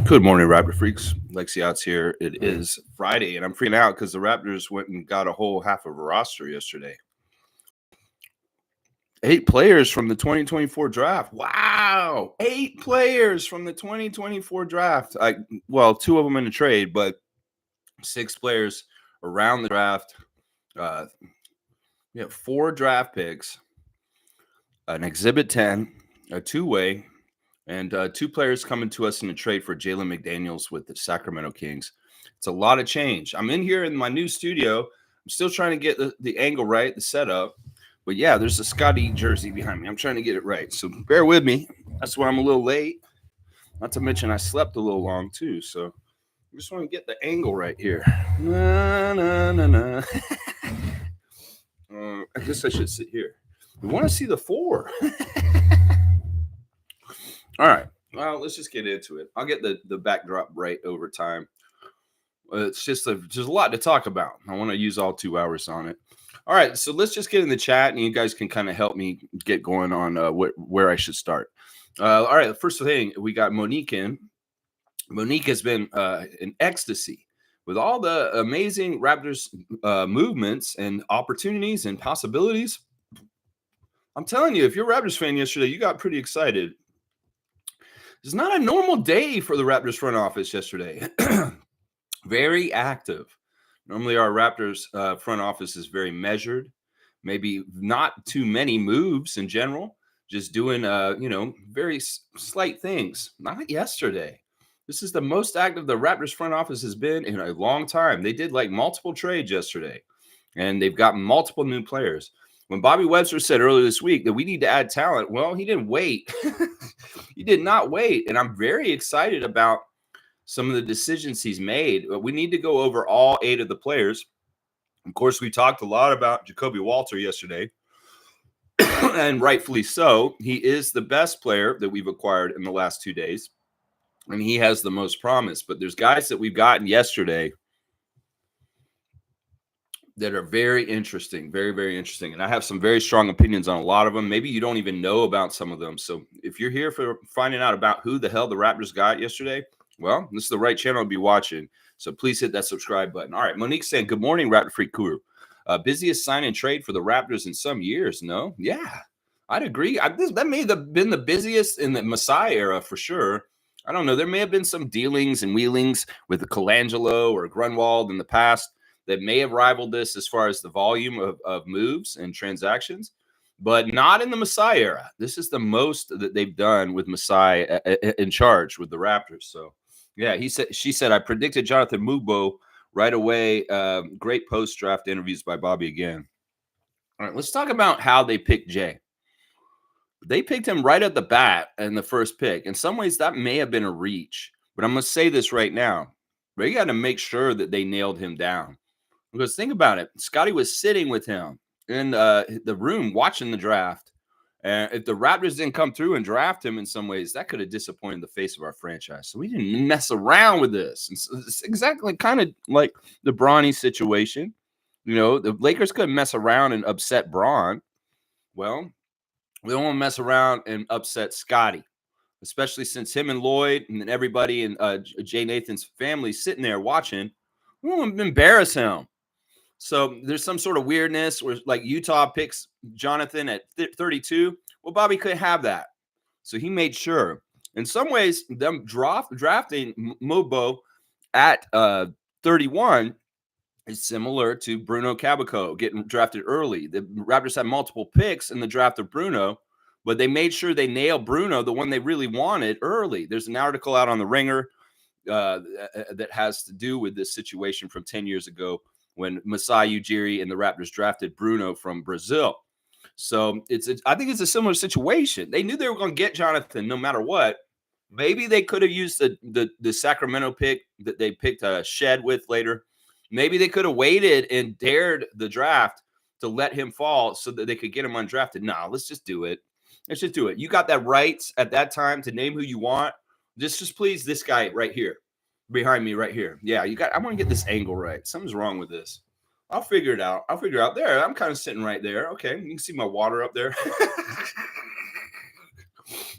Good morning, Raptor Freaks. Lexi Out's here. It is Friday, and I'm freaking out because the Raptors went and got a whole half of a roster yesterday. 8 players from the 2024 draft. Wow. 8 players from the 2024 draft. Well, 2 of them in the trade, but 6 players around the draft. We have 4 draft picks, an Exhibit 10, a two-way, and 2 players coming to us in a trade for Jalen McDaniels with the Sacramento Kings. It's a lot of change. I'm in here in my new studio. I'm still trying to get the angle right, the setup. But yeah, there's a Scotty jersey behind me. I'm trying to get it right. So bear with me. That's why I'm a little late. Not to mention I slept a little long too. So I just want to get the angle right here. I guess I should sit here. We want to see the 4. All right. Well, let's just get into it. I'll get the backdrop right over time. It's just there's a lot to talk about. I want to use all 2 hours on it. All right. So let's just get in the chat, and you guys can kind of help me get going on where I should start. All right. The first thing, we got Monique in. Monique has been in ecstasy with all the amazing Raptors movements and opportunities and possibilities. I'm telling you, if you're a Raptors fan yesterday, you got pretty excited. It's not a normal day for the Raptors front office yesterday. Very active. Normally our Raptors front office is very measured, maybe not too many moves in general, just doing, very slight things. Not yesterday. This is the most active the Raptors front office has been in a long time. They did like multiple trades yesterday, and they've got multiple new players. When Bobby Webster said earlier this week that we need to add talent, well, he didn't wait. He did not wait. And I'm very excited about some of the decisions he's made. We need to go over all 8 of the players. Of course, we talked a lot about Jacoby Walter yesterday, and rightfully so. He is the best player that we've acquired in the last 2 days, and he has the most promise. But there's guys that we've gotten yesterday that are very interesting, very, very interesting. And I have some very strong opinions on a lot of them. Maybe you don't even know about some of them. So if you're here for finding out about who the hell the Raptors got yesterday, well, this is the right channel to be watching. So please hit that subscribe button. All right, Monique saying, good morning, Raptor Freak crew. Busiest sign and trade for the Raptors in some years, no? Yeah, I'd agree. That may have been the busiest in the Masai era for sure. I don't know. There may have been some dealings and wheelings with the Colangelo or Grunwald in the past that may have rivaled this as far as the volume of moves and transactions, but not in the Masai era. This is the most that they've done with Masai in charge with the Raptors. So, yeah, she said, I predicted Jonathan Mogbo right away. Great post-draft interviews by Bobby again. All right, let's talk about how they picked Jay. They picked him right at the bat in the first pick. In some ways, that may have been a reach, but I'm going to say this right now. They got to make sure that they nailed him down. Because think about it. Scotty was sitting with him in the room watching the draft. And if the Raptors didn't come through and draft him in some ways, that could have disappointed the face of our franchise. So we didn't mess around with this. It's exactly kind of like the Bronny situation. You know, the Lakers couldn't mess around and upset Bron. Well, we don't want to mess around and upset Scotty, especially since him and Lloyd and then everybody in Jay Nathan's family sitting there watching. We don't want to embarrass him. So there's some sort of weirdness where like Utah picks Jonathan at 32. Well, Bobby couldn't have that. So he made sure. In some ways, them drafting Mogbo at 31 is similar to Bruno Caboclo getting drafted early. The Raptors had multiple picks in the draft of Bruno, but they made sure they nailed Bruno, the one they really wanted, early. There's an article out on The Ringer that has to do with this situation from 10 years ago when Masai Ujiri and the Raptors drafted Bruno from Brazil. So I think it's a similar situation. They knew they were going to get Jonathan no matter what. Maybe they could have used the Sacramento pick that they picked Shead with later. Maybe they could have waited and dared the draft to let him fall so that they could get him undrafted. No, let's just do it. Let's just do it. You got that right at that time to name who you want. Just please this guy right here. Behind me right here. Yeah, I want to get this angle right. Something's wrong with this. I'll figure it out. There. I'm kind of sitting right there. Okay. You can see my water up there.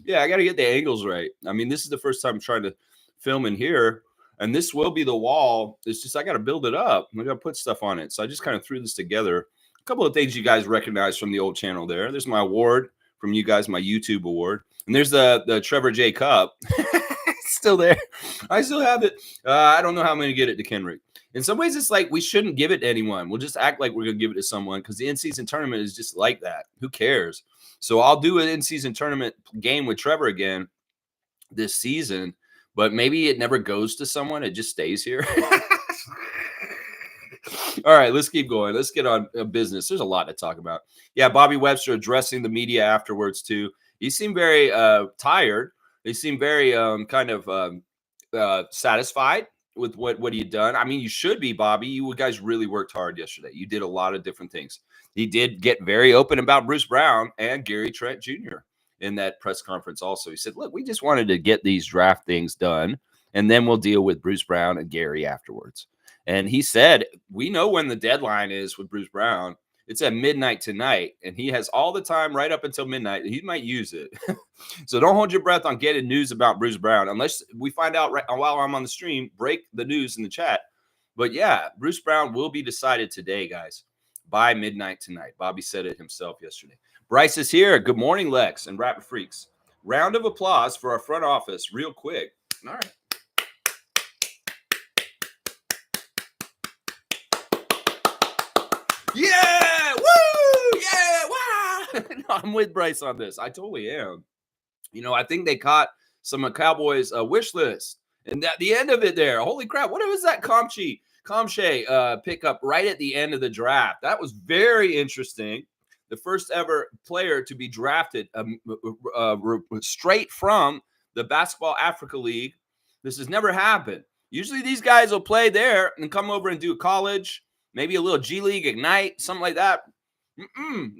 Yeah, I got to get the angles right. I mean, this is the first time I'm trying to filming here. And this will be the wall. It's just I got to build it up. I got to put stuff on it. So I just kind of threw this together. A couple of things you guys recognize from the old channel there. There's my award from you guys, my YouTube award. And there's the Trevor J. Cup. It's still there. I still have it. I don't know how I'm going to get it to Kenrick. In some ways, it's like we shouldn't give it to anyone. We'll just act like we're going to give it to someone because the in-season tournament is just like that. Who cares? So I'll do an in-season tournament game with Trevor again this season. But maybe it never goes to someone. It just stays here. All right, let's keep going. Let's get on business. There's a lot to talk about. Yeah, Bobby Webster addressing the media afterwards, too. He seemed very tired. He seemed very satisfied with what he had done. I mean, you should be, Bobby. You guys really worked hard yesterday. You did a lot of different things. He did get very open about Bruce Brown and Gary Trent Jr. in that press conference also. He said, look, we just wanted to get these draft things done, and then we'll deal with Bruce Brown and Gary afterwards. And he said, we know when the deadline is with Bruce Brown. It's at midnight tonight, and he has all the time right up until midnight. He might use it. So don't hold your breath on getting news about Bruce Brown. Unless we find out right while I'm on the stream, break the news in the chat. But yeah, Bruce Brown will be decided today, guys, by midnight tonight. Bobby said it himself yesterday. Bryce is here. Good morning, Lex and Rapid Freaks. Round of applause for our front office real quick. All right. Yeah! Woo! Yeah! Wow! No, I'm with Bryce on this. I totally am. You know, I think they caught some of Cowboys' wish list. And at the end of it there, holy crap, what was that Kamshay pickup right at the end of the draft? That was very interesting. The first ever player to be drafted straight from the Basketball Africa League. This has never happened. Usually these guys will play there and come over and do college, maybe a little G League Ignite, something like that.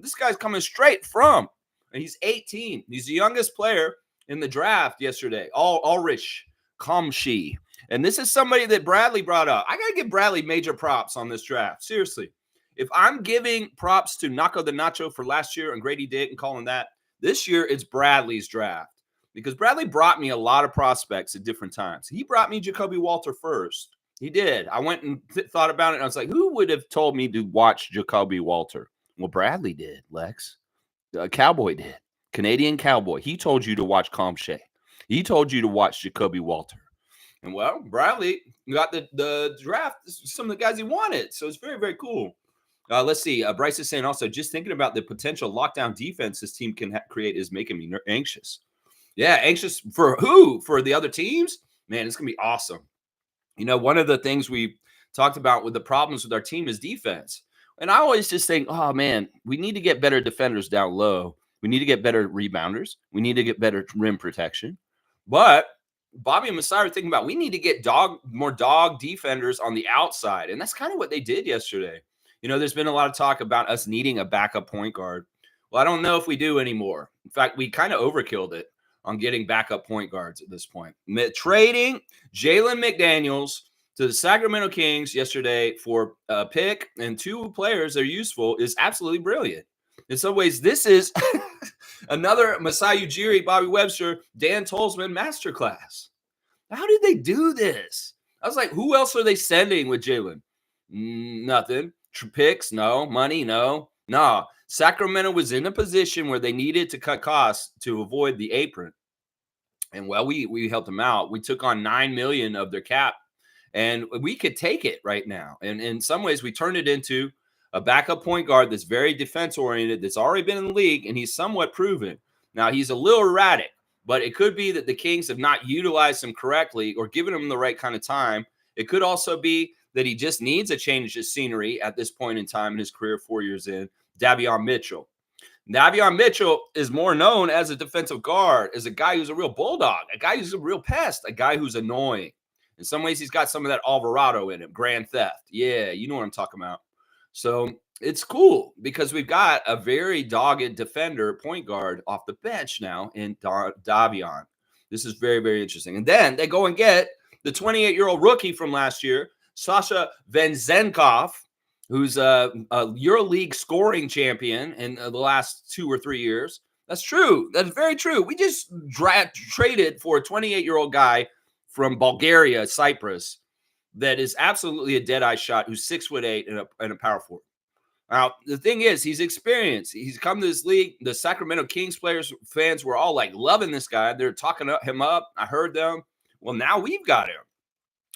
This guy's coming straight from, and he's 18. He's the youngest player in the draft yesterday, Ulrich Kamshay. And this is somebody that Bradley brought up. I got to give Bradley major props on this draft. Seriously. If I'm giving props to Naco the Nacho for last year and Grady Dick and calling that, this year it's Bradley's draft because Bradley brought me a lot of prospects at different times. He brought me Jacoby Walter first. He did. I went and thought about it, and I was like, who would have told me to watch Jacoby Walter? Well, Bradley did, Lex. Cowboy did. Canadian Cowboy. He told you to watch Kamshay. He told you to watch Jacoby Walter. And, well, Bradley got the draft, some of the guys he wanted. So it's very, very cool. Let's see. Bryce is saying also, just thinking about the potential lockdown defense this team can create is making me anxious. Yeah, anxious for who? For the other teams? Man, it's going to be awesome. You know, one of the things we talked about with the problems with our team is defense. And I always just think, oh, man, we need to get better defenders down low. We need to get better rebounders. We need to get better rim protection. But Bobby and Messiah are thinking about we need to get more dog defenders on the outside. And that's kind of what they did yesterday. You know, there's been a lot of talk about us needing a backup point guard. Well, I don't know if we do anymore. In fact, we kind of overkilled it on getting backup point guards at this point. Trading Jalen McDaniels to the Sacramento Kings yesterday for a pick and 2 players that are useful is absolutely brilliant. In some ways, this is another Masai Ujiri, Bobby Webster, Dan Tolzman masterclass. How did they do this? I was like, who else are they sending with Jalen? Nothing. Picks? No. Money? No. No. Sacramento was in a position where they needed to cut costs to avoid the apron. And, well, we helped them out. We took on $9 million of their cap, and we could take it right now. And in some ways, we turned it into a backup point guard that's very defense-oriented, that's already been in the league, and he's somewhat proven. Now, he's a little erratic, but it could be that the Kings have not utilized him correctly or given him the right kind of time. It could also be that he just needs a change of scenery at this point in time in his career, 4 years in. Davion Mitchell. Davion Mitchell is more known as a defensive guard, as a guy who's a real bulldog, a guy who's a real pest, a guy who's annoying. In some ways, he's got some of that Alvarado in him, grand theft. Yeah, you know what I'm talking about. So it's cool because we've got a very dogged defender point guard off the bench now in Davion. This is very, very interesting. And then they go and get the 28-year-old rookie from last year, Sasha Vezenkov, who's a EuroLeague scoring champion in the last 2 or 3 years. That's true. That's very true. We just traded for a 28-year-old guy from Bulgaria, Cyprus, that is absolutely a dead-eye shot, who's 6'8" and a power forward. Now, the thing is, he's experienced. He's come to this league. The Sacramento Kings fans were all like loving this guy. They're talking him up. I heard them. Well, now we've got him.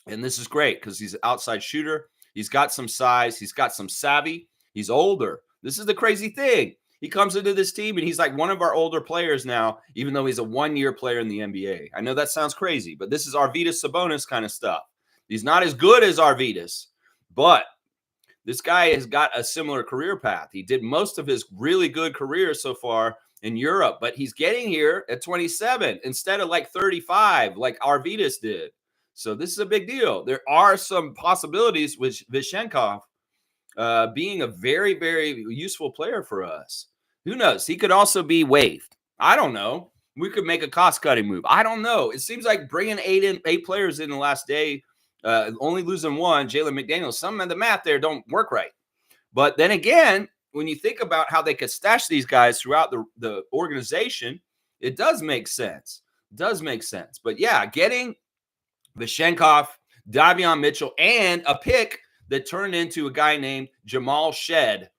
And this is great because he's an outside shooter. He's got some size. He's got some savvy. He's older. This is the crazy thing. He comes into this team and he's like one of our older players now, even though he's a one-year player in the NBA. I know that sounds crazy, but this is Arvydas Sabonis kind of stuff. He's not as good as Arvydas, but this guy has got a similar career path. He did most of his really good career so far in Europe, but he's getting here at 27 instead of like 35 like Arvydas did. So this is a big deal. There are some possibilities with Vishenkov being a very, very useful player for us. Who knows? He could also be waived. I don't know. We could make a cost-cutting move. I don't know. It seems like bringing eight players in the last day, only losing one, Jalen McDaniels, some of the math there don't work right. But then again, when you think about how they could stash these guys throughout the organization, it does make sense. It does make sense. But yeah, getting Vishenkov, Davion Mitchell, and a pick that turned into a guy named Jamal Shead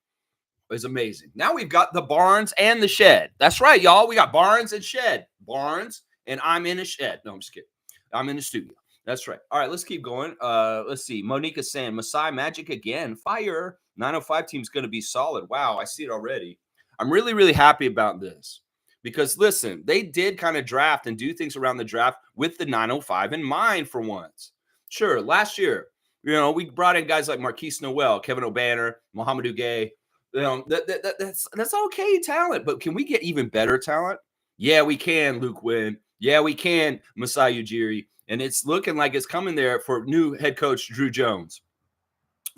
is amazing. Now we've got the Barnes and the Shed. That's right, y'all. We got Barnes and Shed. Barnes, and I'm in a shed. No, I'm just kidding. I'm in the studio. That's right. All right, let's keep going. Let's see. Monica saying, Masai Magic again. Fire. 905 team's going to be solid. Wow, I see it already. I'm really, really happy about this. Because, listen, they did kind of draft and do things around the draft with the 905 in mind for once. Sure, last year, we brought in guys like Marquise Noel, Kevin O'Banner, Mohamedou Gay. That's okay talent, but can we get even better talent? Yeah, we can, Luke Wynn. Yeah, we can, Masai Ujiri. And it's looking like it's coming there for new head coach Drew Jones.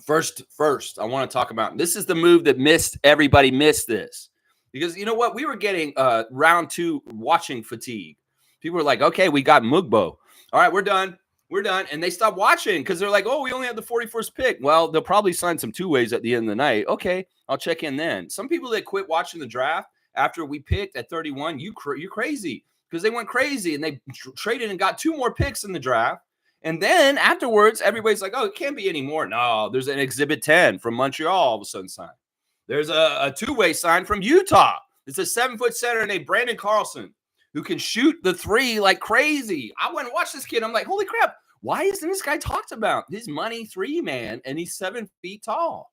First, I want to talk about this is the move that everybody missed this. Because you know what? We were getting round 2 watching fatigue. People were like, okay, we got Mogbo. All right, we're done. We're done. And they stopped watching because they're like, oh, we only have the 41st pick. Well, they'll probably sign some two-ways at the end of the night. Okay, I'll check in then. Some people that quit watching the draft after we picked at 31, you're crazy because they went crazy and they traded and got 2 more picks in the draft. And then afterwards, everybody's like, oh, it can't be anymore. No, there's an Exhibit 10 from Montreal all of a sudden signed. There's a two-way sign from Utah. It's a 7-foot center named Brandon Carlson who can shoot the 3 like crazy. I went and watched this kid. I'm like, holy crap. Why isn't this guy talked about? His money 3 man, and he's 7 feet tall.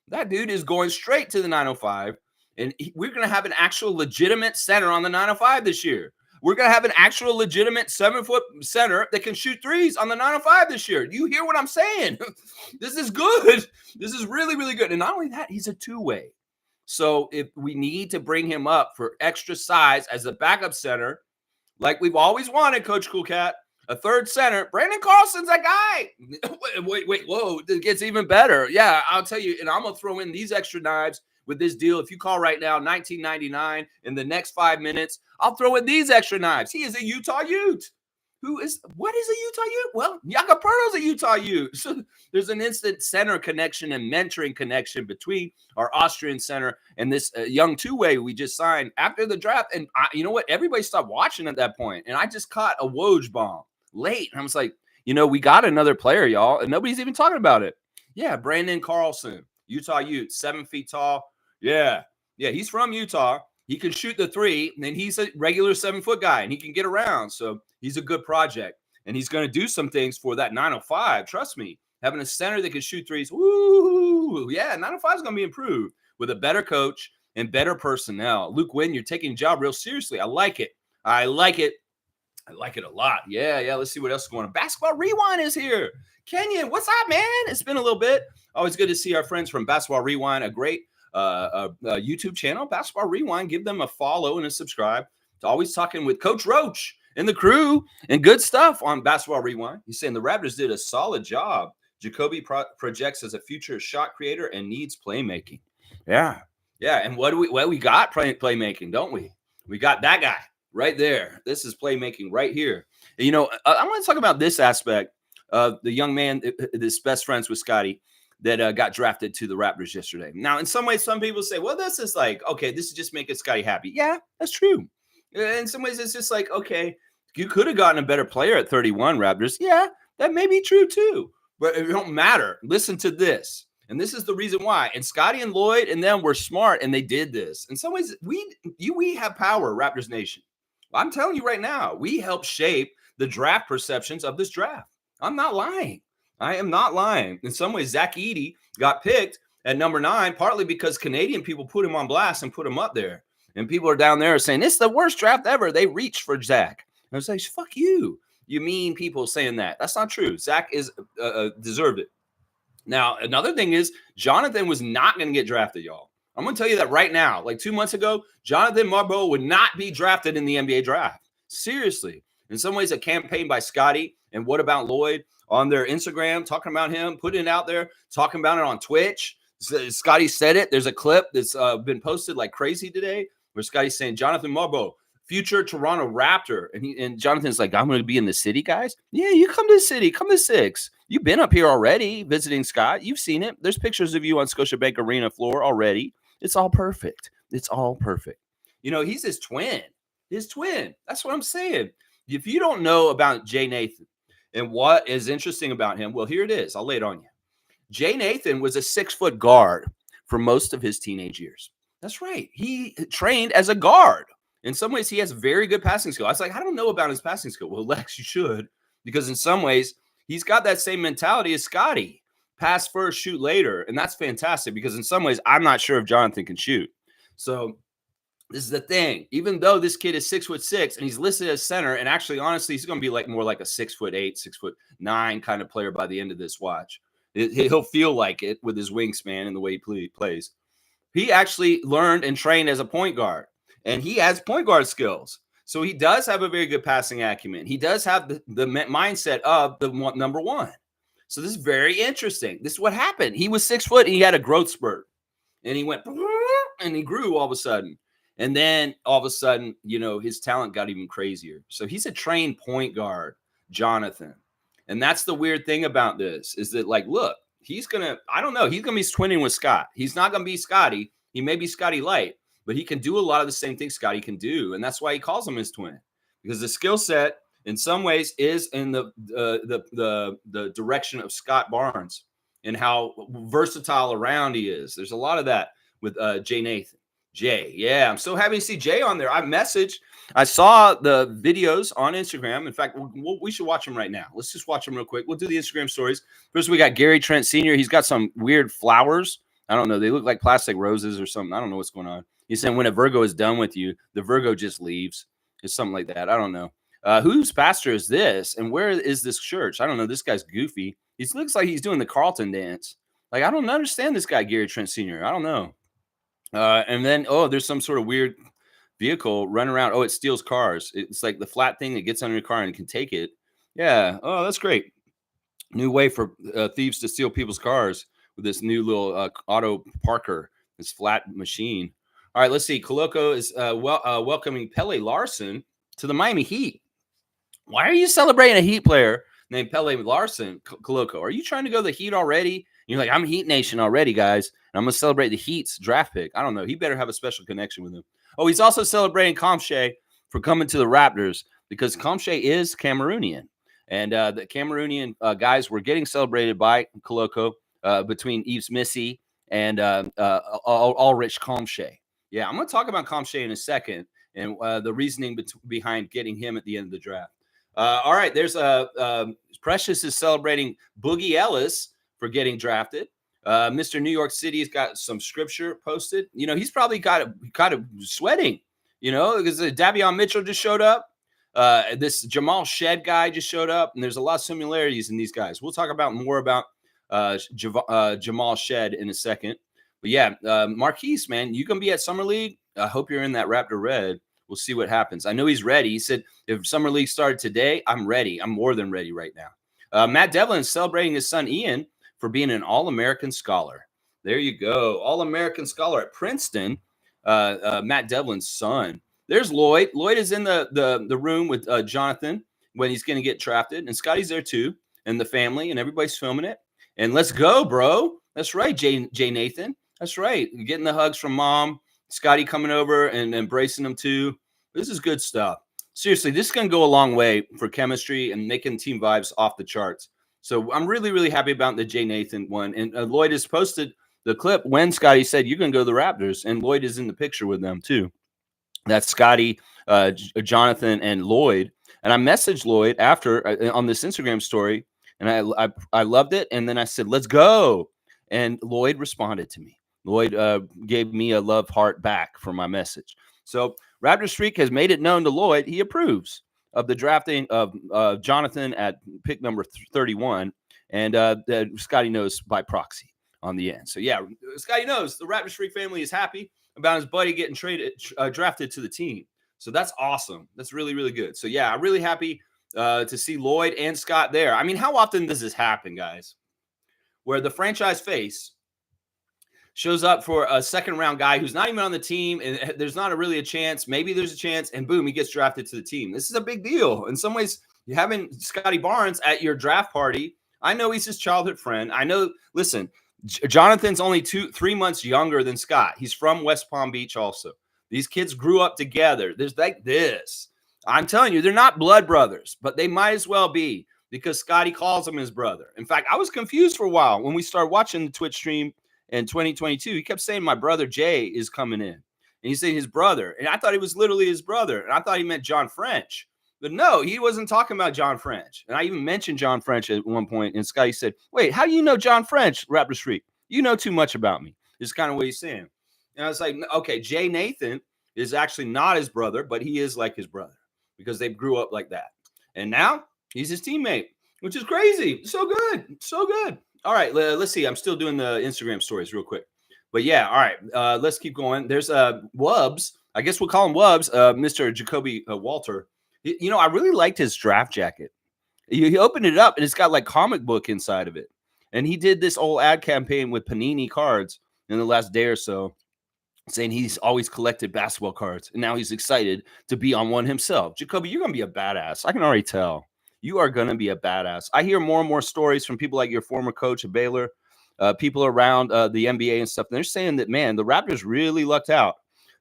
That dude is going straight to the 905, and we're going to have an actual legitimate center on the 905 this year. We're going to have an actual legitimate 7-foot center that can shoot threes on the 905 this year. Do you hear what I'm saying? This is good. This is really, really good. And not only that, he's a two-way. So if we need to bring him up for extra size as a backup center, like we've always wanted, Coach Cool Cat, a third center, Brandon Carlson's that guy. Wait, whoa, it gets even better. Yeah, I'll tell you, and I'm going to throw in these extra knives with this deal. If you call right now, $19.99 in the next 5 minutes, I'll throw in these extra knives. He is a Utah Ute. What is a Utah Ute? Well, Jakob a Utah Ute. So there's an instant center connection and mentoring connection between our Austrian center and this young two-way we just signed after the draft. And you know what? Everybody stopped watching at that point. And I just caught a Woj bomb late. And I was like, we got another player, y'all. And nobody's even talking about it. Yeah, Brandon Carlson, Utah Ute, 7 feet tall. Yeah, he's from Utah. He can shoot the 3, and then he's a regular 7-foot guy, and he can get around. So he's a good project, and he's going to do some things for that 905. Trust me, having a center that can shoot threes, woo, yeah, 905 is going to be improved with a better coach and better personnel. Luke Wynn, you're taking the job real seriously. I like it. I like it a lot. Yeah. Let's see what else is going on. Basketball Rewind is here. Kenyon, what's up, man? It's been a little bit. Always good to see our friends from Basketball Rewind, a great YouTube channel, Basketball Rewind. Give them a follow and a subscribe. It's always talking with Coach Roach and the crew and good stuff on Basketball Rewind. He's saying the Raptors did a solid job. Jacoby projects as a future shot creator and needs playmaking. Yeah. And what we got playmaking, don't we? We got that guy right there. This is playmaking right here. I want to talk about this aspect of the young man that's best friends with Scotty that got drafted to the Raptors yesterday. Now, in some ways, some people say, well, this is like, okay, this is just making Scotty happy. Yeah, that's true. In some ways, it's just like, okay, You could have gotten a better player at 31, Raptors. Yeah, that may be true too, but it don't matter. Listen to this. And this is the reason why. And Scotty and Lloyd and them were smart, and they did this. In some ways, we have power, Raptors Nation. I'm telling you right now, we help shape the draft perceptions of this draft. I'm not lying. I am not lying. In some ways, Zach Edey got picked at number 9, partly because Canadian people put him on blast and put him up there. And people are down there saying, it's the worst draft ever. They reached for Zach. And I was like, fuck you. You mean people saying that. That's not true. Zach is deserved it. Now, another thing is Jonathan was not going to get drafted, y'all. I'm going to tell you that right now. Like 2 months ago, Jonathan Mogbo would not be drafted in the NBA draft. Seriously. In some ways, a campaign by Scotty and What About Lloyd on their Instagram, talking about him, putting it out there, talking about it on Twitch. Scotty said it. There's a clip that's been posted like crazy today where Scotty's saying, Jonathan Mogbo, future Toronto Raptor. And Jonathan's like, I'm going to be in the city, guys. Yeah, you come to the city. Come to 6. You've been up here already visiting Scott. You've seen it. There's pictures of you on Scotiabank Arena floor already. It's all perfect. It's all perfect. You know, he's his twin. His twin. That's what I'm saying. If you don't know about Jay Nathan and what is interesting about him, well, here it is. I'll lay it on you. Jay Nathan was a 6-foot guard for most of his teenage years. That's right. He trained as a guard. In some ways, he has very good passing skill. I was like, I don't know about his passing skill. Well, Lex, you should, because in some ways, he's got that same mentality as Scotty. Pass first, shoot later. And that's fantastic because in some ways, I'm not sure if Jonathan can shoot. So this is the thing. Even though this kid is 6'6" and he's listed as center, and actually, honestly, he's going to be like more like a 6'8", 6'9" kind of player by the end of this watch. He'll feel like it with his wingspan and the way he plays. He actually learned and trained as a point guard, and he has point guard skills. So he does have a very good passing acumen. He does have the mindset of the number 1. So this is very interesting. This is what happened. He was 6 foot and he had a growth spurt, and he went and he grew all of a sudden. And then all of a sudden, you know, his talent got even crazier. So he's a trained point guard, Jonathan. And that's the weird thing about this is that, like, look, he's going to, I don't know, he's going to be twinning with Scott. He's not going to be Scotty. He may be Scotty Light, but he can do a lot of the same things Scotty can do. And that's why he calls him his twin, because the skill set in some ways is in the direction of Scott Barnes and how versatile around he is. There's a lot of that with Jay Nathan. Jay, yeah, I'm so happy to see Jay on there. I saw the videos on Instagram. In fact, we should watch them right now. Let's just watch them real quick. We'll do the Instagram stories. First, we got Gary Trent Sr. He's got some weird flowers. I don't know. They look like plastic roses or something. I don't know what's going on. He's saying when a Virgo is done with you, the Virgo just leaves. It's something like that. I don't know. Whose pastor is this? And where is this church? I don't know. This guy's goofy. He looks like he's doing the Carlton dance. Like, I don't understand this guy, Gary Trent Sr. I don't know. And then, there's some sort of weird vehicle running around. Oh, it steals cars. It's like the flat thing that gets under your car and can take it. Yeah. Oh, that's great. New way for thieves to steal people's cars with this new little auto parker, this flat machine. All right, let's see. Coloco is welcoming Pele Larson to the Miami Heat. Why are you celebrating a Heat player named Pele Larson, Coloco? Are you trying to go to the Heat already? You're like, I'm Heat Nation already, guys. And I'm going to celebrate the Heat's draft pick. I don't know. He better have a special connection with him. Oh, he's also celebrating Kamay for coming to the Raptors because Kamay is Cameroonian. And the Cameroonian guys were getting celebrated by Coloco between Yves Missy and Ulrich Kamay. Yeah, I'm going to talk about Kamay in a second and the reasoning behind getting him at the end of the draft. All right, there's Precious is celebrating Boogie Ellis for getting drafted. Mr. New York City has got some scripture posted. You know, he's probably got kind of sweating, you know, because Davion Mitchell just showed up. This Jamal Shead guy just showed up, and there's a lot of similarities in these guys. We'll talk about more about Jamal Shead in a second. But yeah, Marquise, man, you going to be at Summer League? I hope you're in that Raptor red. We'll see what happens. I know he's ready. He said, if Summer League started today, I'm ready. I'm more than ready right now. Matt Devlin is celebrating his son, Ian, for being an All-American scholar. There you go. All-American scholar at Princeton, Matt Devlin's son. There's Lloyd. Lloyd is in the room with Jonathan when he's going to get drafted. And Scotty's there too, and the family, and everybody's filming it. And let's go, bro. That's right, Jay Nathan. That's right. Getting the hugs from mom. Scotty coming over and embracing him too. This is good stuff. seriously, this is going to go a long way for chemistry and making team vibes off the charts. So I'm really, really happy about the Jay Nathan one. And Lloyd has posted the clip when Scotty said, you're going to go to the Raptors. And Lloyd is in the picture with them too. That's Scotty, Jonathan, and Lloyd. And I messaged Lloyd after on this Instagram story, and I loved it. And then I said, let's go. And Lloyd responded to me. Lloyd gave me a love heart back for my message. So Raptors Freak has made it known to Lloyd he approves of the drafting of Jonathan at pick number 31. And Scotty knows by proxy on the end. So, yeah, Scotty knows the Raptors Freak family is happy about his buddy getting drafted to the team. So that's awesome. That's really, really good. So, yeah, I'm really happy to see Lloyd and Scott there. I mean, how often does this happen, guys, where the franchise face shows up for a second-round guy who's not even on the team, and there's not really a chance. Maybe there's a chance, and boom, he gets drafted to the team. This is a big deal. In some ways, having Scotty Barnes at your draft party, I know he's his childhood friend. I know, listen, Jonathan's only 3 months younger than Scott. He's from West Palm Beach also. These kids grew up together. There's like this. I'm telling you, they're not blood brothers, but they might as well be because Scotty calls him his brother. In fact, I was confused for a while when we started watching the Twitch stream in 2022. He kept saying, my brother Jay is coming in. And he said his brother. And I thought he was literally his brother. And I thought he meant John French. But no, he wasn't talking about John French. And I even mentioned John French at one point. And Scotty said, wait, how do you know John French, Raptors Freak? You know too much about me. Is kind of what he's saying. And I was like, okay, Jay Nathan is actually not his brother, but he is like his brother because they grew up like that. And now he's his teammate, which is crazy. So good. So good. All right, let's see. I'm still doing the Instagram stories real quick. But yeah, all right, let's keep going. There's Wubbs. I guess we'll call him Wubbs, Mr. Jacoby Walter. You know, I really liked his draft jacket. He opened it up, and it's got like comic book inside of it. And he did this whole ad campaign with Panini cards in the last day or so, saying he's always collected basketball cards. And now he's excited to be on one himself. Jacoby, you're going to be a badass. I can already tell. You are going to be a badass. I hear more and more stories from people like your former coach at Baylor, people around the NBA and stuff. And they're saying that, man, the Raptors really lucked out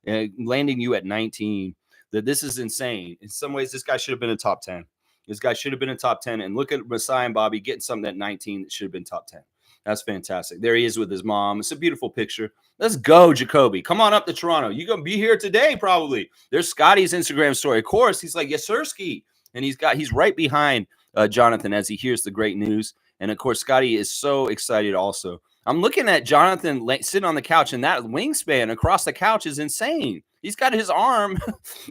landing you at 19, that this is insane. In some ways, this guy should have been a top 10. This guy should have been a top 10. And look at Masai and Bobby getting something at 19 that should have been top 10. That's fantastic. There he is with his mom. It's a beautiful picture. Let's go, Jacoby. Come on up to Toronto. You're going to be here today, probably. There's Scotty's Instagram story. Of course, he's like, yes, sir, ski. And he's right behind Jonathan as he hears the great news. And, of course, Scotty is so excited also. I'm looking at Jonathan sitting on the couch, and that wingspan across the couch is insane. He's got his arm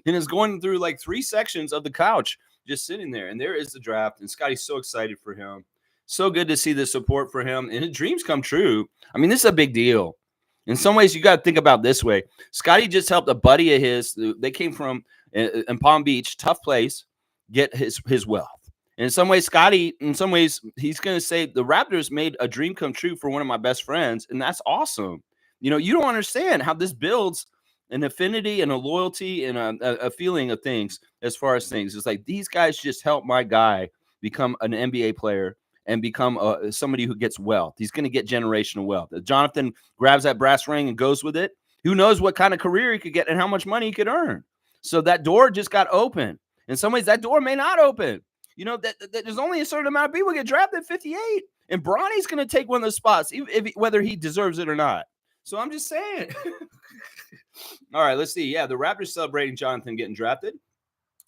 and is going through like 3 sections of the couch just sitting there. And there is the draft, and Scotty's so excited for him. So good to see the support for him. And his dreams come true. I mean, this is a big deal. In some ways, you got to think about it this way. Scotty just helped a buddy of his. They came from in Palm Beach, tough place, get his wealth. And in some ways, Scotty, in some ways, he's going to say the Raptors made a dream come true for one of my best friends. And that's awesome. You know, you don't understand how this builds an affinity and a loyalty and a feeling of things as far as things. It's like these guys just helped my guy become an NBA player and become somebody who gets wealth. He's going to get generational wealth. If Jonathan grabs that brass ring and goes with it, who knows what kind of career he could get and how much money he could earn. So that door just got open. In some ways, that door may not open. You know, that there's only a certain amount of people get drafted at 58. And Bronny's going to take one of those spots, whether he deserves it or not. So I'm just saying. All right, let's see. Yeah, the Raptors celebrating Jonathan getting drafted.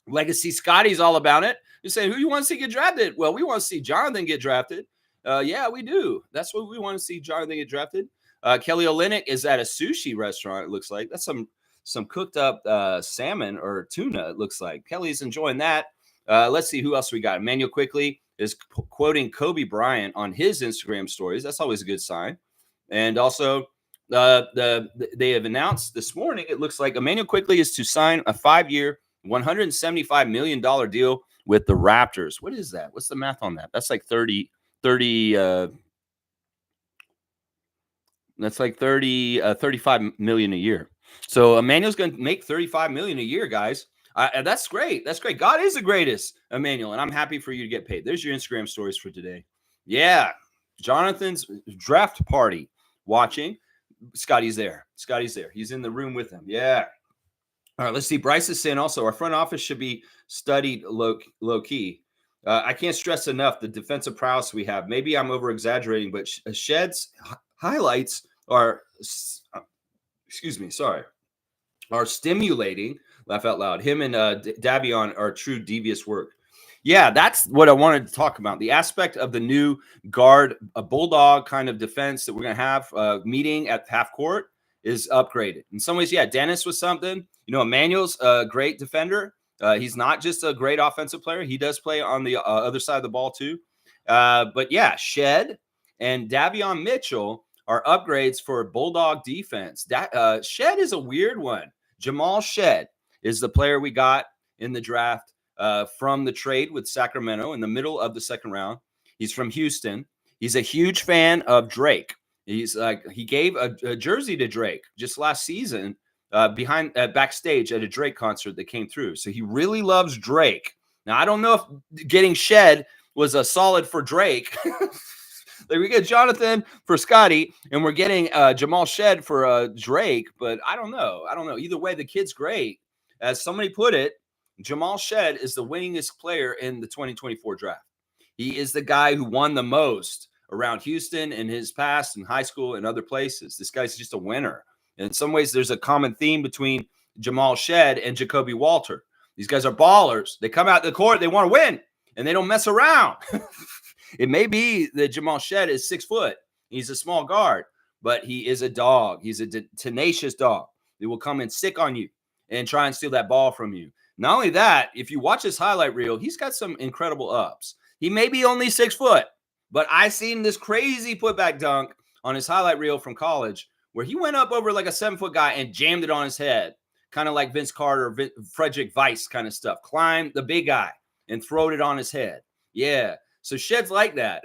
Legacy Scotty's all about it. You say, who you want to see get drafted? Well, we want to see Jonathan get drafted. Yeah, we do. That's what we want to see, Jonathan get drafted. Kelly Olynyk is at a sushi restaurant, it looks like. That's some cooked up salmon or tuna, it looks like. Kelly's enjoying that. Let's see who else we got. Emmanuel Quickly is quoting Kobe Bryant on his Instagram stories. That's always a good sign. And also, they have announced this morning, it looks like Emmanuel Quickly is to sign a 5-year, $175 million deal with the Raptors. What is that? What's the math on that? That's like 30 that's like 35 million a year. So Emmanuel's going to make 35 million a year, guys. That's great. That's great. God is the greatest, Emmanuel, and I'm happy for you to get paid. There's your Instagram stories for today. Yeah, Jonathan's draft party watching. Scotty's there. He's in the room with him. Yeah. All right, let's see. Bryce is saying also our front office should be studied low key. I can't stress enough the defensive prowess we have. Maybe I'm over exaggerating, but Shead's highlights are, excuse me, sorry, are stimulating. Laugh out loud. Him and Davion are true devious work. Yeah, that's what I wanted to talk about. The aspect of the new guard, a bulldog kind of defense that we're going to have meeting at half court is upgraded. In some ways, yeah, Dennis was something. You know, Emmanuel's a great defender. He's not just a great offensive player. He does play on the other side of the ball too. But yeah, Shead and Davion Mitchell are upgrades for bulldog defense. That Shead is a weird one. Jamal Shead is the player we got in the draft from the trade with Sacramento in the middle of the second round. He's from Houston. He's a huge fan of Drake. He's he gave a jersey to Drake just last season behind backstage at a Drake concert that came through. So he really loves Drake. Now, I don't know if getting Shead was a solid for Drake. Like we get Jonathan for Scotty, and we're getting Jamal Shead for Drake, but I don't know. Either way, the kid's great. As somebody put it, Jamal Shead is the winningest player in the 2024 draft. He is the guy who won the most around Houston in his past in high school and other places. This guy's just a winner. And in some ways, there's a common theme between Jamal Shead and Jacoby Walter. These guys are ballers. They come out to the court, they want to win, and they don't mess around. It may be that Jamal Shead is 6 foot. He's a small guard, but he is a dog. He's a tenacious dog. He will come and stick on you and try and steal that ball from you. Not only that, if you watch his highlight reel, he's got some incredible ups. He may be only 6 foot, but I seen this crazy putback dunk on his highlight reel from college where he went up over like a 7 foot guy and jammed it on his head, kind of like Vince Carter, Frederick Weiss kind of stuff. Climbed the big guy and throwed it on his head. Yeah. So Shead's like that.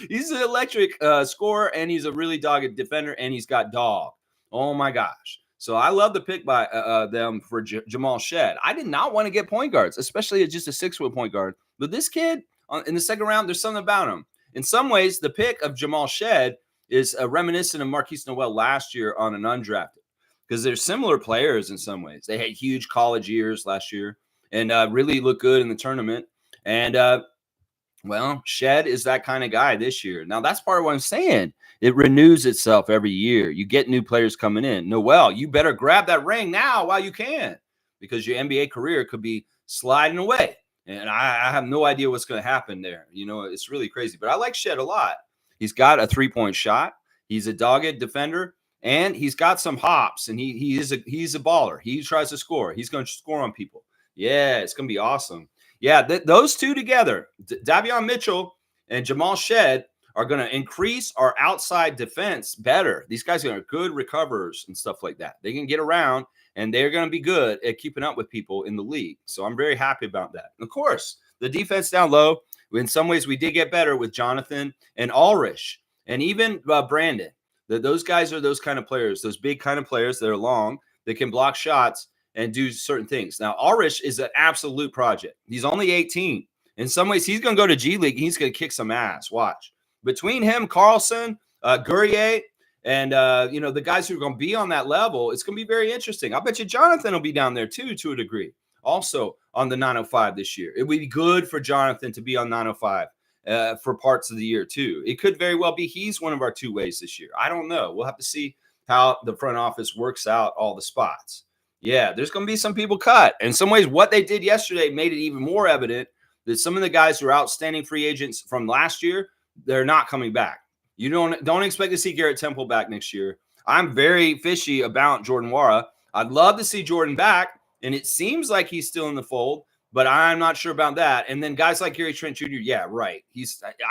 He's an electric scorer, and he's a really dogged defender, and he's got dog. Oh, my gosh. So I love the pick by them for Jamal Shead. I did not want to get point guards, especially as just a 6 foot point guard. But this kid in the second round, there's something about him. In some ways, the pick of Jamal Shead is reminiscent of Marquise Noel last year on an undrafted, because they're similar players in some ways. They had huge college years last year and really looked good in the tournament. And well, Shead is that kind of guy this year. Now, that's part of what I'm saying. It renews itself every year. You get new players coming in. Noel, you better grab that ring now while you can, because your NBA career could be sliding away. And I have no idea what's going to happen there. You know, it's really crazy. But I like Shead a lot. He's got a 3-point shot. He's a dogged defender. And he's got some hops. And he's a baller. He tries to score. He's going to score on people. Yeah, it's going to be awesome. Yeah, those two together, Davion Mitchell and Jamal Shead, are going to increase our outside defense better. These guys are good recoverers and stuff like that. They can get around, and they're going to be good at keeping up with people in the league. So I'm very happy about that. And of course, the defense down low, in some ways we did get better with Jonathan and Ulrich and even Brandon. Those guys are those kind of players, those big kind of players that are long, that can block shots and do certain things. Now, Ulrich is an absolute project. He's only 18. In some ways, he's going to go to G League. He's going to kick some ass. Watch. Between him, Carlson, Guerrier, and the guys who are going to be on that level, it's going to be very interesting. I bet you Jonathan will be down there too, to a degree. Also on the 905 this year. It would be good for Jonathan to be on 905 for parts of the year too. It could very well be he's one of our two ways this year. I don't know. We'll have to see how the front office works out all the spots. Yeah, there's going to be some people cut. In some ways, what they did yesterday made it even more evident that some of the guys who are outstanding free agents from last year, they're not coming back. You don't expect to see Garrett Temple back next year. I'm very fishy about Jordan Nwora. I'd love to see Jordan back, and it seems like he's still in the fold, but I'm not sure about that. And then guys like Gary Trent Jr., yeah, right.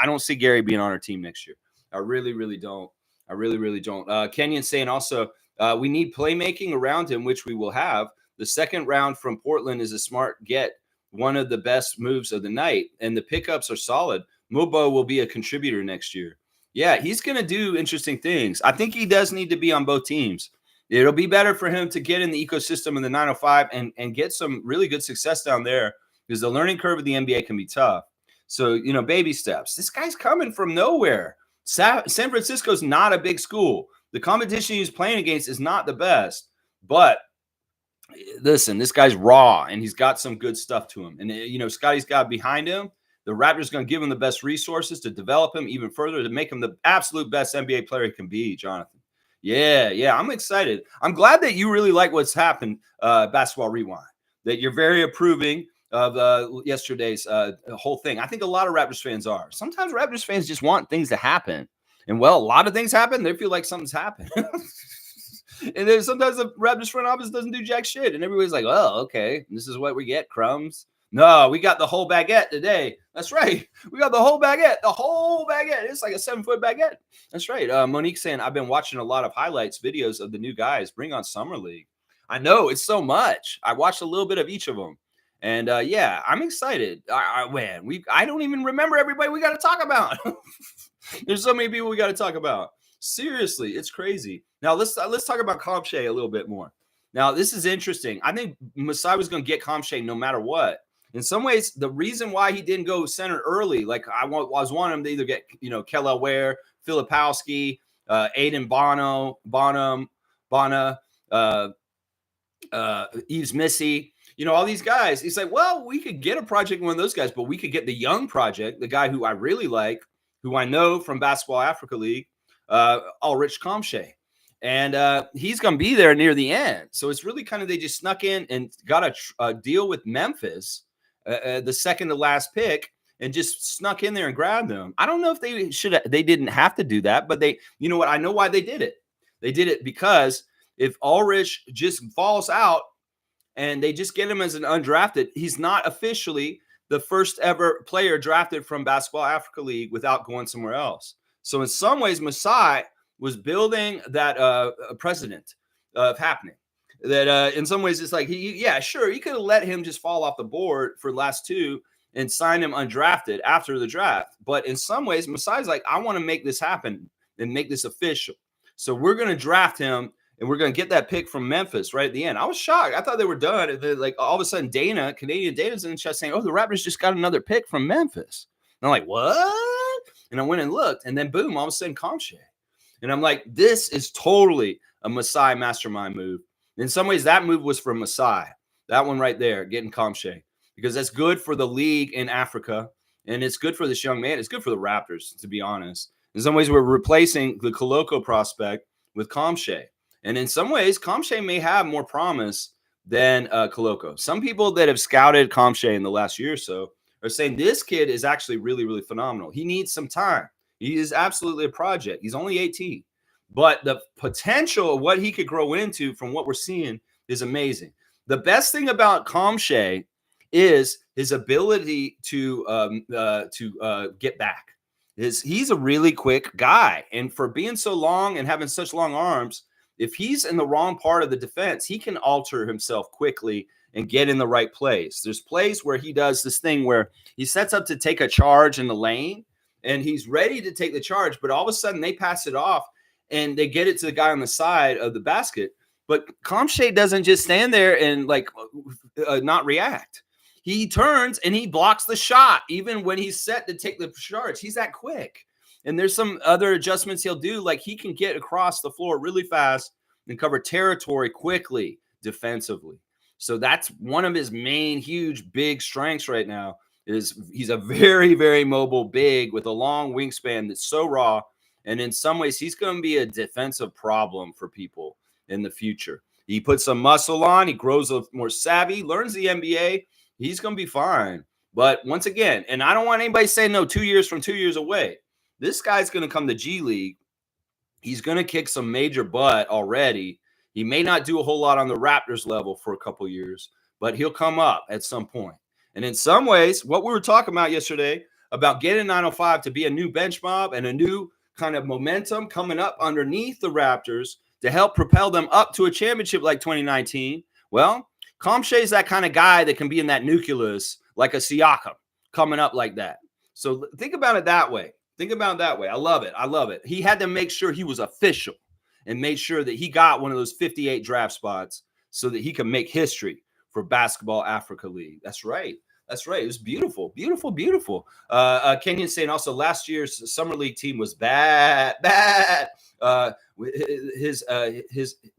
I don't see Gary being on our team next year. I really, really don't. I really, really don't. Kenyon's saying also, we need playmaking around him, which we will have. The second round from Portland is a smart get, one of the best moves of the night, and the pickups are solid. Mogbo will be a contributor next year. Yeah, he's going to do interesting things. I think he does need to be on both teams. It'll be better for him to get in the ecosystem in the 905 and get some really good success down there, because the learning curve of the NBA can be tough. So, baby steps. This guy's coming from nowhere. San Francisco's not a big school. The competition he's playing against is not the best, but listen, this guy's raw and he's got some good stuff to him. And, Scotty's got behind him. The Raptors going to give him the best resources to develop him even further, to make him the absolute best NBA player he can be, Jonathan. Yeah. I'm excited. I'm glad that you really like what's happened, Basketball Rewind, that you're very approving of yesterday's whole thing. I think a lot of Raptors fans are. Sometimes Raptors fans just want things to happen. And, well, a lot of things happen. They feel like something's happened. And then sometimes the Raptors front office doesn't do jack shit. And everybody's like, oh, okay, this is what we get, crumbs. No, we got the whole baguette today. That's right. We got the whole baguette. The whole baguette. It's like a 7-foot baguette. That's right. Monique saying, I've been watching a lot of highlights, videos of the new guys. Bring on Summer League. I know. It's so much. I watched a little bit of each of them. And, yeah, I'm excited. I don't even remember everybody we got to talk about. There's so many people we got to talk about. Seriously, it's crazy. Now, let's talk about Kamay a little bit more. Now, this is interesting. I think Masai was going to get Kamay no matter what. In some ways, the reason why he didn't go center early, like I was wanting him to either get, Kelly Ware, Filipowski, Aiden Bonham, Yves Missy, all these guys. He's like, well, we could get a project one of those guys, but we could get the young project, the guy who I really like, who I know from Basketball Africa League, Ulrich Kamay. And he's going to be there near the end. So it's really kind of, they just snuck in and got a deal with Memphis, the second to last pick, and just snuck in there and grabbed them. I don't know if they didn't have to do that, but they, you know what? I know why they did it. They did it because if Ulrich just falls out and they just get him as an undrafted, he's not officially the first ever player drafted from Basketball Africa League without going somewhere else. So in some ways, Masai was building that precedent of happening. That in some ways, it's like, he could have let him just fall off the board for last two and sign him undrafted after the draft. But in some ways, Masai's like, I want to make this happen and make this official. So we're going to draft him and we're going to get that pick from Memphis right at the end. I was shocked. I thought they were done. And then, like, all of a sudden, Canadian Dana's in the chat saying, oh, the Raptors just got another pick from Memphis. And I'm like, what? And I went and looked, and then boom, all of a sudden, Kamay. And I'm like, this is totally a Masai mastermind move. In some ways, that move was from Masai. That one right there, getting Kamay, because that's good for the league in Africa, and it's good for this young man. It's good for the Raptors, to be honest. In some ways, we're replacing the Koloko prospect with Kamay. And in some ways, Kamay may have more promise than Koloko. Some people that have scouted Kamay in the last year or so are saying this kid is actually really, really phenomenal. He needs some time. He is absolutely a project. He's only 18. But the potential of what he could grow into from what we're seeing is amazing. The best thing about Kamay is his ability to get back. He's a really quick guy. And for being so long and having such long arms, if he's in the wrong part of the defense, he can alter himself quickly and get in the right place. There's plays where he does this thing where he sets up to take a charge in the lane, and he's ready to take the charge, but all of a sudden they pass it off and they get it to the guy on the side of the basket. But Kamay doesn't just stand there and not react. He turns and he blocks the shot, even when he's set to take the charge. He's that quick. And there's some other adjustments he'll do. Like, he can get across the floor really fast and cover territory quickly defensively. So that's one of his main, huge, big strengths right now. Is he's a very, very mobile big with a long wingspan that's so raw. And in some ways, he's going to be a defensive problem for people in the future. He puts some muscle on. He grows more savvy, learns the NBA. He's going to be fine. But once again, and I don't want anybody saying no 2 years from 2 years away. This guy's going to come to G League. He's going to kick some major butt already. He may not do a whole lot on the Raptors level for a couple years, but he'll come up at some point. And in some ways, what we were talking about yesterday about getting 905 to be a new bench mob and a new kind of momentum coming up underneath the Raptors to help propel them up to a championship like 2019. Well, Kamay is that kind of guy that can be in that nucleus like a Siakam coming up like that. So think about it that way. Think about it that way. I love it. I love it. He had to make sure he was official and made sure that he got one of those 58 draft spots so that he can make history for Basketball Africa League. That's right. That's right. It was beautiful, beautiful, beautiful. Kenyon saying also last year's summer league team was bad, bad. His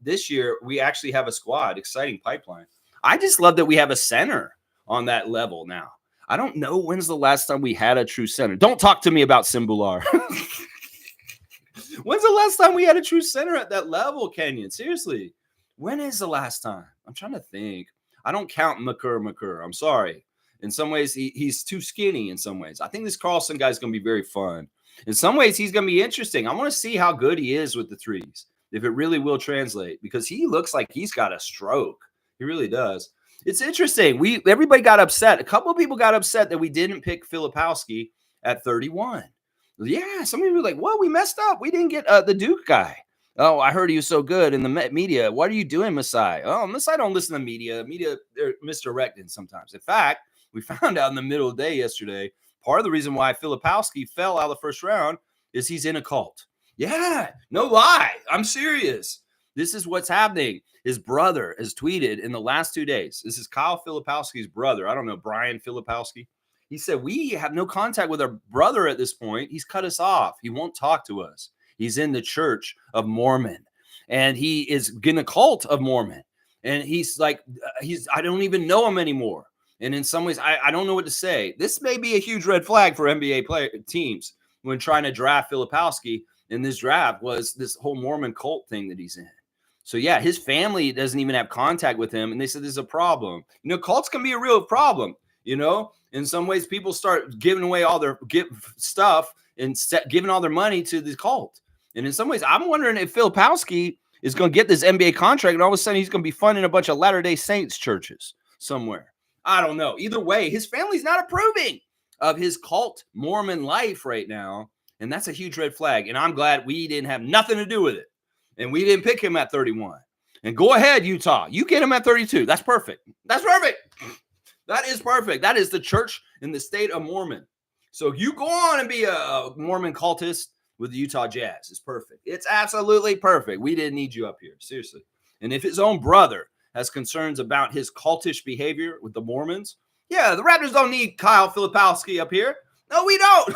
this year we actually have a squad, exciting pipeline. I just love that we have a center on that level now. I don't know when's the last time we had a true center. Don't talk to me about Simbular. When's the last time we had a true center at that level, Kenyon? Seriously, when is the last time? I'm trying to think. I don't count McCurr. I'm sorry. In some ways, he's too skinny in some ways. I think this Carlson guy is going to be very fun. In some ways, he's going to be interesting. I want to see how good he is with the threes, if it really will translate, because he looks like he's got a stroke. He really does. It's interesting. Everybody got upset. A couple of people got upset that we didn't pick Filipowski at 31. Yeah, some people were like, well, we messed up. We didn't get the Duke guy. Oh, I heard he was so good in the media. What are you doing, Masai? Oh, Masai don't listen to media. Media, they're misdirected sometimes. In fact, we found out in the middle of the day yesterday, part of the reason why Filipowski fell out of the first round is he's in a cult. Yeah, no lie. I'm serious. This is what's happening. His brother has tweeted in the last 2 days. This is Kyle Filipowski's brother. I don't know, Brian Filipowski. He said, we have no contact with our brother at this point. He's cut us off. He won't talk to us. He's in the Church of Mormon, and he is in a cult of Mormon. And he's like, I don't even know him anymore. And in some ways, I don't know what to say. This may be a huge red flag for NBA teams when trying to draft Filipowski in this draft was this whole Mormon cult thing that he's in. So, yeah, his family doesn't even have contact with him. And they said there's a problem. You know, cults can be a real problem. You know, in some ways, people start giving away all their stuff and giving all their money to the cult. And in some ways, I'm wondering if Filipowski is going to get this NBA contract and all of a sudden he's going to be funding a bunch of Latter-day Saints churches somewhere. I don't know. Either way, his family's not approving of his cult Mormon life right now. And that's a huge red flag. And I'm glad we didn't have nothing to do with it. And we didn't pick him at 31. And go ahead, Utah. You get him at 32. That's perfect. That's perfect. That is perfect. That is the church in the state of Mormon. So you go on and be a Mormon cultist with the Utah Jazz. It's perfect. It's absolutely perfect. We didn't need you up here. Seriously. And if his own brother has concerns about his cultish behavior with the Mormons, yeah, the Raptors don't need Kyle Filipowski up here. No, we don't.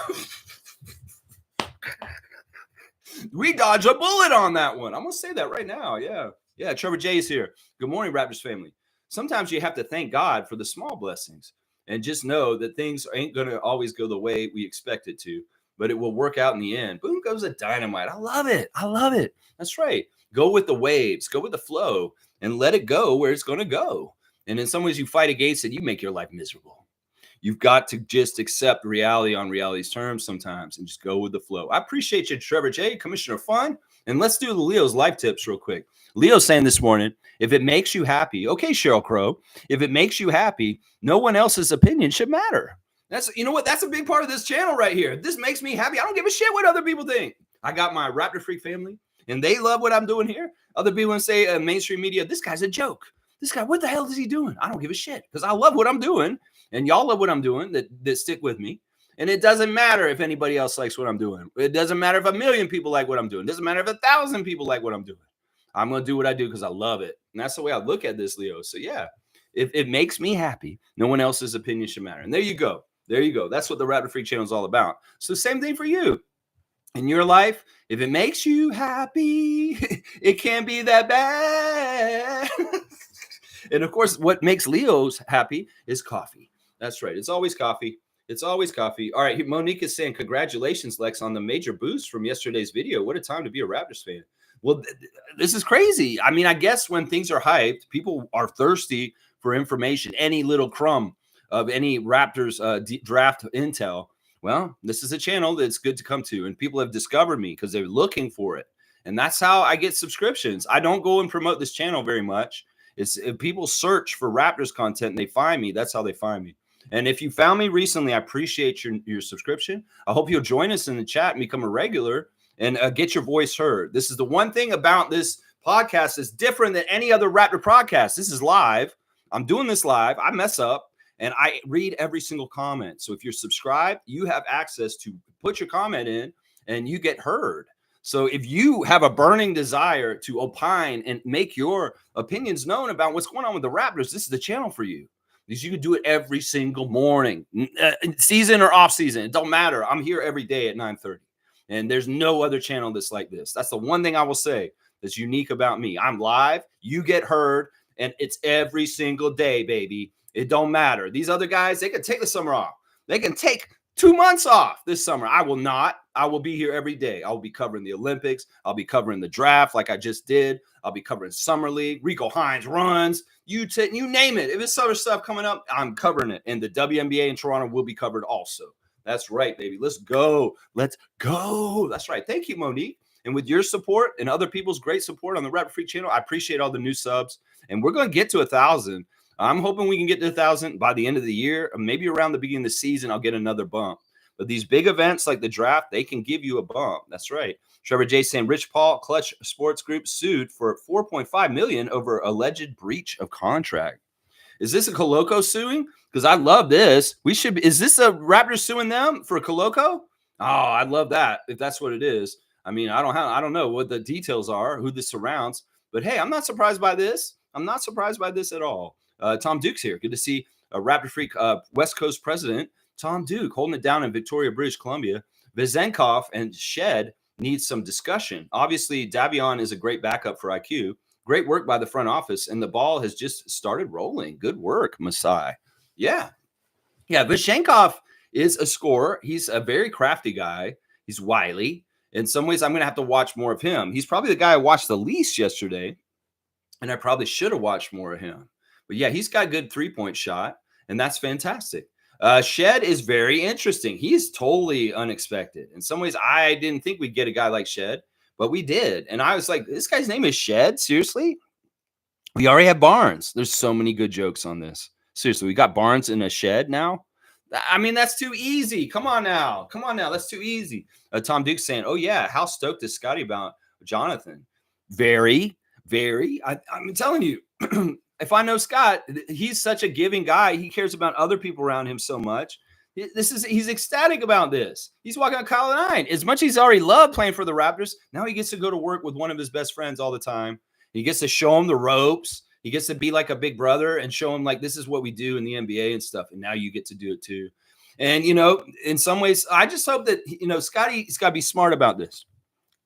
We dodge a bullet on that one. I'm going to say that right now. Yeah. Yeah, Trevor J is here. Good morning, Raptors family. Sometimes you have to thank God for the small blessings and just know that things ain't going to always go the way we expect it to, but it will work out in the end. Boom goes a dynamite. I love it. I love it. That's right. Go with the waves, go with the flow, and let it go where it's going to go. And in some ways you fight against it, you make your life miserable. You've got to just accept reality on reality's terms sometimes and just go with the flow. I appreciate you, Trevor J, Commissioner Fun. And let's do the Leo's life tips real quick. Leo's saying this morning, if it makes you happy, okay, Cheryl Crow, if it makes you happy, no one else's opinion should matter. That's, you know what? That's a big part of this channel right here. This makes me happy. I don't give a shit what other people think. I got my Raptor Freak family, and they love what I'm doing here. Other people say mainstream media, this guy's a joke. This guy, what the hell is he doing? I don't give a shit because I love what I'm doing. And y'all love what I'm doing that stick with me. And it doesn't matter if anybody else likes what I'm doing. It doesn't matter if 1 million people like what I'm doing. It doesn't matter if 1,000 people like what I'm doing. I'm going to do what I do because I love it. And that's the way I look at this, Leo. So, yeah, if it makes me happy, no one else's opinion should matter. And there you go. There you go. That's what the Raptor Freak channel is all about. So, same thing for you. In your life, if it makes you happy, it can't be that bad. And, of course, what makes Leo's happy is coffee. That's right. It's always coffee. It's always coffee. All right. Monique is saying, congratulations, Lex, on the major boost from yesterday's video. What a time to be a Raptors fan. Well, this is crazy. I mean, I guess when things are hyped, people are thirsty for information, any little crumb of any Raptors draft intel. Well, this is a channel that's good to come to. And people have discovered me because they're looking for it. And that's how I get subscriptions. I don't go and promote this channel very much. It's if people search for Raptors content and they find me. That's how they find me. And if you found me recently, I appreciate your subscription. I hope you'll join us in the chat and become a regular and get your voice heard. This is the one thing about this podcast that's different than any other Raptor podcast. This is live. I'm doing this live. I mess up and I read every single comment. So if you're subscribed, you have access to put your comment in and you get heard. So if you have a burning desire to opine and make your opinions known about what's going on with the Raptors, this is the channel for you. because you can do it every single morning, season or off season. It don't matter. I'm here every day at 9:30, and there's no other channel that's like this. That's the one thing I will say that's unique about me. I'm live, you get heard, and it's every single day, baby. It don't matter. These other guys, they can take the summer off. They can take 2 months off this summer. I will not. I will be here every day. I'll be covering the Olympics. I'll be covering the draft like I just did. I'll be covering Summer League. Rico Hines runs. You name it. If it's summer stuff coming up, I'm covering it. And the WNBA in Toronto will be covered also. That's right, baby. Let's go. Let's go. That's right. Thank you, Monique. And with your support and other people's great support on the Raptor Freak channel, I appreciate all the new subs. And we're going to get to 1,000. I'm hoping we can get to 1,000 by the end of the year. Maybe around the beginning of the season, I'll get another bump. But these big events like the draft, they can give you a bump. That's right. Trevor J saying Rich Paul, Clutch Sports Group sued for $4.5 million over alleged breach of contract. Is this a Coloco suing? Because I love this. We should. Is this a Raptors suing them for Coloco? Oh, I love that. If that's what it is. I mean, I don't know what the details are, who this surrounds. But hey, I'm not surprised by this. I'm not surprised by this at all. Tom Duke's here. Good to see a Raptor Freak West Coast president, Tom Duke, holding it down in Victoria, British Columbia. Vizenkov and Shead need some discussion. Obviously, Davion is a great backup for IQ. Great work by the front office, and the ball has just started rolling. Good work, Masai. Yeah. Vizenkov is a scorer. He's a very crafty guy. He's wily. In some ways, I'm going to have to watch more of him. He's probably the guy I watched the least yesterday, and I probably should have watched more of him. But yeah, he's got a good three-point shot, and that's fantastic. Shead is very interesting. He's totally unexpected. In some ways, I didn't think we'd get a guy like Shead, but we did. And I was like, this guy's name is Shead? Seriously? We already have Barnes. There's so many good jokes on this. Seriously, we got Barnes in a Shead now? I mean, that's too easy. Come on now. That's too easy. Tom Duke's saying, oh, yeah, how stoked is Scotty about Jonathan? Very, very. I'm telling you, if I know Scott, he's such a giving guy. He cares about other people around him so much. He's ecstatic about this. He's walking on Kyle and I. As much as he's already loved playing for the Raptors, now he gets to go to work with one of his best friends all the time. He gets to show him the ropes. He gets to be like a big brother and show him like this is what we do in the NBA and stuff. And now you get to do it too. And, in some ways, I just hope that, Scotty's got to be smart about this.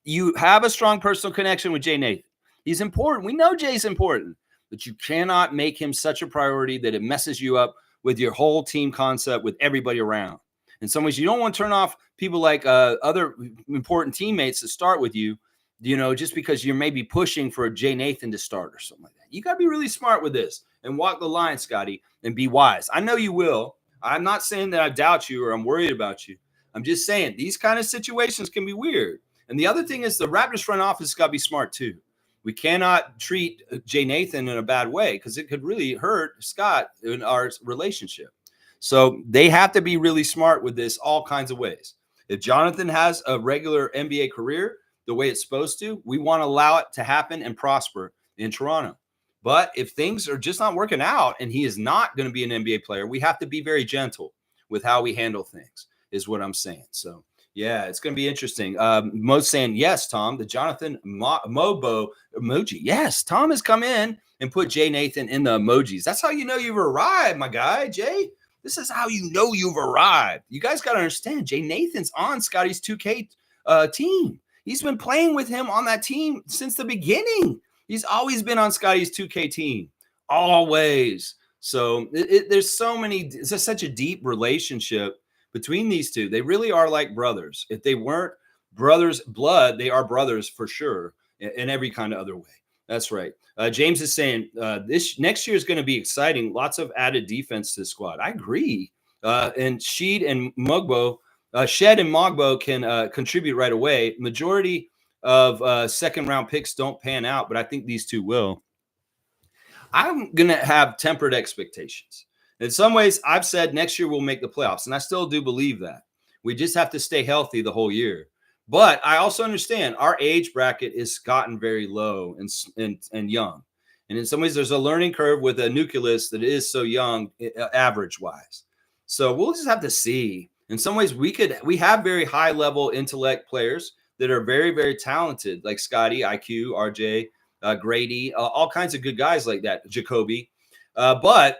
You have a strong personal connection with Jay Nathan. He's important. We know Jay's important. But you cannot make him such a priority that it messes you up with your whole team concept with everybody around. In some ways, you don't want to turn off people like other important teammates that start with you, just because you're maybe pushing for Jay Nathan to start or something like that. You got to be really smart with this and walk the line, Scotty, and be wise. I know you will. I'm not saying that I doubt you or I'm worried about you. I'm just saying these kind of situations can be weird. And the other thing is the Raptors front office got to be smart too. We cannot treat Jay Nathan in a bad way because it could really hurt Scott in our relationship. So they have to be really smart with this all kinds of ways. If Jonathan has a regular NBA career the way it's supposed to, we want to allow it to happen and prosper in Toronto. But if things are just not working out and he is not going to be an NBA player, we have to be very gentle with how we handle things is what I'm saying. So yeah, it's going to be interesting. Mo's saying, yes, Tom, the Jonathan Mogbo emoji. Yes, Tom has come in and put Jay Nathan in the emojis. That's how you know you've arrived, my guy, Jay. This is how you know you've arrived. You guys got to understand, Jay Nathan's on Scotty's 2K team. He's been playing with him on that team since the beginning. He's always been on Scotty's 2K team, always. So there's so many, it's such a deep relationship between these two. They really are like brothers. If they weren't brothers blood, they are brothers for sure in every kind of other way. That's right. James is saying this next year is going to be exciting. Lots of added defense to the squad. I agree. And Shead and Mogbo, Shead and Mogbo can contribute right away. Majority of second round picks don't pan out, but I think these two will. I'm going to have tempered expectations. In some ways, I've said next year we'll make the playoffs, and I still do believe that. We just have to stay healthy the whole year. But I also understand our age bracket is gotten very low and young. And in some ways, there's a learning curve with a nucleus that is so young, average-wise. So we'll just have to see. In some ways, we have very high-level intellect players that are very, very talented, like Scotty, IQ, RJ, Grady, all kinds of good guys like that, Jacoby. But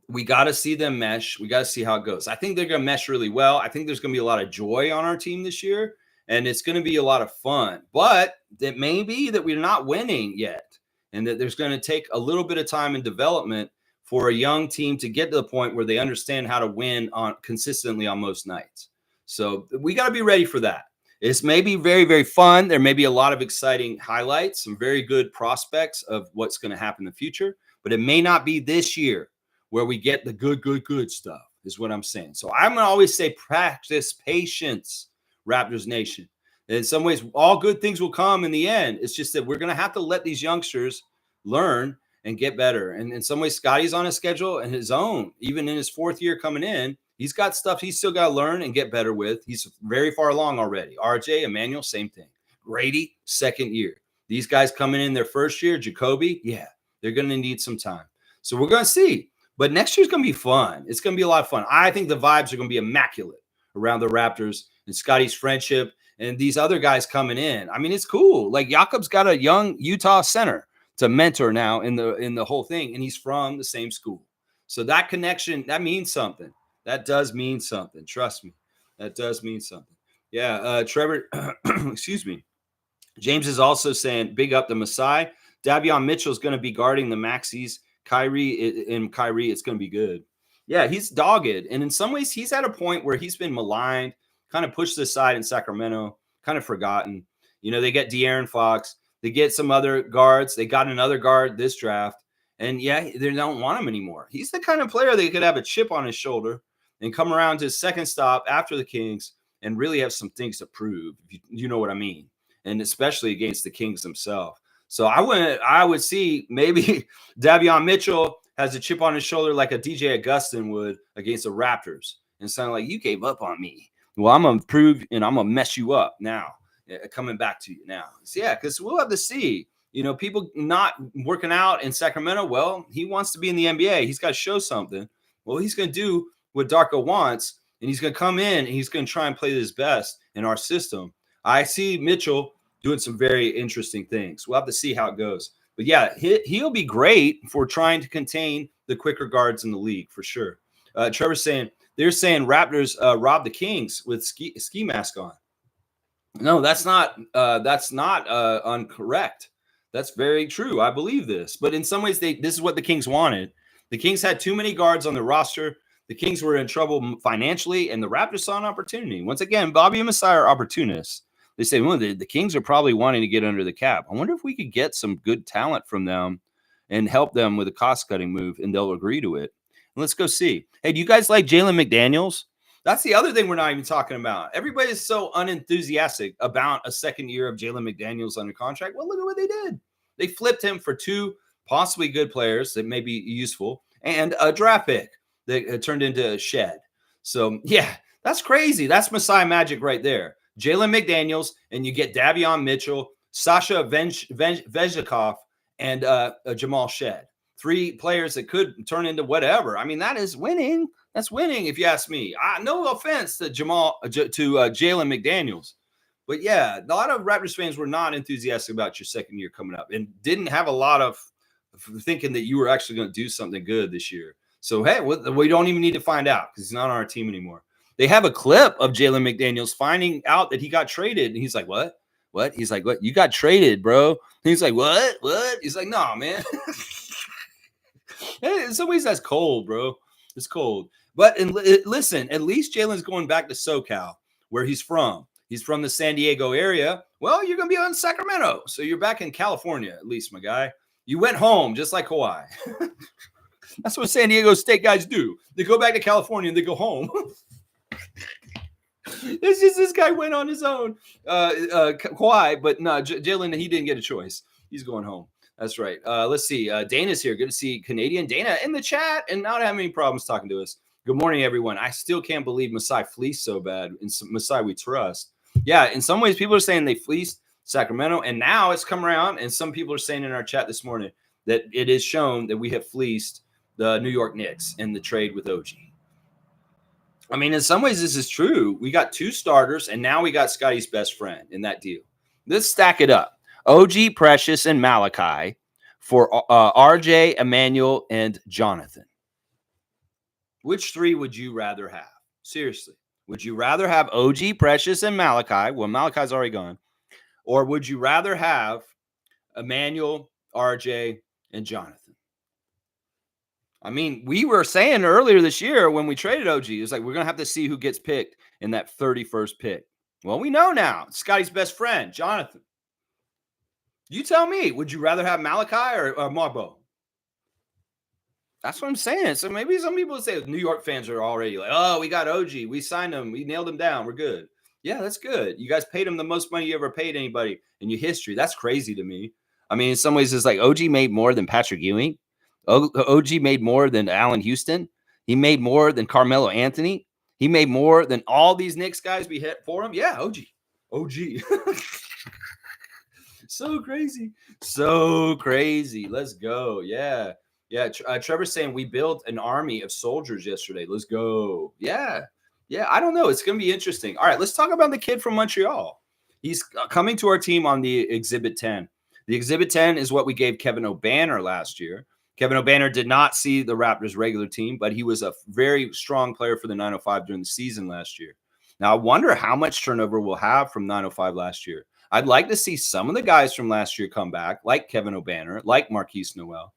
We got to see them mesh. We got to see how it goes. I think they're going to mesh really well. I think there's going to be a lot of joy on our team this year, and it's going to be a lot of fun. But it may be that we're not winning yet, and that there's going to take a little bit of time in development for a young team to get to the point where they understand how to win on consistently on most nights. So we got to be ready for that. It's maybe very, very fun. There may be a lot of exciting highlights, some very good prospects of what's going to happen in the future, but it may not be this year where we get the good stuff, is what I'm saying. So I'm going to always say practice patience, Raptors Nation. In some ways, all good things will come in the end. It's just that we're going to have to let these youngsters learn and get better. And in some ways, Scotty's on a schedule and his own, even in his 4th year coming in, he's got stuff he's still got to learn and get better with. He's very far along already. RJ, Emmanuel, same thing. Grady, 2nd year. These guys coming in their 1st year, Jacoby, yeah, they're going to need some time. So we're going to see. But next year's going to be fun. It's going to be a lot of fun. I think the vibes are going to be immaculate around the Raptors and Scotty's friendship and these other guys coming in. I mean, it's cool. Like Jakob's got a young Utah center to mentor now in the whole thing, and he's from the same school. So that connection, that means something. That does mean something. Trust me. That does mean something. Yeah, Trevor, excuse me. James is also saying, big up the Masai. Davion Mitchell is going to be guarding the Maxis. Kyrie, it's going to be good. Yeah, he's dogged. And in some ways, he's at a point where he's been maligned, kind of pushed aside in Sacramento, kind of forgotten. You know, they get De'Aaron Fox. They get some other guards. They got another guard this draft. And, yeah, they don't want him anymore. He's the kind of player that could have a chip on his shoulder and come around to his second stop after the Kings and really have some things to prove, if you know what I mean, and especially against the Kings themselves. So I would see maybe Davion Mitchell has a chip on his shoulder like a DJ Augustin would against the Raptors and sound like, you gave up on me. Well, I'm going to prove and I'm going to mess you up now, coming back to you now. So, yeah, because we'll have to see. You know, people not working out in Sacramento, well, he wants to be in the NBA. He's got to show something. Well, he's going to do what Darko wants, and he's going to come in and he's going to try and play his best in our system. I see Mitchell doing some very interesting things. We'll have to see how it goes. But, yeah, he'll be great for trying to contain the quicker guards in the league for sure. Trevor's saying, they're saying Raptors robbed the Kings with ski mask on. No, that's not incorrect. That's very true. I believe this. But in some ways, this is what the Kings wanted. The Kings had too many guards on the roster. The Kings were in trouble financially, and the Raptors saw an opportunity. Once again, Bobby and Masai are opportunists. They say, well, the Kings are probably wanting to get under the cap. I wonder if we could get some good talent from them and help them with a cost-cutting move, and they'll agree to it. Let's go see. Hey, do you guys like Jalen McDaniels? That's the other thing we're not even talking about. Everybody is so unenthusiastic about a second year of Jalen McDaniels under contract. Well, look at what they did. They flipped him for 2 possibly good players that may be useful and a draft pick that turned into Shead. So, yeah, that's crazy. That's Masai magic right there. Jalen McDaniels, and you get Davion Mitchell, Sasha Vezekoff, and Jamal Shead. 3 players that could turn into whatever. I mean, that is winning. That's winning, if you ask me. No offense to Jalen McDaniels. But, yeah, a lot of Raptors fans were not enthusiastic about your second year coming up and didn't have a lot of thinking that you were actually going to do something good this year. So, hey, we don't even need to find out because he's not on our team anymore. They have a clip of Jalen McDaniels finding out that he got traded. And he's like, what? What? He's like, what? You got traded, bro. And he's like, what? What? He's like, no, man. Hey, in some ways, that's cold, bro. It's cold. But listen, at least Jalen's going back to SoCal, where he's from. He's from the San Diego area. Well, you're going to be on Sacramento. So you're back in California, at least, my guy. You went home just like Kawhi. That's what San Diego State guys do. They go back to California and they go home. It's just this guy went on his own. Kawhi, but no, Jalen, he didn't get a choice. He's going home. That's right. Let's see. Dana's here. Good to see Canadian Dana in the chat and not having any problems talking to us. Good morning, everyone. I still can't believe Masai fleeced so bad. In Masai, we trust. Yeah, in some ways, people are saying they fleeced Sacramento, and now it's come around, and some people are saying in our chat this morning that it is shown that we have fleeced the New York Knicks in the trade with OG. I mean, in some ways, this is true. We got 2 starters, and now we got Scotty's best friend in that deal. Let's stack it up. OG, Precious, and Malachi for RJ, Emmanuel, and Jonathan. Which three would you rather have? Seriously. Would you rather have OG, Precious, and Malachi? Well, Malachi's already gone. Or would you rather have Emmanuel, RJ, and Jonathan? I mean, we were saying earlier this year when we traded OG, it was like, we're going to have to see who gets picked in that 31st pick. Well, we know now. Scotty's best friend, Jonathan. You tell me, would you rather have Malachi or Mogbo? That's what I'm saying. So maybe some people say New York fans are already like, oh, we got OG. We signed him. We nailed him down. We're good. Yeah, that's good. You guys paid him the most money you ever paid anybody in your history. That's crazy to me. I mean, in some ways, it's like OG made more than Patrick Ewing. OG made more than Allen Houston. He made more than Carmelo Anthony. He made more than all these Knicks guys we hit for him. Yeah, OG. So crazy. So crazy. Let's go. Yeah. Yeah. Trevor's saying we built an army of soldiers yesterday. Let's go. Yeah. Yeah. I don't know. It's going to be interesting. All right. Let's talk about the kid from Montreal. He's coming to our team on the Exhibit 10. The Exhibit 10 is what we gave Kevin O'Banner last year. Kevin O'Banner did not see the Raptors regular team, but he was a very strong player for the 905 during the season last year. Now, I wonder how much turnover we'll have from 905 last year. I'd like to see some of the guys from last year come back, like Kevin O'Banner, like Marquise Noel.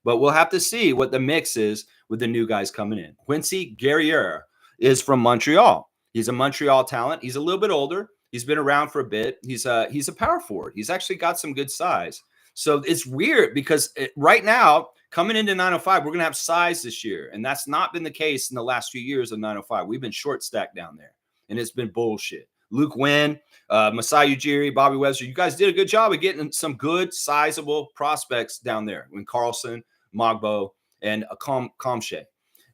But we'll have to see what the mix is with the new guys coming in. Quincy Guerrier is from Montreal. He's a Montreal talent. He's a little bit older. He's been around for a bit. He's a power forward. He's actually got some good size. So it's weird because right now, coming into 905, we're going to have size this year. And that's not been the case in the last few years of 905. We've been short stacked down there. And it's been bullshit. Luke Wynn, Masai Ujiri, Bobby Webster, you guys did a good job of getting some good, sizable prospects down there. When Carlson, Mogbo, and Kamshay.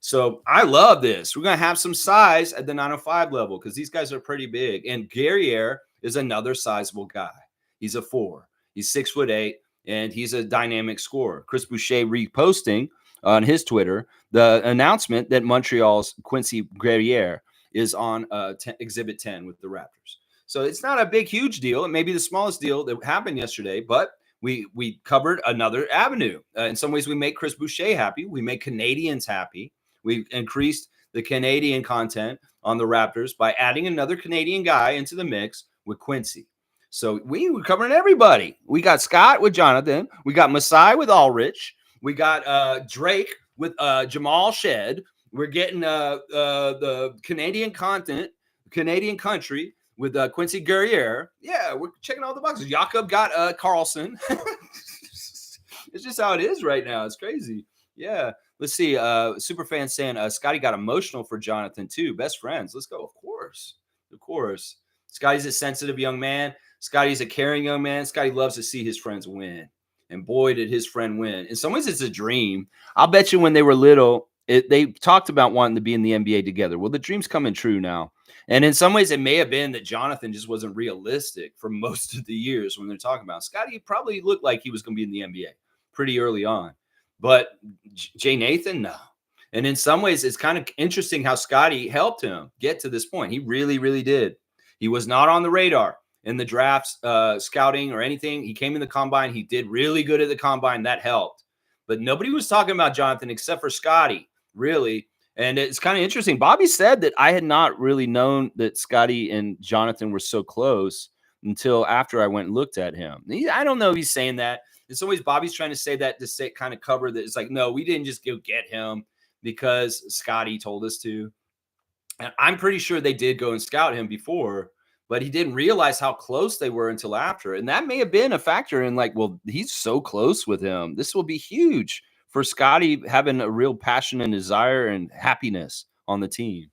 So I love this. We're going to have some size at the 905 level because these guys are pretty big. And Guerrier is another sizable guy. He's a 4. He's 6'8", and he's a dynamic scorer. Chris Boucher reposting on his Twitter the announcement that Montreal's Quincy Guerrier is on Exhibit 10 with the Raptors. So it's not a big, huge deal. It may be the smallest deal that happened yesterday, but we covered another avenue. In some ways, we make Chris Boucher happy. We make Canadians happy. We've increased the Canadian content on the Raptors by adding another Canadian guy into the mix with Quincy. So we're covering everybody. We got Scott with Jonathan. We got Masai with Ulrich. We got Drake with Jamal Shead. We're getting the Canadian content, Canadian country with Quincy Guerrier. Yeah, we're checking all the boxes. Jakob got Carlson. It's just how it is right now. It's crazy. Yeah. Let's see. Superfan saying Scotty got emotional for Jonathan too. Best friends. Let's go. Of course. Of course. Scotty's a sensitive young man. Scotty's a caring young man. Scotty loves to see his friends win. And boy, did his friend win. In some ways, it's a dream. I'll bet you when they were little, they talked about wanting to be in the NBA together. Well, the dream's coming true now. And in some ways, it may have been that Jonathan just wasn't realistic for most of the years when they're talking about. Scotty probably looked like he was going to be in the NBA pretty early on. But Jay Nathan, no. And in some ways, it's kind of interesting how Scotty helped him get to this point. He really, really did. He was not on the radar in the drafts, scouting or anything. He came in the combine. He did really good at the combine. That helped. But nobody was talking about Jonathan except for Scotty, really. And it's kind of interesting. Bobby said that I had not really known that Scotty and Jonathan were so close until after I went and looked at him. I don't know if he's saying that. In some ways, Bobby's trying to say that to say kind of cover that. It's like, no, we didn't just go get him because Scotty told us to. And I'm pretty sure they did go and scout him before, but he didn't realize how close they were until after. And that may have been a factor in like, well, he's so close with him. This will be huge for Scotty having a real passion and desire and happiness on the team,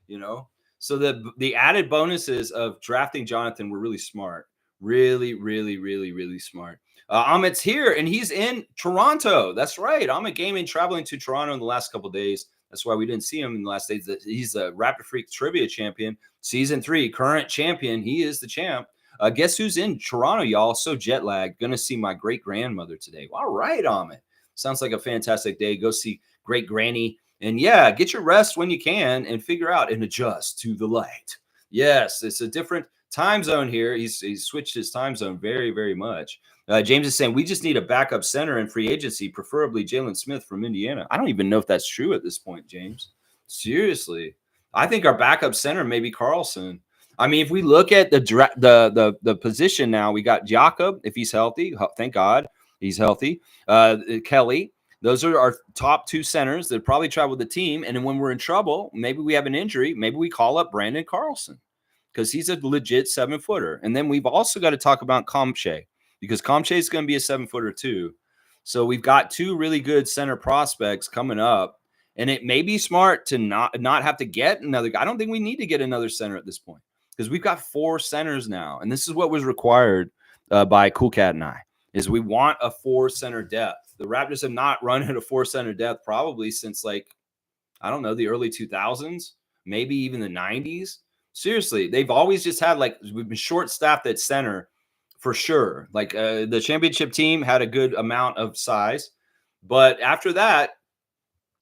you know? So the added bonuses of drafting Jonathan were really smart. Really, really, really, really smart. Amit's here, and he's in Toronto. That's right. Amit Gaming traveling to Toronto in the last couple of days. That's why we didn't see him in the last days. He's a Raptor Freak Trivia champion, Season 3, current champion. He is the champ. Guess who's in Toronto, y'all? So jet lagged. Going to see my great-grandmother today. All right, Amit. Sounds like a fantastic day. Go see great granny. And yeah, get your rest when you can and figure out and adjust to the light. Yes, it's a different time zone here. He's switched his time zone very, very much. James is saying we just need a backup center in free agency, preferably Jalen Smith from Indiana. I don't even know if that's true at this point, James. Seriously. I think our backup center may be Carlson. I mean, if we look at the position now, we got Jakob, if he's healthy. Thank God he's healthy. Kelly. Those are our top two centers that probably travel with the team. And then when we're in trouble, maybe we have an injury, maybe we call up Brandon Carlson because he's a legit 7-footer. And then we've also got to talk about Kamay because Kamay is going to be a 7-footer too. So we've got two really good center prospects coming up. And it may be smart to not have to get another guy. I don't think we need to get another center at this point because we've got 4 centers now. And this is what was required by Cool Cat and I, is we want a 4-center depth. The Raptors have not run at a 4-center depth probably since, like, I don't know, the early 2000s, maybe even the 90s. Seriously, they've always just had, like, we've been short-staffed at center for sure. Like, the championship team had a good amount of size. But after that,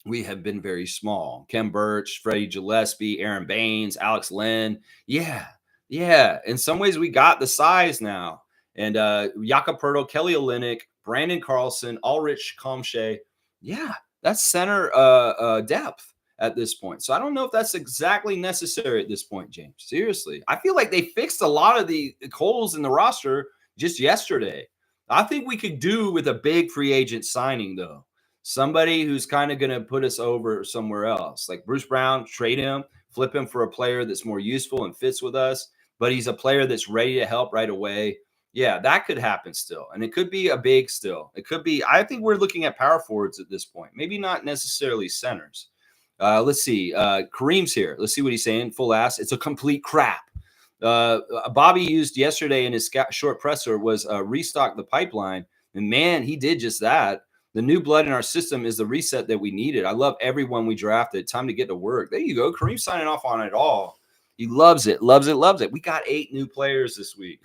we have been very small. Ken Birch, Freddie Gillespie, Aaron Baines, Alex Len. Yeah. In some ways, we got the size now. And Jakob Poeltl, Kelly Olynyk, Brandon Carlson, Ulrich Kamay. Yeah, that's center depth at this point. So I don't know if that's exactly necessary at this point, James. Seriously. I feel like they fixed a lot of the holes in the roster just yesterday. I think we could do with a big free agent signing, though. Somebody who's kind of going to put us over somewhere else. Like Bruce Brown, trade him, flip him for a player that's more useful and fits with us, but he's a player that's ready to help right away. Yeah, that could happen still. And it could be a big still. It could be, I think we're looking at power forwards at this point. Maybe not necessarily centers. Let's see. Kareem's here. Let's see what he's saying. Full ass. It's a complete crap. Bobby used yesterday in his short presser was restock the pipeline. And man, he did just that. The new blood in our system is the reset that we needed. I love everyone we drafted. Time to get to work. There you go. Kareem signing off on it all. He loves it. We got 8 new players this week.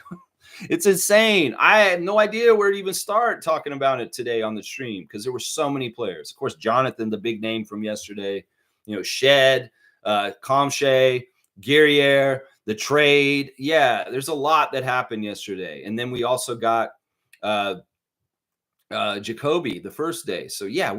It's insane. I had no idea where to even start talking about it today on the stream because there were so many players. Of course, Jonathan, the big name from yesterday, Shead, Kamay, Guerriere, the trade. Yeah, there's a lot that happened yesterday. And then we also got Jacoby the first day. So, yeah,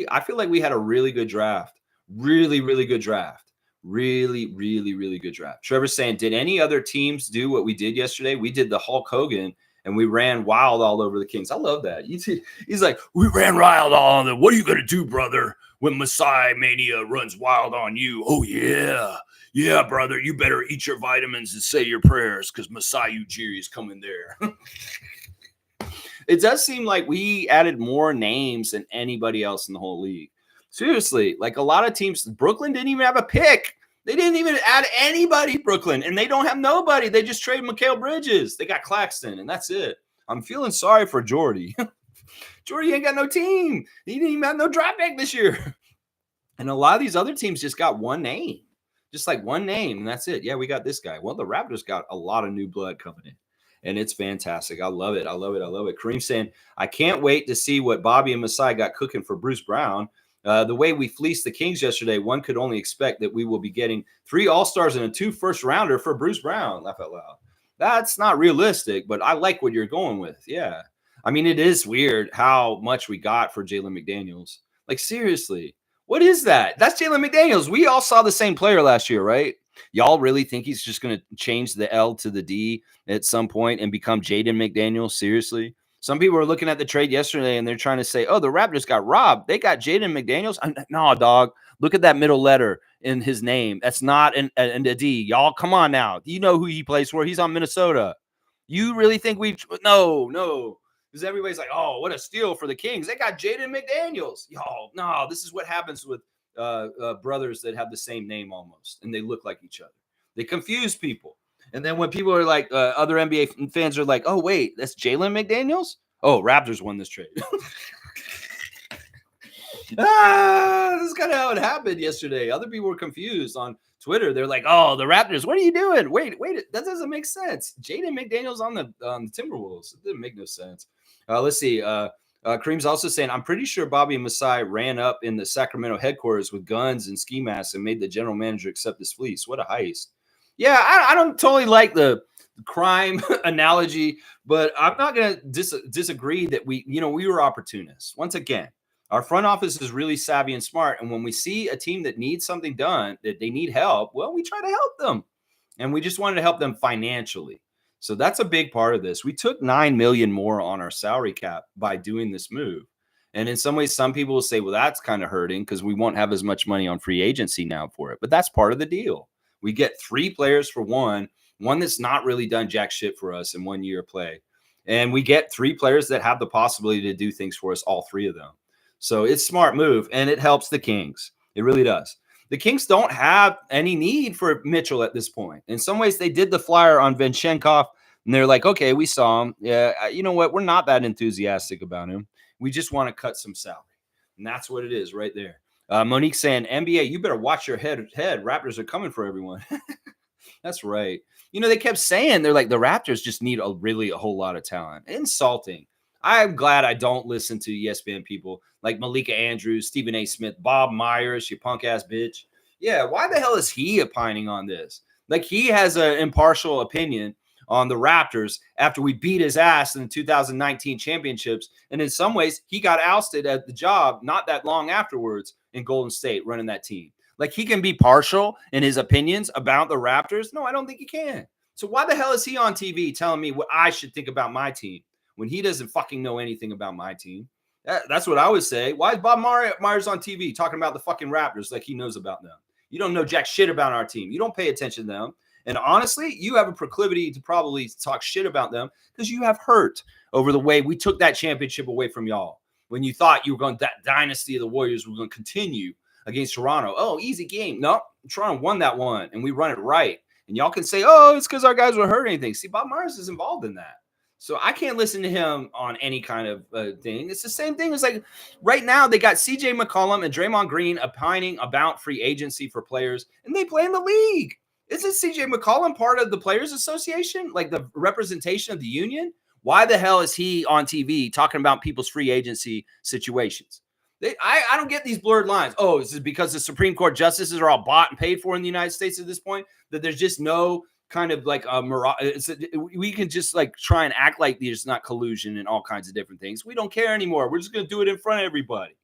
I feel like we had a really good draft. Really, really good draft. Really, really, really good draft. Trevor's saying, did any other teams do what we did yesterday? We did the Hulk Hogan, and we ran wild all over the Kings. I love that. He's like, we ran wild all on them. What are you going to do, brother, when Masai Mania runs wild on you? Oh, yeah. Yeah, brother, you better eat your vitamins and say your prayers because Masai Ujiri is coming there. It does seem like we added more names than anybody else in the whole league. Seriously, like a lot of teams, Brooklyn didn't even have a pick. They didn't even add anybody, Brooklyn, and they don't have nobody. They just traded Mikal Bridges. They got Claxton, and that's it. I'm feeling sorry for Jordy. Jordy ain't got no team. He didn't even have no draft pick this year. And a lot of these other teams just got one name, just like one name, and that's it. Yeah, we got this guy. Well, the Raptors got a lot of new blood coming in, and it's fantastic. I love it. Kareem saying, I can't wait to see what Bobby and Masai got cooking for Bruce Brown. The way we fleeced the Kings yesterday, one could only expect that we will be getting 3 All-Stars and a 2 first-rounder for Bruce Brown. Laugh out loud. That's not realistic, but I like what you're going with. Yeah. I mean, it is weird how much we got for Jalen McDaniels. Like, seriously, what is that? That's Jalen McDaniels. We all saw the same player last year, right? Y'all really think he's just going to change the L to the D at some point and become Jaden McDaniels? Seriously? Some people are looking at the trade yesterday and they're trying to say, oh, the Raptors got robbed. They got Jaden McDaniels. No, dog. Look at that middle letter in his name. That's not a D. Y'all, come on now. You know who he plays for. He's on Minnesota. You really think no. Because everybody's like, oh, what a steal for the Kings. They got Jaden McDaniels. Y'all, no, this is what happens with brothers that have the same name almost, and they look like each other. They confuse people. And then when people are like, other NBA fans are like, oh, wait, that's Jalen McDaniels? Oh, Raptors won this trade. This is kind of how it happened yesterday. Other people were confused on Twitter. They're like, oh, the Raptors, what are you doing? Wait, that doesn't make sense. Jaden McDaniels on the Timberwolves. It didn't make no sense. Let's see. Kareem's also saying, I'm pretty sure Bobby and Masai ran up in the Sacramento headquarters with guns and ski masks and made the general manager accept his fleece. What a heist. Yeah, I don't totally like the crime analogy, but I'm not going to disagree that we were opportunists. Once again, Our front office is really savvy and smart. And when we see a team that needs something done, that they need help, well, we try to help them. And we just wanted to help them financially. So that's a big part of this. We took $9 million more on our salary cap by doing this move. And in some ways, some people will say, well, that's kind of hurting because we won't have as much money on free agency now for it. But that's part of the deal. We get 3 players for one that's not really done jack shit for us in 1 year play. And we get 3 players that have the possibility to do things for us, all 3 of them. So it's a smart move, and it helps the Kings. It really does. The Kings don't have any need for Mitchell at this point. In some ways, they did the flyer on Vinchenkov, and they're like, okay, we saw him. Yeah, you know what? We're not that enthusiastic about him. We just want to cut some salary. And that's what it is right there. Monique saying, NBA, you better watch your head. Raptors are coming for everyone. That's right. They kept saying, they're like, the Raptors just need a whole lot of talent. Insulting. I'm glad I don't listen to ESPN people like Malika Andrews, Stephen A. Smith, Bob Myers, you punk ass bitch. Yeah, why the hell is he opining on this? Like, he has an impartial opinion on the Raptors after we beat his ass in the 2019 championships. And in some ways, he got ousted at the job not that long afterwards in Golden State running that team. Like, he can be partial in his opinions about the Raptors? No, I don't think he can. So why the hell is he on TV telling me what I should think about my team when he doesn't fucking know anything about my team? That's what I would say. Why is Bob Myers on TV talking about the fucking Raptors like he knows about them? You don't know jack shit about our team. You don't pay attention to them. And honestly, you have a proclivity to probably talk shit about them because you have hurt over the way we took that championship away from y'all. When you thought you were going, that dynasty of the Warriors was going to continue against Toronto. Oh, easy game. No, Toronto won that one, and we run it right. And y'all can say, oh, it's because our guys were hurt or anything. See, Bob Myers is involved in that. So I can't listen to him on any kind of thing. It's the same thing as like right now they got CJ McCollum and Draymond Green opining about free agency for players, and they play in the league. Isn't CJ McCollum part of the Players Association, like the representation of the union? Why the hell is he on TV talking about people's free agency situations? I don't get these blurred lines. Oh, is it because the Supreme Court justices are all bought and paid for in the United States at this point that there's just no kind of like we can just like try and act like there's not collusion and all kinds of different things. We don't care anymore. We're just going to do it in front of everybody.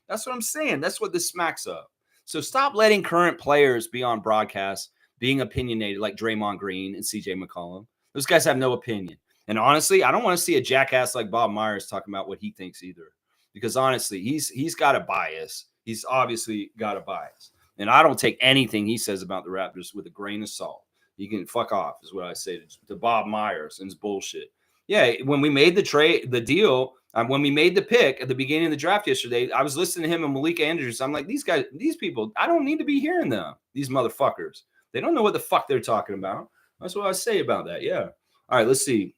That's what I'm saying. That's what this smacks of. So stop letting current players be on broadcast being opinionated like Draymond Green and CJ McCollum. Those guys have no opinion. And honestly, I don't want to see a jackass like Bob Myers talking about what he thinks either. Because honestly, he's got a bias. He's obviously got a bias. And I don't take anything he says about the Raptors with a grain of salt. You can fuck off is what I say to Bob Myers and his bullshit. Yeah, when we made the deal, when we made the pick at the beginning of the draft yesterday, I was listening to him and Malika Andrews. I'm like, these people, I don't need to be hearing them. These motherfuckers. They don't know what the fuck they're talking about. That's what I say about that. Yeah. All right, let's see.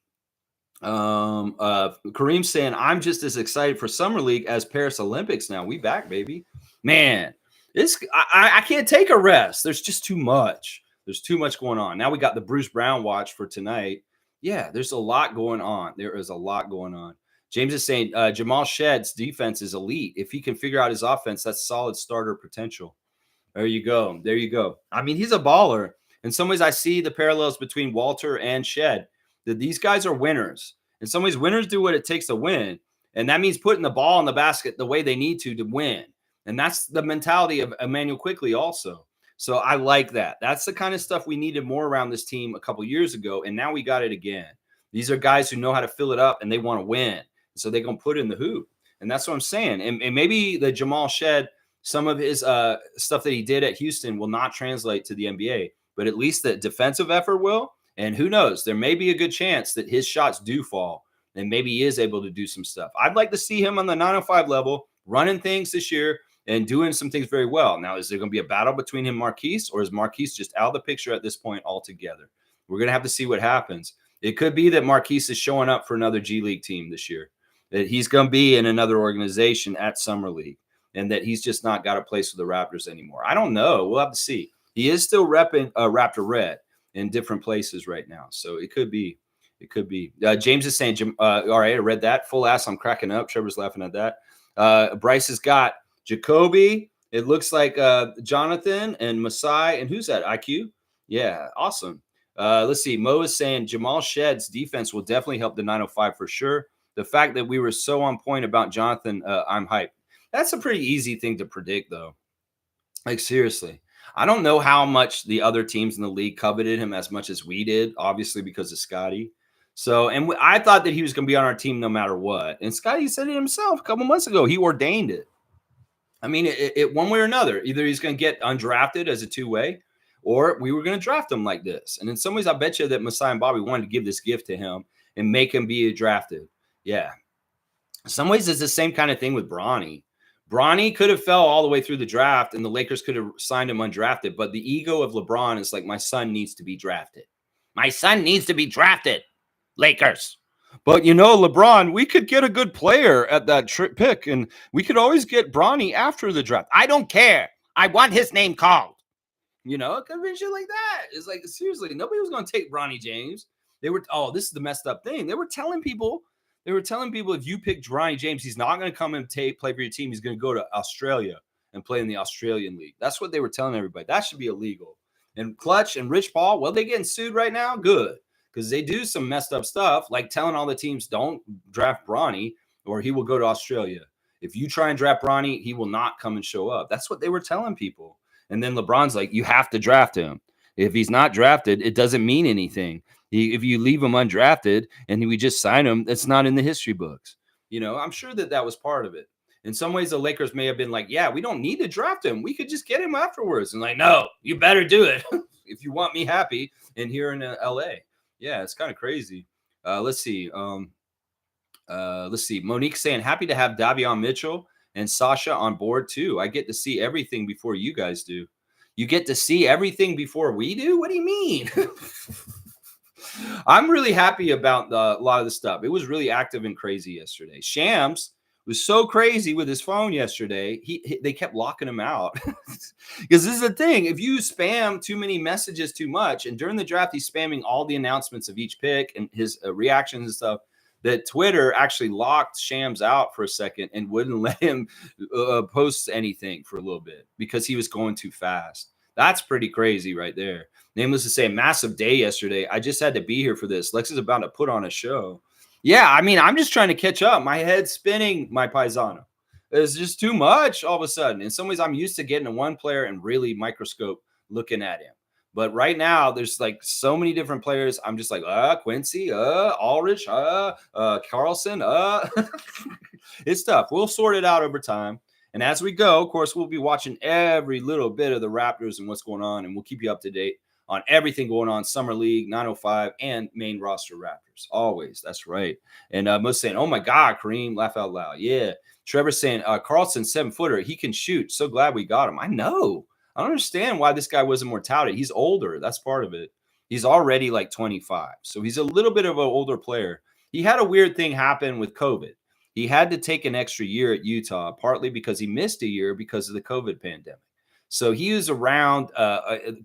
Kareem saying, I'm just as excited for Summer League as Paris Olympics now. We back, baby. Man, I can't take a rest. There's just too much. There's too much going on. Now we got the Bruce Brown watch for tonight. Yeah, there's a lot going on. There is a lot going on. James is saying Jamal Shead's defense is elite. If he can figure out his offense, that's solid starter potential. There you go. There you go. I mean, he's a baller. In some ways, I see the parallels between Walter and Shead. That these guys are winners. In some ways, winners do what it takes to win. And that means putting the ball in the basket the way they need to win. And that's the mentality of Emmanuel Quickley also. So I like that. That's the kind of stuff we needed more around this team a couple years ago. And now we got it again. These are guys who know how to fill it up and they want to win. So they're going to put in the hoop. And that's what I'm saying. And maybe the Jamal Shead, some of his stuff that he did at Houston will not translate to the NBA. But at least the defensive effort will. And who knows, there may be a good chance that his shots do fall and maybe he is able to do some stuff. I'd like to see him on the 905 level, running things this year and doing some things very well. Now, is there going to be a battle between him and Marquise, or is Marquise just out of the picture at this point altogether? We're going to have to see what happens. It could be that Marquise is showing up for another G League team this year, that he's going to be in another organization at Summer League, and that he's just not got a place with the Raptors anymore. I don't know. We'll have to see. He is still repping Raptor Red in different places right now. So it could be. It could be. James is saying, all right, I read that. Full ass, I'm cracking up. Trevor's laughing at that. Bryce has got Jacoby. It looks like Jonathan and Masai. And who's that? IQ? Yeah, awesome. Let's see. Mo is saying Jamal Shead's defense will definitely help the 905 for sure. The fact that we were so on point about Jonathan, I'm hyped. That's a pretty easy thing to predict, though. Like, seriously. I don't know how much the other teams in the league coveted him as much as we did, obviously because of Scotty. So, and I thought that he was going to be on our team no matter what. And Scotty said it himself a couple months ago. He ordained it. I mean, it one way or another. Either he's going to get undrafted as a two-way, or we were going to draft him like this. And in some ways, I bet you that Masai and Bobby wanted to give this gift to him and make him be drafted. Yeah. In some ways, it's the same kind of thing with Bronny. Bronny could have fell all the way through the draft, and the Lakers could have signed him undrafted. But the ego of LeBron is like, my son needs to be drafted. My son needs to be drafted. Lakers. But, LeBron, we could get a good player at that pick, and we could always get Bronny after the draft. I don't care. I want his name called. It could have been shit like that. It's like, seriously, nobody was going to take Bronny James. They were, this is the messed up thing. They were telling people, if you pick Bronny James, he's not going to come and play for your team. He's going to go to Australia and play in the Australian League. That's what they were telling everybody. That should be illegal. And Clutch and Rich Paul, well, they getting sued right now? Good. Because they do some messed up stuff, like telling all the teams, don't draft Bronny or he will go to Australia. If you try and draft Bronny, he will not come and show up. That's what they were telling people. And then LeBron's like, you have to draft him. If he's not drafted, it doesn't mean anything. If you leave him undrafted and we just sign him, that's not in the history books. I'm sure that was part of it. In some ways, the Lakers may have been like, yeah, we don't need to draft him. We could just get him afterwards. And like, no, you better do it if you want me happy and here in LA. Yeah, it's kind of crazy. Let's see. Monique saying, happy to have Davion Mitchell and Sasha on board too. I get to see everything before you guys do. You get to see everything before we do? What do you mean? I'm really happy about a lot of the stuff. It was really active and crazy yesterday. Shams was so crazy with his phone yesterday. They kept locking him out. Because this is the thing. If you spam too many messages too much, and during the draft, he's spamming all the announcements of each pick and his reactions and stuff, that Twitter actually locked Shams out for a second and wouldn't let him post anything for a little bit because he was going too fast. That's pretty crazy right there. Nameless to say, massive day yesterday. I just had to be here for this. Lex is about to put on a show. Yeah, I mean, I'm just trying to catch up. My head's spinning, my paisano. It's just too much all of a sudden. In some ways, I'm used to getting to one player and really microscope looking at him. But right now, there's like so many different players. I'm just like, Quincy, Aldrich, Carlson, It's tough. We'll sort it out over time. And as we go, of course, we'll be watching every little bit of the Raptors and what's going on, and we'll keep you up to date on everything going on, Summer League, 905, and main roster Raptors. Always. That's right. And most saying, oh, my God, Kareem, laugh out loud. Yeah. Trevor saying, Carlson, 7-footer. He can shoot. So glad we got him. I know. I don't understand why this guy wasn't more touted. He's older. That's part of it. He's already like 25. So he's a little bit of an older player. He had a weird thing happen with COVID. He had to take an extra year at Utah, partly because he missed a year because of the COVID pandemic. So he was around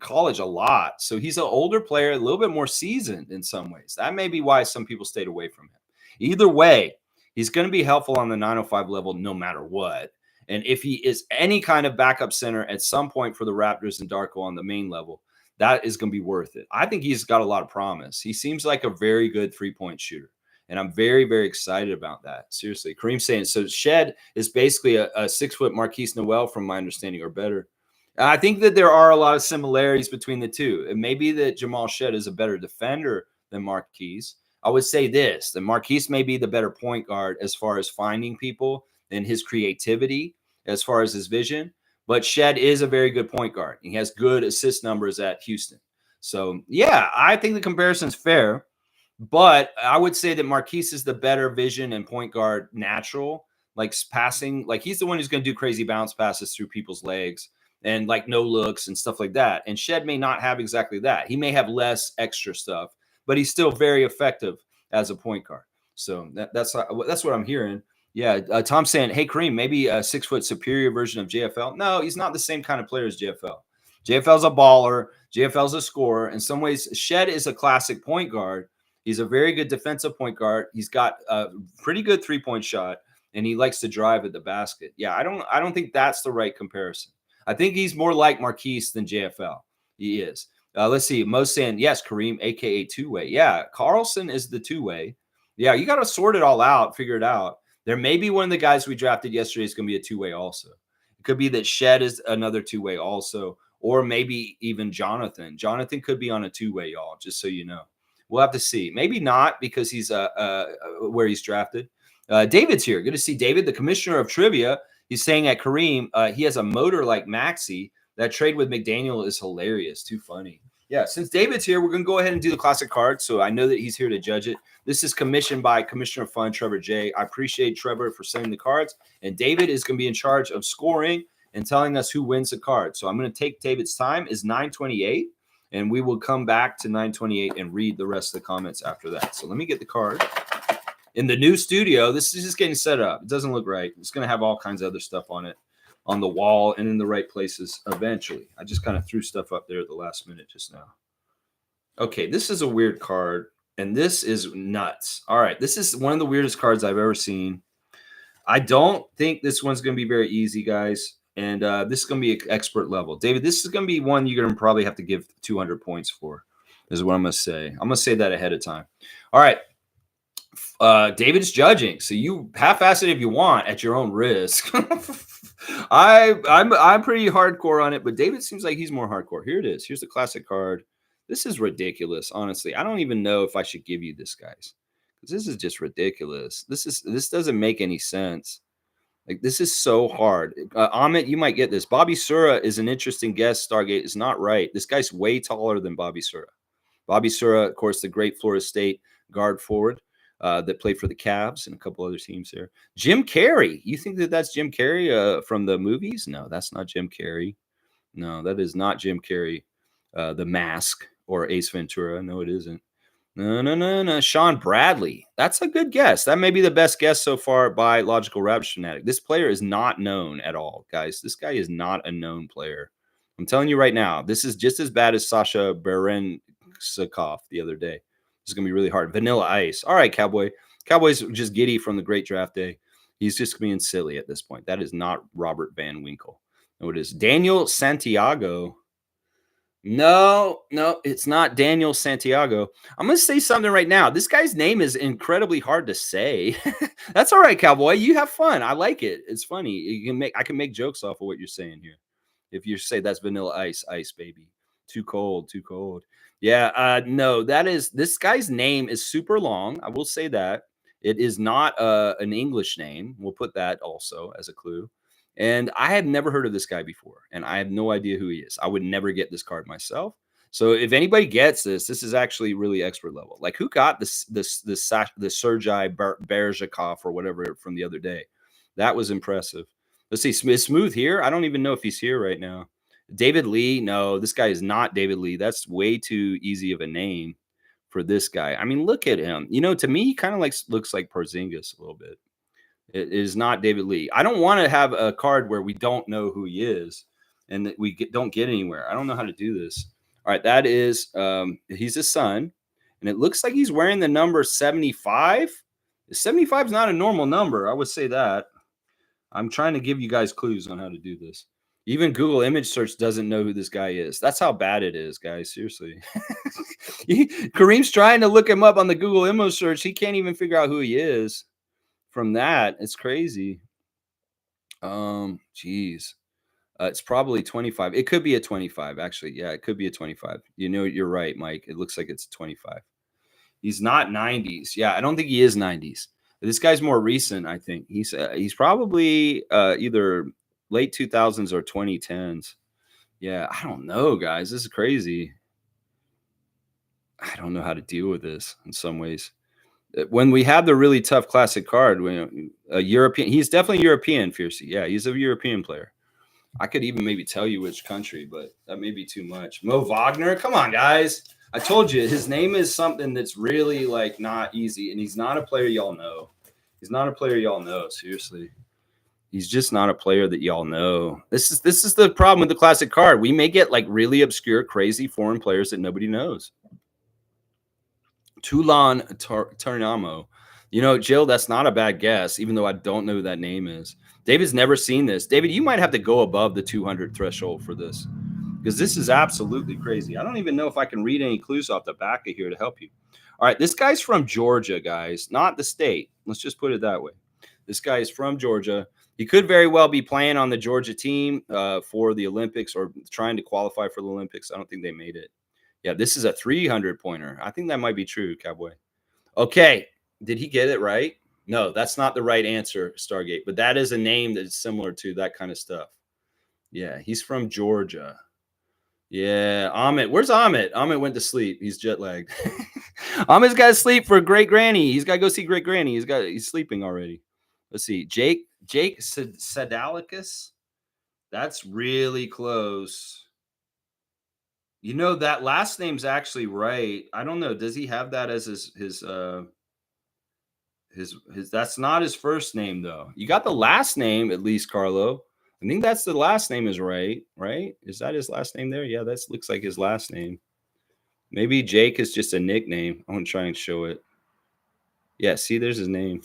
college a lot. So he's an older player, a little bit more seasoned in some ways. That may be why some people stayed away from him. Either way, he's going to be helpful on the 905 level no matter what. And if he is any kind of backup center at some point for the Raptors and Darko on the main level, that is going to be worth it. I think he's got a lot of promise. He seems like a very good three-point shooter. And I'm very, very excited about that. Seriously. Kareem saying, so Shead is basically a 6-foot Marquise Noel from my understanding, or better. I think that there are a lot of similarities between the two. It may be that Jamal Shead is a better defender than Marquise. I would say this, that Marquise may be the better point guard as far as finding people and his creativity, as far as his vision. But Shead is a very good point guard. He has good assist numbers at Houston. So, yeah, I think the comparison's fair. But I would say that Marquise is the better vision and point guard natural, like passing. Like he's the one who's going to do crazy bounce passes through people's legs and like no looks and stuff like that. And Shead may not have exactly that. He may have less extra stuff, but he's still very effective as a point guard. So that's what I'm hearing. Yeah, Tom saying, hey, Kareem, maybe a 6-foot superior version of JFL. No, he's not the same kind of player as JFL. JFL's a baller. JFL's a scorer. In some ways, Shead is a classic point guard. He's a very good defensive point guard. He's got a pretty good three-point shot, and he likes to drive at the basket. Yeah, I don't think that's the right comparison. I think he's more like Marquise than JFL. He is. Let's see. Mo saying, yes, Kareem, a.k.a. two-way. Yeah, Carlson is the two-way. Yeah, you got to sort it all out, figure it out. There may be one of the guys we drafted yesterday is going to be a two-way also. It could be that Shead is another two-way also, or maybe even Jonathan. Jonathan could be on a two-way, y'all, just so you know. We'll have to see. Maybe not because he's where he's drafted. David's here. Good to see David, the commissioner of trivia. He's saying at Kareem, he has a motor like Maxey. That trade with McDaniel is hilarious. Too funny. Yeah, since David's here, we're going to go ahead and do the classic card. So I know that he's here to judge it. This is commissioned by Commissioner of Fun, Trevor J. I appreciate Trevor for sending the cards. And David is going to be in charge of scoring and telling us who wins the card. So I'm going to take David's time is 9:28. And we will come back to 9:28 and read the rest of the comments after that. So let me get the card. In the new studio, this is just getting set up. It doesn't look right. It's going to have all kinds of other stuff on it, on the wall and in the right places eventually. I just kind of threw stuff up there at the last minute just now. Okay, this is a weird card, and this is nuts. All right, this is one of the weirdest cards I've ever seen. I don't think this one's going to be very easy, guys, and this is going to be expert level. David, this is going to be one you're going to probably have to give 200 points for, is what I'm going to say. I'm going to say that ahead of time. All right. David's judging, so you half-ass it if you want at your own risk. I'm pretty hardcore on it, but David seems like he's more hardcore. Here it is. Here's the classic card. This is ridiculous, honestly. I don't even know if I should give you this, guys, because this is just ridiculous. This doesn't make any sense. Like, this is so hard. Amit, you might get this. Bobby Sura is an interesting guest. Stargate is not right. This guy's way taller than Bobby Sura. Bobby Sura, of course, the great Florida State guard forward. That played for the Cavs and a couple other teams there. Jim Carrey. You think that that's Jim Carrey from the movies? No, that's not Jim Carrey. No, that is not Jim Carrey. The Mask or Ace Ventura. No, it isn't. No. Sean Bradley. That's a good guess. That may be the best guess so far by Logical Raptors Fanatic. This player is not known at all, guys. This guy is not a known player. I'm telling you right now, this is just as bad as Sasha Berenkov the other day. This is going to be really hard. Vanilla Ice. All right, Cowboy. Cowboy's just giddy from the great draft day. He's just being silly at this point. That is not Robert Van Winkle. No, it is Daniel Santiago. No, it's not Daniel Santiago. I'm going to say something right now. This guy's name is incredibly hard to say. That's all right, Cowboy. You have fun. I like it. It's funny. I can make jokes off of what you're saying here. If you say that's Vanilla Ice, baby. Too cold. Yeah, no, this guy's name is super long. I will say that. It is not an English name. We'll put that also as a clue. And I have never heard of this guy before, and I have no idea who he is. I would never get this card myself. So if anybody gets this is actually really expert level. Like, who got the Sergei Berzhikov or whatever from the other day? That was impressive. Let's see, Smooth here. I don't even know if he's here right now. David Lee. No, this guy is not David Lee. That's way too easy of a name for this guy. I mean, look at him. You know, to me, he kind of looks like Porzingis a little bit. It is not David Lee. I don't want to have a card where we don't know who he is and that we don't get anywhere. I don't know how to do this. All right, that is he's his son, and it looks like he's wearing the number 75. 75 is not a normal number. I would say that. I'm trying to give you guys clues on how to do this. Even Google image search doesn't know who this guy is. That's how bad it is, guys. Seriously. Kareem's trying to look him up on the Google image search. He can't even figure out who he is from that. It's crazy. Geez. It's probably 25. It could be a 25, actually. Yeah, it could be a 25. You know, you're right, Mike. It looks like it's a 25. He's not 90s. Yeah, I don't think he is 90s. This guy's more recent, I think. He's probably either late 2000s or 2010s. Yeah, I don't know, guys. This is crazy. I don't know how to deal with this in some ways. When we have the really tough classic card, a European, he's definitely European, Fiercey. Yeah, he's a European player. I could even maybe tell you which country, but that may be too much. Mo Wagner, come on, guys. I told you his name is something that's really like not easy, and he's not a player y'all know. He's not a player y'all know. Seriously. He's just not a player that y'all know. This is the problem with the classic card. We may get like really obscure, crazy foreign players that nobody knows. Toulon Ternamo. You know, Jill, that's not a bad guess, even though I don't know who that name is. David's never seen this. David, you might have to go above the 200 threshold for this, because this is absolutely crazy. I don't even know if I can read any clues off the back of here to help you. All right, this guy's from Georgia, guys, not the state. Let's just put it that way. This guy is from Georgia. He could very well be playing on the Georgia team for the Olympics or trying to qualify for the Olympics. I don't think they made it. Yeah, this is a 300-pointer. I think that might be true, Cowboy. Okay. Did he get it right? No, that's not the right answer, Stargate. But that is a name that's similar to that kind of stuff. Yeah, he's from Georgia. Yeah, Amit. Where's Amit? Amit went to sleep. He's jet lagged. Amit's got to sleep for great granny. He's got to go see great granny. He's sleeping already. Let's see. Jake Sadalicus. That's really close. You know, that last name's actually right. I don't know. Does he have that as his that's not his first name though. You got the last name at least, Carlo. I think that's the last name is right? Is that his last name there? Yeah, that looks like his last name. Maybe Jake is just a nickname. I want to try and show it. Yeah, see, there's his name.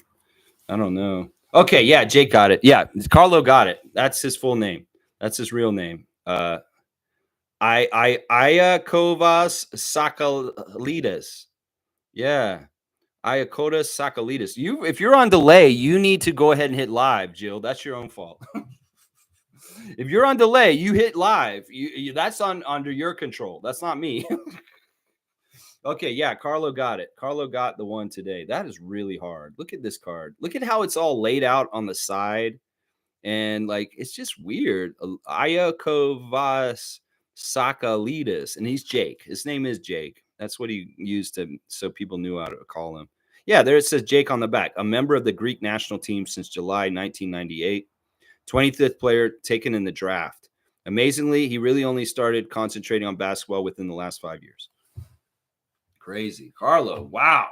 I don't know. Okay, yeah, Jake got it. Yeah, Carlo got it. That's his full name. That's his real name. Iakovas Sakalidis. Yeah. Iakotas Sakalidis. If you're on delay, you need to go ahead and hit live, Jill. That's your own fault. If you're on delay, you hit live. That's under your control. That's not me. Okay, yeah, Carlo got it. Carlo got the one today. That is really hard. Look at this card. Look at how it's all laid out on the side. And like, it's just weird. Iakovas Sakalidis. And he's Jake. His name is Jake. That's what he used so people knew how to call him. Yeah, there it says Jake on the back. A member of the Greek national team since July 1998. 25th player taken in the draft. Amazingly, he really only started concentrating on basketball within the last 5 years. Crazy. Carlo, wow.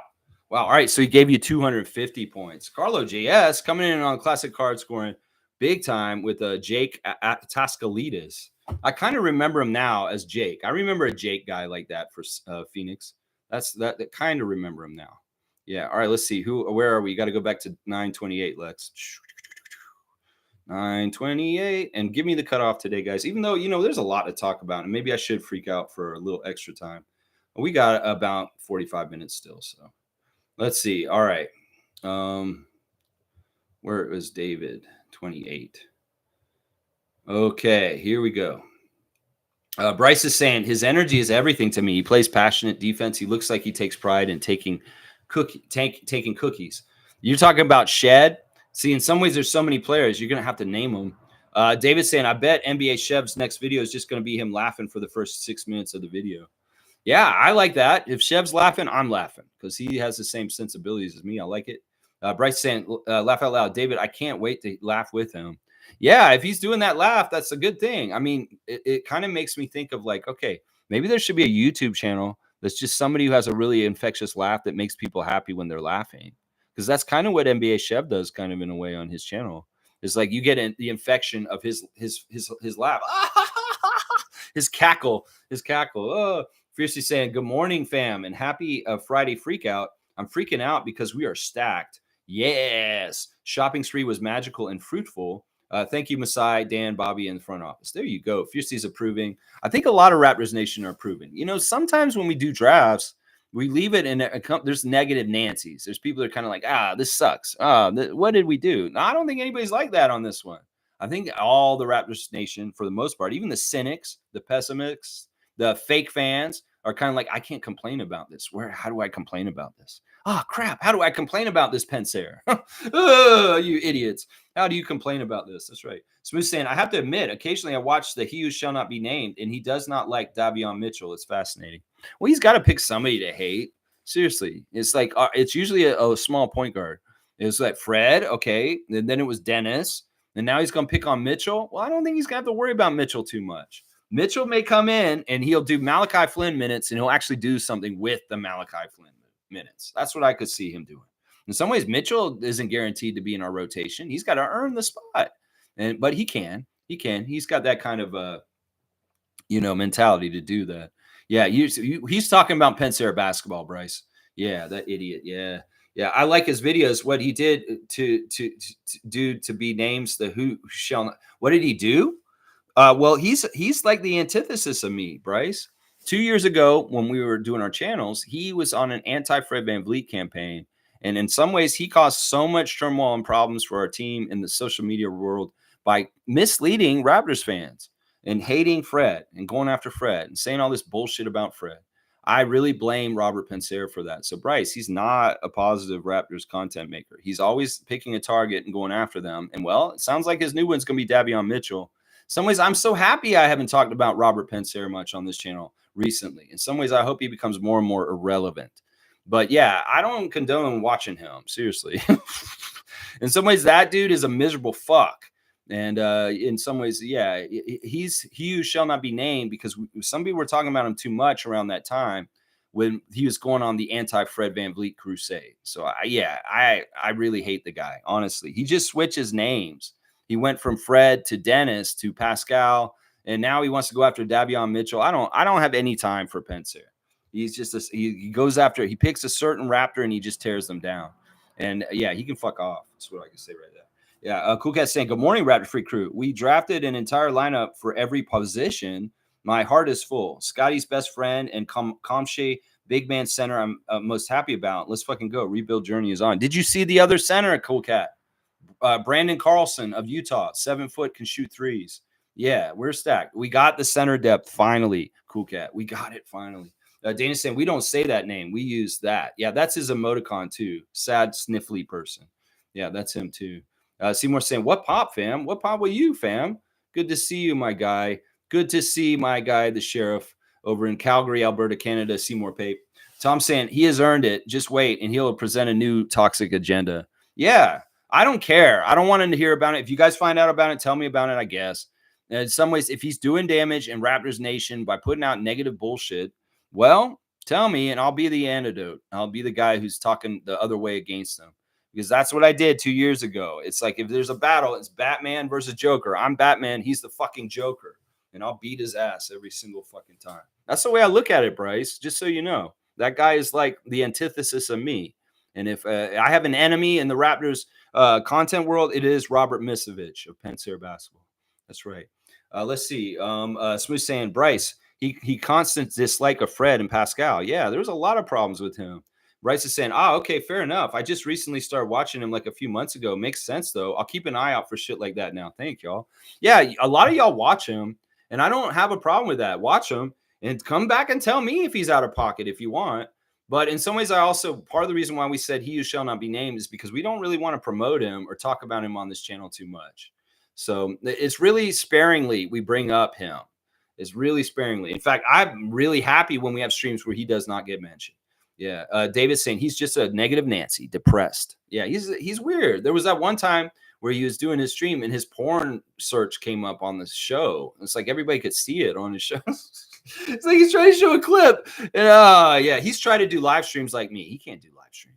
All right, so he gave you 250 points. Carlo JS coming in on classic card scoring big time with Jake Taskalidis. I kind of remember him now as Jake. I remember a Jake guy like that for Phoenix. That kind of remember him now. Yeah. All right, let's see. Where are we? Got to go back to 928. Let's 928 and give me the cutoff today, guys. Even though, there's a lot to talk about, and maybe I should freak out for a little extra time. We got about 45 minutes still. So let's see. All right. Where was David? 28. Okay, here we go. Bryce is saying his energy is everything to me. He plays passionate defense. He looks like he takes pride in taking cookies. You're talking about Shead. See, in some ways, there's so many players, you're going to have to name them. David's saying, I bet NBA Shev's next video is just going to be him laughing for the first 6 minutes of the video. Yeah, I like that. If Shev's laughing, I'm laughing because he has the same sensibilities as me. I like it. Bryce saying, laugh out loud. David, I can't wait to laugh with him. Yeah, if he's doing that laugh, that's a good thing. I mean, it kind of makes me think of like, okay, maybe there should be a YouTube channel that's just somebody who has a really infectious laugh that makes people happy when they're laughing. Because that's kind of what NBA Shev does kind of in a way on his channel. It's like you get the infection of his laugh. His cackle. Oh, Fiercely saying, good morning, fam, and happy Friday freakout. I'm freaking out because we are stacked. Yes. Shopping spree was magical and fruitful. Thank you, Masai, Dan, Bobby in the front office. There you go. Fiercely's approving. I think a lot of Raptors Nation are approving. Sometimes when we do drafts, we leave it in there's negative Nancy's. There's people that are kind of like, this sucks. What did we do? No, I don't think anybody's like that on this one. I think all the Raptors Nation, for the most part, even the cynics, the pessimists, the fake fans, are kind of like, I can't complain about this. How do I complain about this? Oh, crap. How do I complain about this, Pensair? You idiots. How do you complain about this? That's right. Smooth saying, I have to admit, occasionally I watch the He Who Shall Not Be Named, and he does not like Davion Mitchell. It's fascinating. Well, he's got to pick somebody to hate. Seriously. It's like, it's usually a small point guard. It was like Fred, okay, and then it was Dennis, and now he's going to pick on Mitchell. Well, I don't think he's going to have to worry about Mitchell too much. Mitchell may come in and he'll do Malachi Flynn minutes, and he'll actually do something with the Malachi Flynn minutes. That's what I could see him doing. In some ways, Mitchell isn't guaranteed to be in our rotation. He's got to earn the spot, but he can. He's got that kind of mentality to do that. Yeah, he's talking about Pensair basketball, Bryce. Yeah, that idiot. Yeah. I like his videos. What he did to do to be names the who shall not. What did he do? Well, he's like the antithesis of me, Bryce. 2 years ago, when we were doing our channels, he was on an anti-Fred VanVleet campaign, And in some ways, he caused so much turmoil and problems for our team in the social media world by misleading Raptors fans and hating Fred and going after Fred and saying all this bullshit about Fred. I really blame Robert Pensair for that. So Bryce, he's not a positive Raptors content maker. He's always picking a target and going after them. And well, it sounds like his new one's going to be Davion Mitchell. In some ways, I'm so happy I haven't talked about Robert Pensair much on this channel recently. In some ways, I hope he becomes more and more irrelevant. But yeah, I don't condone watching him. Seriously. In some ways, that dude is a miserable fuck. And in some ways, yeah, he who shall not be named, because some people were talking about him too much around that time when he was going on the anti-Fred VanVleet crusade. So I really hate the guy. Honestly, he just switches names. He went from Fred to Dennis to Pascal, and now he wants to go after Davion Mitchell. I don't have any time for Pensair. He's just he goes after, he picks a certain Raptor and he just tears them down. And yeah, he can fuck off. That's what I can say right there. Yeah, Cool Cat saying, good morning, Raptor Freak Crew. We drafted an entire lineup for every position. My heart is full. Scotty's best friend and Kamshay, big man center I'm most happy about. Let's fucking go. Rebuild journey is on. Did you see the other center, Cool Cat? Brandon Carlson of Utah, 7 foot, can shoot threes. Yeah, we're stacked. We got the center depth finally, Cool Cat. We got it finally. Dana's saying, we don't say that name. We use that. Yeah, that's his emoticon too. Sad, sniffly person. Yeah, that's him too. Seymour saying, what pop, fam? What pop with you, fam? Good to see you, my guy. Good to see my guy, the sheriff, over in Calgary, Alberta, Canada, Seymour Pape. Tom saying, he has earned it. Just wait, and he'll present a new toxic agenda. Yeah, I don't care. I don't want him to hear about it. If you guys find out about it, tell me about it, I guess. And in some ways, if he's doing damage in Raptors Nation by putting out negative bullshit, well, tell me, and I'll be the antidote. I'll be the guy who's talking the other way against them. Because that's what I did 2 years ago. It's like, if there's a battle, it's Batman versus Joker. I'm Batman. He's the fucking Joker. And I'll beat his ass every single fucking time. That's the way I look at it, Bryce. Just so you know. That guy is like the antithesis of me. And if I have an enemy in the Raptors content world, it is Robert Misovich of Pensair Basketball. That's right. Let's see. Smooth saying, Bryce, he constant dislike of Fred and Pascal. Yeah, there's a lot of problems with him. Bryce is saying, okay, fair enough. I just recently started watching him like a few months ago. Makes sense, though. I'll keep an eye out for shit like that now. Thank y'all. Yeah, a lot of y'all watch him, and I don't have a problem with that. Watch him and come back and tell me if he's out of pocket if you want. But in some ways, I also, part of the reason why we said he who shall not be named is because we don't really want to promote him or talk about him on this channel too much. So it's really sparingly we bring up him. It's really sparingly. In fact, I'm really happy when we have streams where he does not get mentioned. Yeah. David's saying he's just a negative Nancy, depressed. Yeah, he's weird. There was that one time where he was doing his stream and his porn search came up on the show. It's like everybody could see it on his show. It's like he's trying to show a clip. And yeah, he's trying to do live streams like me. He can't do live stream.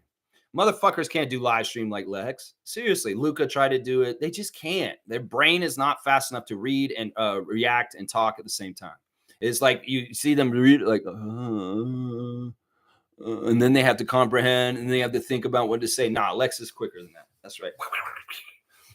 Motherfuckers can't do live stream like Lex. Seriously, Luca tried to do it. They just can't. Their brain is not fast enough to read and react and talk at the same time. It's like you see them read like, and then they have to comprehend and they have to think about what to say. Nah, Lex is quicker than that. That's right.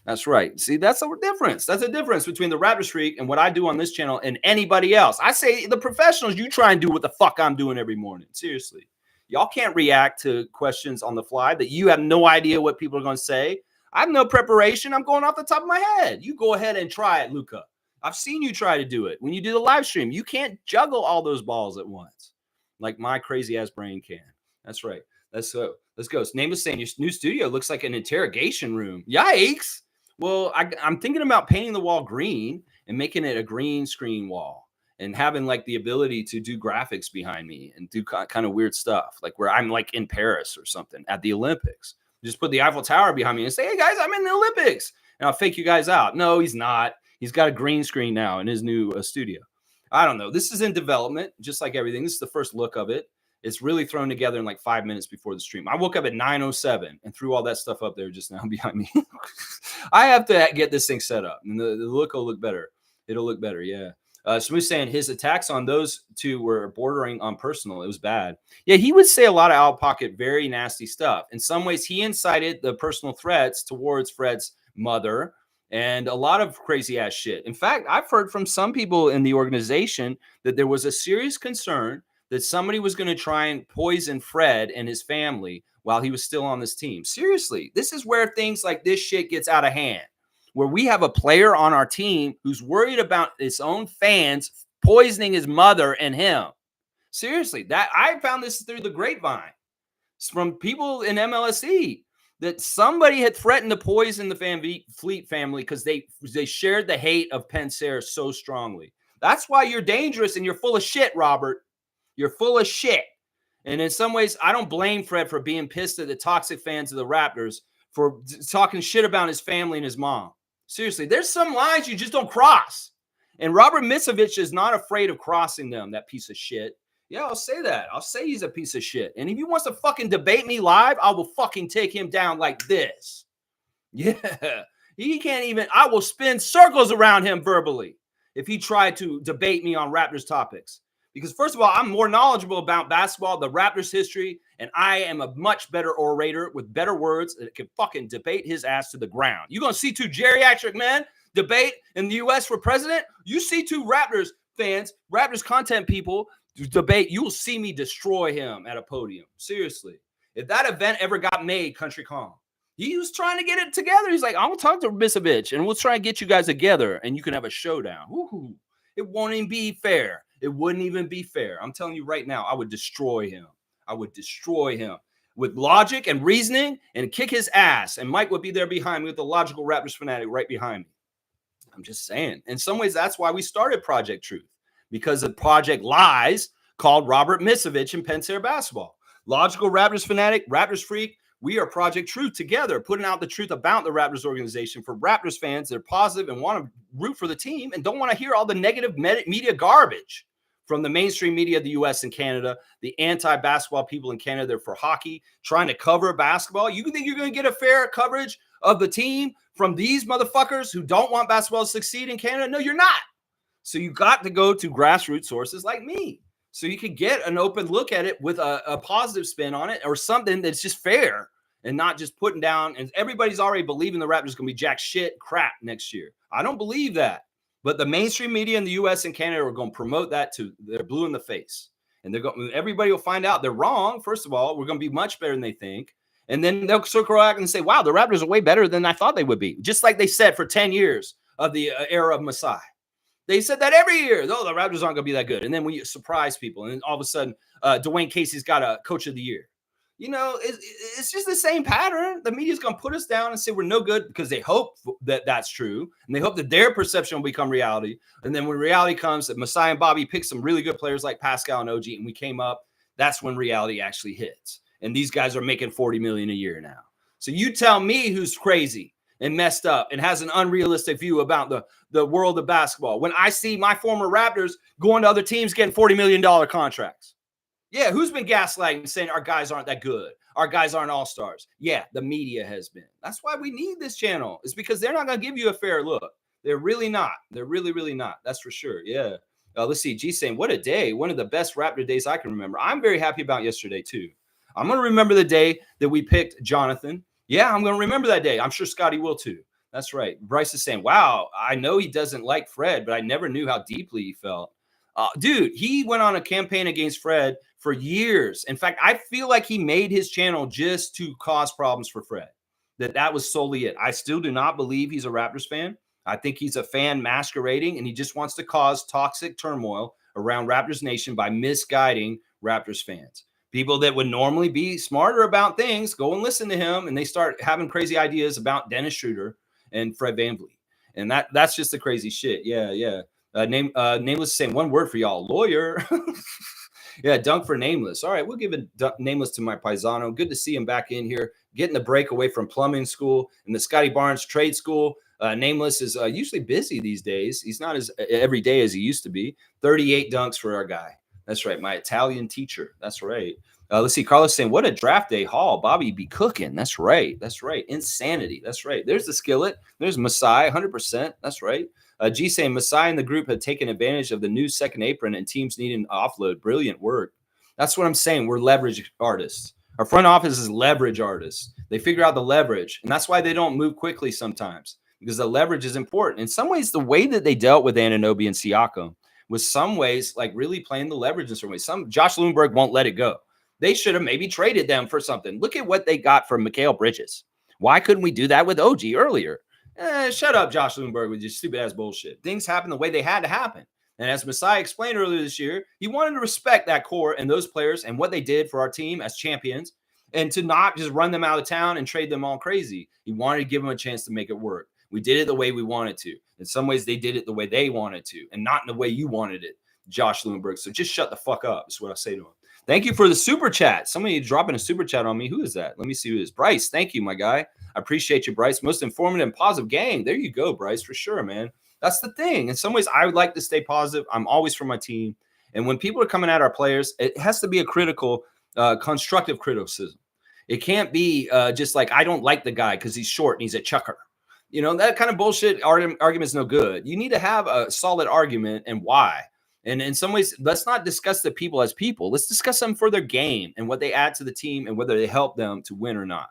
That's right. See, that's a difference. That's a difference between the Raptors Freak and what I do on this channel and anybody else. I say the professionals, you try and do what the fuck I'm doing every morning. Seriously. Y'all can't react to questions on the fly that you have no idea what people are going to say. I have no preparation. I'm going off the top of my head. You go ahead and try it, Luca. I've seen you try to do it. When you do the live stream, you can't juggle all those balls at once like my crazy ass brain can. That's right. Let's go. Let's go. Name is saying your new studio looks like an interrogation room. Yikes. Well, I'm thinking about painting the wall green and making it a green screen wall and having like the ability to do graphics behind me and do kind of weird stuff, like where I'm like in Paris or something at the Olympics. Just put the Eiffel Tower behind me and say, hey guys, I'm in the Olympics. And I'll fake you guys out. No, he's not. He's got a green screen now in his new studio. I don't know. This is in development, just like everything. This is the first look of it. It's really thrown together in like 5 minutes before the stream. I woke up at 9:07 and threw all that stuff up there just now behind me. I have to get this thing set up, and the look will look better. It'll look better, yeah. Smooth saying his attacks on those two were bordering on personal. It was bad. Yeah, he would say a lot of out-pocket, very nasty stuff. In some ways, he incited the personal threats towards Fred's mother and a lot of crazy-ass shit. In fact, I've heard from some people in the organization that there was a serious concern that somebody was going to try and poison Fred and his family while he was still on this team. Seriously, this is where things like this shit gets out of hand, where we have a player on our team who's worried about his own fans poisoning his mother and him. Seriously, that I found this through the grapevine. It's from people in MLSE that somebody had threatened to poison the Van Fleet family because they shared the hate of Panzer so strongly. That's why you're dangerous and you're full of shit, Robert. You're full of shit. And in some ways, I don't blame Fred for being pissed at the toxic fans of the Raptors for talking shit about his family and his mom. Seriously, there's some lines you just don't cross. And Robert Misovich is not afraid of crossing them, that piece of shit. Yeah, I'll say that. I'll say he's a piece of shit. And if he wants to fucking debate me live, I will fucking take him down like this. Yeah. He can't even, I will spin circles around him verbally if he tried to debate me on Raptors topics. Because first of all, I'm more knowledgeable about basketball, the Raptors history, and I am a much better orator with better words that can fucking debate his ass to the ground. You're going to see two geriatric men debate in the U.S. for president? You see two Raptors fans, Raptors content people debate, you will see me destroy him at a podium. Seriously. If that event ever got made, Country Calm, he was trying to get it together. He's like, I'm going to talk to Misovich, and we'll try and get you guys together, and you can have a showdown. Woo-hoo. It won't even be fair. It wouldn't even be fair. I'm telling you right now, I would destroy him. I would destroy him with logic and reasoning and kick his ass. And Mike would be there behind me with the logical Raptors fanatic right behind me. I'm just saying. In some ways, that's why we started Project Truth, because of Project Lies called Robert Misovich and Panzer Basketball. Logical Raptors fanatic, Raptors freak. We are Project Truth together, putting out the truth about the Raptors organization for Raptors fans that are positive and want to root for the team and don't want to hear all the negative media garbage from the mainstream media of the U.S. and Canada, the anti-basketball people in Canada. They're for hockey, trying to cover basketball. You think you're going to get a fair coverage of the team from these motherfuckers who don't want basketball to succeed in Canada? No, you're not. So you got to go to grassroots sources like me, so you can get an open look at it with a positive spin on it, or something that's just fair and not just putting down. And everybody's already believing the Raptors going to be jack shit crap next year. I don't believe that. But the mainstream media in the U.S. and Canada are going to promote that to they're blue in the face. And they're going. Everybody will find out they're wrong. First of all, we're going to be much better than they think. And then they'll circle back and say, wow, the Raptors are way better than I thought they would be. Just like they said for 10 years of the era of Masai. They said that every year. Oh, the Raptors aren't going to be that good. And then we surprise people. And then all of a sudden, Dwayne Casey's got a coach of the year. You know, it's just the same pattern. The media's going to put us down and say we're no good because they hope that that's true. And they hope that their perception will become reality. And then when reality comes, that Masai and Bobby picked some really good players like Pascal and OG, and we came up, that's when reality actually hits. And these guys are making $40 million a year now. So you tell me who's crazy and messed up and has an unrealistic view about the world of basketball when I see my former Raptors going to other teams getting $40 million contracts. Yeah, who's been gaslighting saying our guys aren't that good? Our guys aren't all-stars. Yeah, the media has been. That's why we need this channel. It's because they're not going to give you a fair look. They're really not. They're really, really not. That's for sure. Yeah. Let's see. G saying, what a day. One of the best Raptor days I can remember. I'm very happy about yesterday, too. I'm going to remember the day that we picked Jonathan. Yeah, I'm going to remember that day. I'm sure Scotty will, too. That's right. Bryce is saying, wow, I know he doesn't like Fred, but I never knew how deeply he felt. Dude, he went on a campaign against Fred for years. In fact, I feel like he made his channel just to cause problems for Fred. That was solely it. I still do not believe he's a Raptors fan. I think he's a fan masquerading, and he just wants to cause toxic turmoil around Raptors Nation by misguiding Raptors fans. People that would normally be smarter about things go and listen to him, and they start having crazy ideas about Dennis Schroeder and Fred VanVleet. And that's just the crazy shit. Yeah. Nameless saying one word for y'all, lawyer. Yeah, dunk for Nameless. All right, we'll give it Nameless to my paisano. Good to see him back in here, getting the break away from plumbing school and the Scotty Barnes trade school. Nameless is usually busy these days. He's not as every day as he used to be. 38 dunks for our guy. That's right, my Italian teacher. That's right. Let's see. Carlos saying, what a draft day haul. Bobby be cooking. That's right. That's right. Insanity. That's right. There's the skillet. There's Masai, 100%. That's right. G saying, Masai and the group had taken advantage of the new second apron and teams needing to offload. Brilliant work. That's what I'm saying. We're leverage artists. Our front office is leverage artists. They figure out the leverage. And that's why they don't move quickly sometimes, because the leverage is important. In some ways, the way that they dealt with Anunoby and Siakam was some ways like really playing the leverage in some ways. Some Josh Lundberg won't let it go. They should have maybe traded them for something. Look at what they got from Mikal Bridges. Why couldn't we do that with OG earlier? Shut up, Josh Lundberg, with your stupid ass bullshit. Things happen the way they had to happen. And as Messiah explained earlier this year, he wanted to respect that core and those players and what they did for our team as champions, and to not just run them out of town and trade them all crazy. He wanted to give them a chance to make it work. We did it the way we wanted to. In some ways, they did it the way they wanted to, and not in the way you wanted it, Josh Lundberg. So just shut the fuck up, is what I say to him. Thank you for the super chat. Somebody dropping a super chat on me. Who is that? Let me see who it is. Bryce, thank you, my guy. I appreciate you, Bryce. Most informative and positive gang. There you go, Bryce, for sure, man. That's the thing. In some ways, I would like to stay positive. I'm always for my team. And when people are coming at our players, it has to be a critical, constructive criticism. It can't be just like, I don't like the guy because he's short and he's a chucker. You know, that kind of bullshit argument is no good. You need to have a solid argument and why. And in some ways, let's not discuss the people as people. Let's discuss them for their game and what they add to the team and whether they help them to win or not.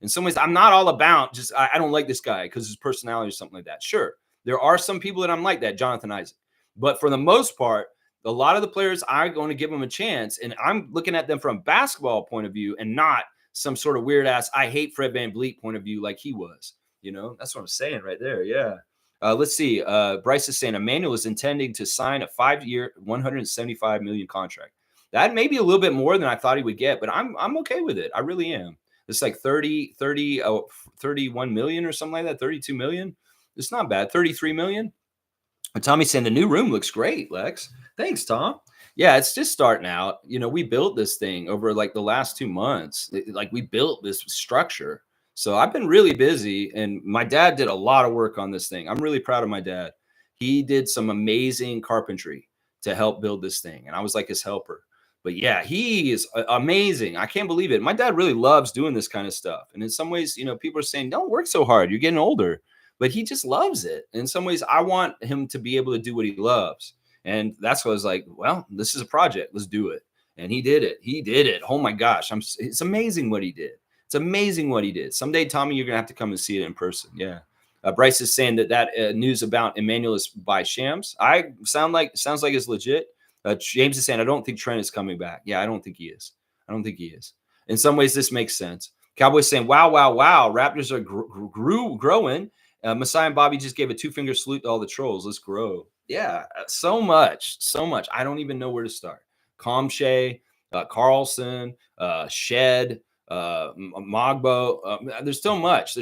In some ways, I'm not all about just, I don't like this guy because his personality or something like that. Sure, there are some people that I'm like that, Jonathan Isaac. But for the most part, a lot of the players, I'm going to give them a chance. And I'm looking at them from a basketball point of view and not some sort of weird ass, I hate Fred VanVleet point of view like he was. You know, that's what I'm saying right there. Yeah. Let's see. Bryce is saying Emmanuel is intending to sign a 5-year, $175 million contract. That may be a little bit more than I thought he would get, but I'm okay with it. I really am. It's like 31 million or something like that. 32 million. It's not bad. 33 million. And Tommy's saying the new room looks great, Lex. Thanks, Tom. Yeah, it's just starting out. You know, we built this thing over like the last 2 months. Like we built this structure. So I've been really busy, and my dad did a lot of work on this thing. I'm really proud of my dad. He did some amazing carpentry to help build this thing, and I was like his helper. But yeah, he is amazing. I can't believe it. My dad really loves doing this kind of stuff. And in some ways, you know, people are saying, don't work so hard. You're getting older. But he just loves it. In some ways, I want him to be able to do what he loves. And that's what I was like, well, this is a project. Let's do it. And he did it. He did it. Oh, my gosh. It's amazing what he did. It's amazing what he did. Someday, Tommy, you're going to have to come and see it in person. Yeah. Bryce is saying that news about Emmanuel is by Shams. Sounds like it's legit. James is saying, I don't think Trent is coming back. Yeah, I don't think he is. In some ways, this makes sense. Cowboys saying, wow. Raptors are growing. Messiah and Bobby just gave a 2-finger salute to all the trolls. Let's grow. Yeah, so much. I don't even know where to start. Kamay, Carlson, Shead, Mogbo. There's so much.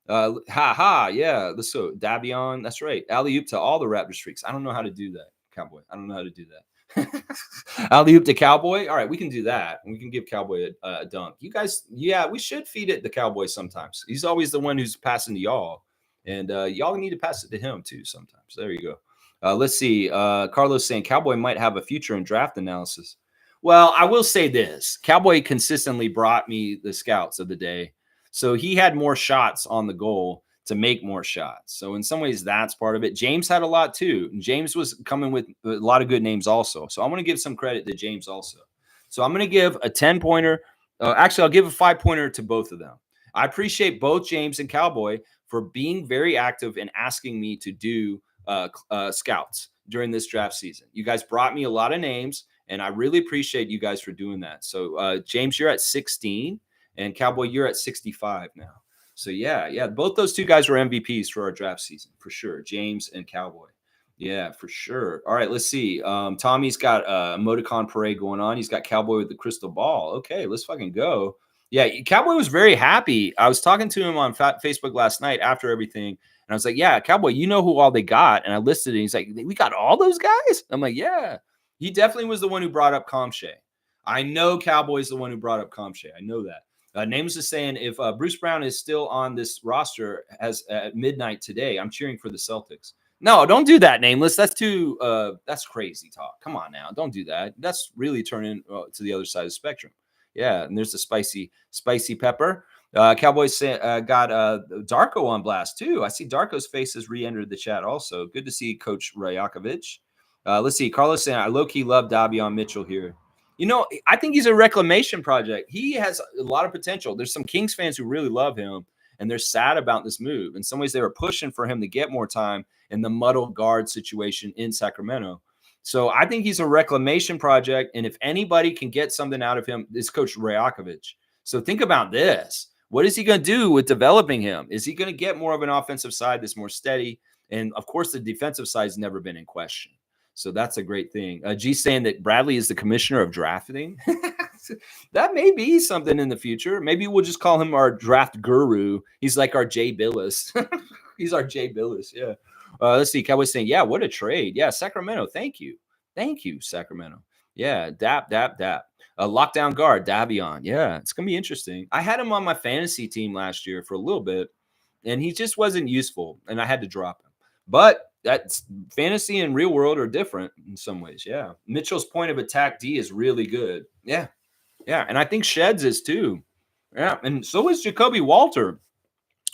Yeah. Let's go. Davion. That's right. Alley-oop to all the Raptors freaks. I don't know how to do that, Cowboy. I don't know how to do that. Alley-oop to Cowboy. All right, we can do that. We can give Cowboy a dunk. You guys, yeah, we should feed it the Cowboy sometimes. He's always the one who's passing to y'all. And y'all need to pass it to him too sometimes. There you go. Let's see. Carlos saying Cowboy might have a future in draft analysis. Well, I will say this. Cowboy consistently brought me the scouts of the day. So he had more shots on the goal to make more shots. So in some ways, that's part of it. James had a lot too. And James was coming with a lot of good names also. So I'm going to give some credit to James also. So I'm going to give a 10-pointer. Actually, I'll give a 5-pointer to both of them. I appreciate both James and Cowboy for being very active and asking me to do scouts during this draft season. You guys brought me a lot of names, and I really appreciate you guys for doing that. So James, you're at 16, and Cowboy, you're at 65 now. So yeah, both those two guys were MVPs for our draft season for sure. James and Cowboy. Yeah, for sure. All right, let's see. Tommy's got a emoticon parade going on. He's got Cowboy with the crystal ball. Okay, let's fucking go. Yeah, Cowboy was very happy. I was talking to him on Facebook last night after everything, and I was like, yeah, Cowboy, you know who all they got? And I listed it. He's like, we got all those guys? I'm like, yeah. He definitely was the one who brought up Kamay. I know Cowboy's the one who brought up Kamay. I know that. Names is saying if Bruce Brown is still on this roster as at midnight today, I'm cheering for the Celtics. No, don't do that, Nameless. That's too that's crazy talk. Come on now, don't do that. That's really turning to the other side of the spectrum. Yeah, and there's the spicy pepper. Cowboys got Darko on blast too. I see Darko's face has re-entered the chat also. Good to see Coach Rajakovic. Let's see. Carlos saying I low-key love Davion Mitchell here. You know, I think he's a reclamation project. He has a lot of potential. There's some Kings fans who really love him. and they're sad about this move. In some ways, they were pushing for him to get more time in the muddled guard situation in Sacramento. So I think he's a reclamation project, and if anybody can get something out of him, it's Coach Rajakovic. So think about this. What is he going to do with developing him? Is he going to get more of an offensive side that's more steady? And, of course, the defensive side has never been in question. So that's a great thing. G saying that Bradley is the commissioner of drafting. That may be something in the future. Maybe we'll just call him our draft guru. He's like our Jay Billis. He's our Jay Billis, yeah. Let's see. Cowboys saying, yeah, what a trade. Yeah, Sacramento. Thank you. Thank you, Sacramento. Yeah, dap. Lockdown guard, Davion. Yeah, it's going to be interesting. I had him on my fantasy team last year for a little bit, and he just wasn't useful, and I had to drop him. But that's fantasy and real world are different in some ways. Yeah. Mitchell's point of attack D is really good. Yeah. Yeah. And I think Sheds is too. Yeah. And so is Jacoby Walter.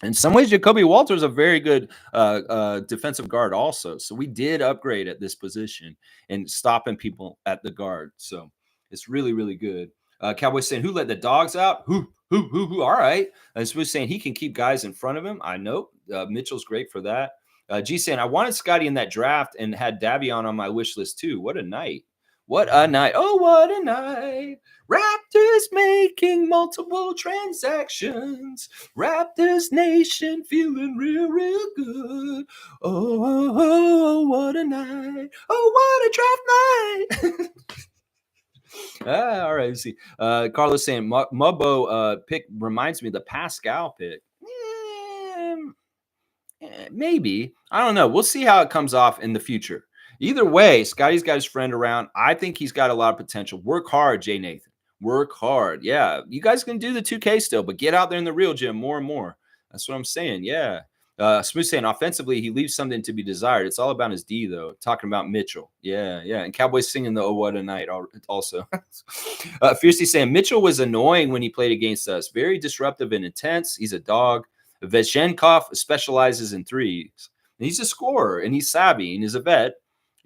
In some ways, Jacoby Walter is a very good defensive guard also. So we did upgrade at this position and stopping people at the guard. So it's really, really good. Cowboys saying, who let the dogs out? Who? All right. And so we're saying he can keep guys in front of him. I know. Mitchell's great for that. G saying, I wanted Scotty in that draft and had Davion on my wish list too. What a night. What a night. Oh, what a night. Raptors making multiple transactions. Raptors Nation feeling real, real good. Oh, what a night. Oh, what a draft night. All right, let's see. Carlos saying, Mogbo pick reminds me of the Pascal pick. Maybe. I don't know. We'll see how it comes off in the future. Either way, Scotty's got his friend around. I think he's got a lot of potential. Work hard, Jay Nathan. Work hard. Yeah. You guys can do the 2K still, but get out there in the real gym more and more. That's what I'm saying. Yeah. Smooth saying offensively, he leaves something to be desired. It's all about his D, though. Talking about Mitchell. Yeah. And Cowboys singing the Oh, What a Night also. Fiercely saying Mitchell was annoying when he played against us. Very disruptive and intense. He's a dog. Veshenkov specializes in threes. And he's a scorer, and he's savvy, and he's a vet,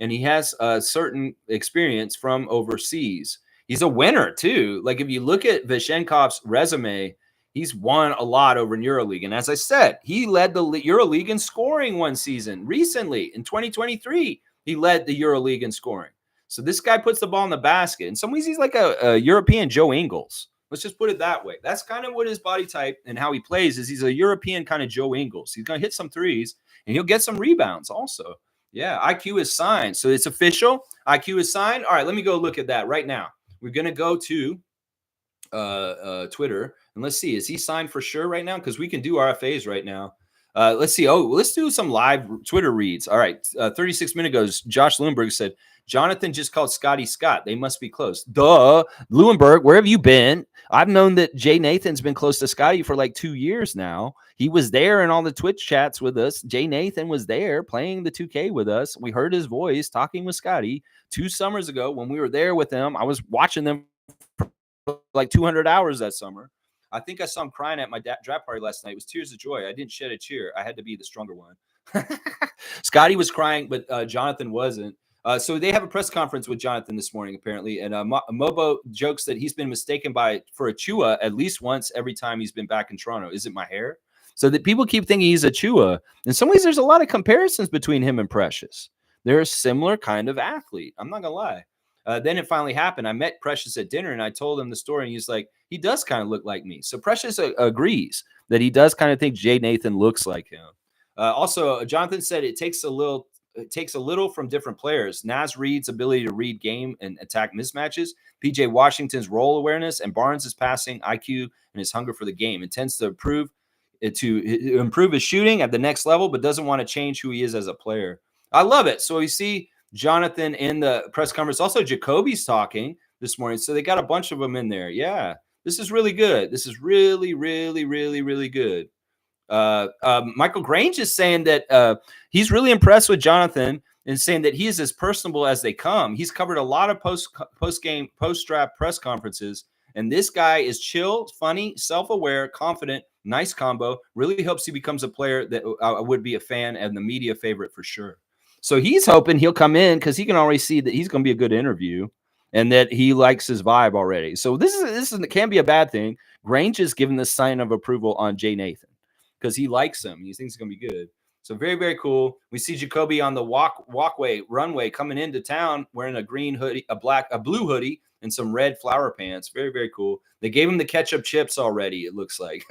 and he has a certain experience from overseas. He's a winner, too. Like, if you look at Veshenkov's resume, he's won a lot over in EuroLeague. And as I said, he led the EuroLeague in scoring one season. Recently, in 2023, he led the EuroLeague in scoring. So this guy puts the ball in the basket. In some ways, he's like a European Joe Ingles. Let's just put it that way. That's kind of what his body type and how he plays is. He's a European kind of Joe Ingles. He's going to hit some threes, and he'll get some rebounds also. Yeah, IQ is signed. So it's official. IQ is signed. All right, let me go look at that right now. We're going to go to Twitter, and let's see. Is he signed for sure right now? Because we can do RFAs right now. Let's see. Oh, let's do some live Twitter reads. All right. 36 minutes ago, Josh Lewinberg said, Jonathan just called Scotty Scott. They must be close. Duh. Lewinberg, where have you been? I've known that Jay Nathan's been close to Scotty for like 2 years now. He was there in all the Twitch chats with us. Jay Nathan was there playing the 2K with us. We heard his voice talking with Scotty 2 summers ago when we were there with him. I was watching them for like 200 hours that summer. I think I saw him crying at my draft party last night. It was tears of joy. I didn't shed a tear. I had to be the stronger one. Scotty was crying, but Jonathan wasn't. So they have a press conference with Jonathan this morning, apparently. And Mobo jokes that he's been mistaken for a Chua at least once every time he's been back in Toronto. Is it my hair? So that people keep thinking he's a Chua. In some ways, there's a lot of comparisons between him and Precious. They're a similar kind of athlete. I'm not going to lie. Then it finally happened. I met Precious at dinner, and I told him the story, and he's like, he does kind of look like me. So Precious agrees that he does kind of think Jay Nathan looks like him. Also, Jonathan said it takes a little from different players. Naz Reid's ability to read game and attack mismatches, PJ Washington's role awareness, and Barnes' passing IQ and his hunger for the game. It tends to improve his shooting at the next level, but doesn't want to change who he is as a player. I love it. So you see Jonathan in the press conference. Also, Jacoby's talking this morning. So they got a bunch of them in there. Yeah, this is really good. This is really, really, really, really good. Michael Grange is saying that he's really impressed with Jonathan and saying that he is as personable as they come. He's covered a lot of post-game, post-draft press conferences, and this guy is chill, funny, self-aware, confident, nice combo. Really hopes he becomes a player that would be a fan and the media favorite for sure. So he's hoping he'll come in because he can already see that he's going to be a good interview and that he likes his vibe already. So this can be a bad thing. Grange is giving the sign of approval on Jay Nathan. because he likes him. He thinks it's going to be good. So very, very cool. We see Jacoby on the runway coming into town wearing a green hoodie, a blue hoodie, and some red flower pants. Very, very cool. They gave him the ketchup chips already, it looks like.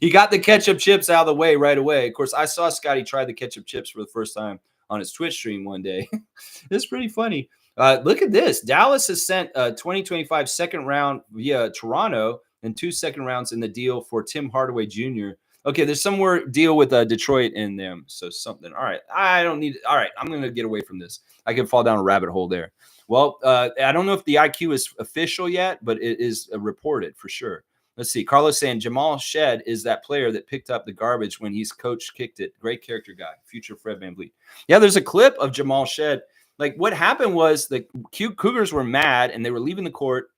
He got the ketchup chips out of the way right away. Of course, I saw Scotty try the ketchup chips for the first time on his Twitch stream one day. It's pretty funny. Look at this. Dallas has sent a 2025 second round via Toronto and 2 second rounds in the deal for Tim Hardaway Jr. Okay, there's some more deal with Detroit in them. So something. All right. I don't need. All right. I'm going to get away from this. I can fall down a rabbit hole there. Well, I don't know if the IQ is official yet, but it is reported for sure. Let's see. Carlos saying Jamal Shead is that player that picked up the garbage when his coach kicked it. Great character guy. Future Fred VanVleet. Yeah, there's a clip of Jamal Shead. Like what happened was the Cougars were mad and they were leaving the court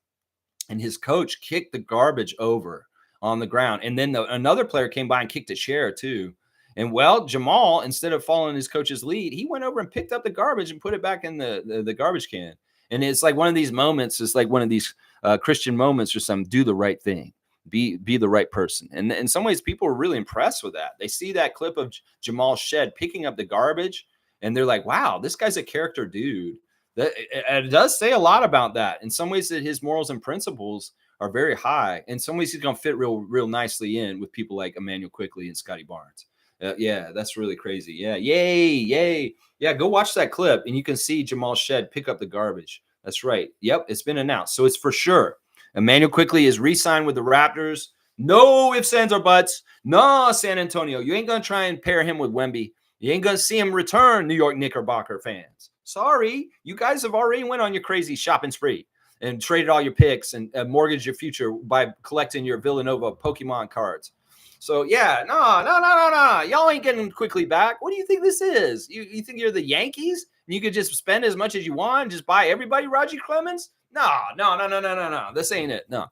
and his coach kicked the garbage over on the ground. And then another player came by and kicked a chair too. And well, Jamal, instead of following his coach's lead, he went over and picked up the garbage and put it back in the garbage can. And it's like one of these moments. It's like one of these Christian moments or something. Do the right thing. Be the right person. And in some ways, people are really impressed with that. They see that clip of Jamal Shead picking up the garbage, and they're like, wow, this guy's a character dude. It does say a lot about that. In some ways, that his morals and principles are very high. In some ways, he's going to fit real nicely in with people like Emmanuel Quickley and Scotty Barnes. Yeah, that's really crazy. Yeah, yay. Yeah, go watch that clip, and you can see Jamal Shead pick up the garbage. That's right. Yep, it's been announced. So it's for sure. Emmanuel Quickley is re-signed with the Raptors. No ifs, ands, or buts. No, San Antonio. You ain't going to try and pair him with Wemby. You ain't going to see him return, New York Knickerbocker fans. Sorry. You guys have already went on your crazy shopping spree and traded all your picks and mortgaged your future by collecting your Villanova Pokemon cards. So, yeah, no. Y'all ain't getting Quickley back. What do you think this is? You think you're the Yankees? And you could just spend as much as you want and just buy everybody Roger Clemens? No. This ain't it. No.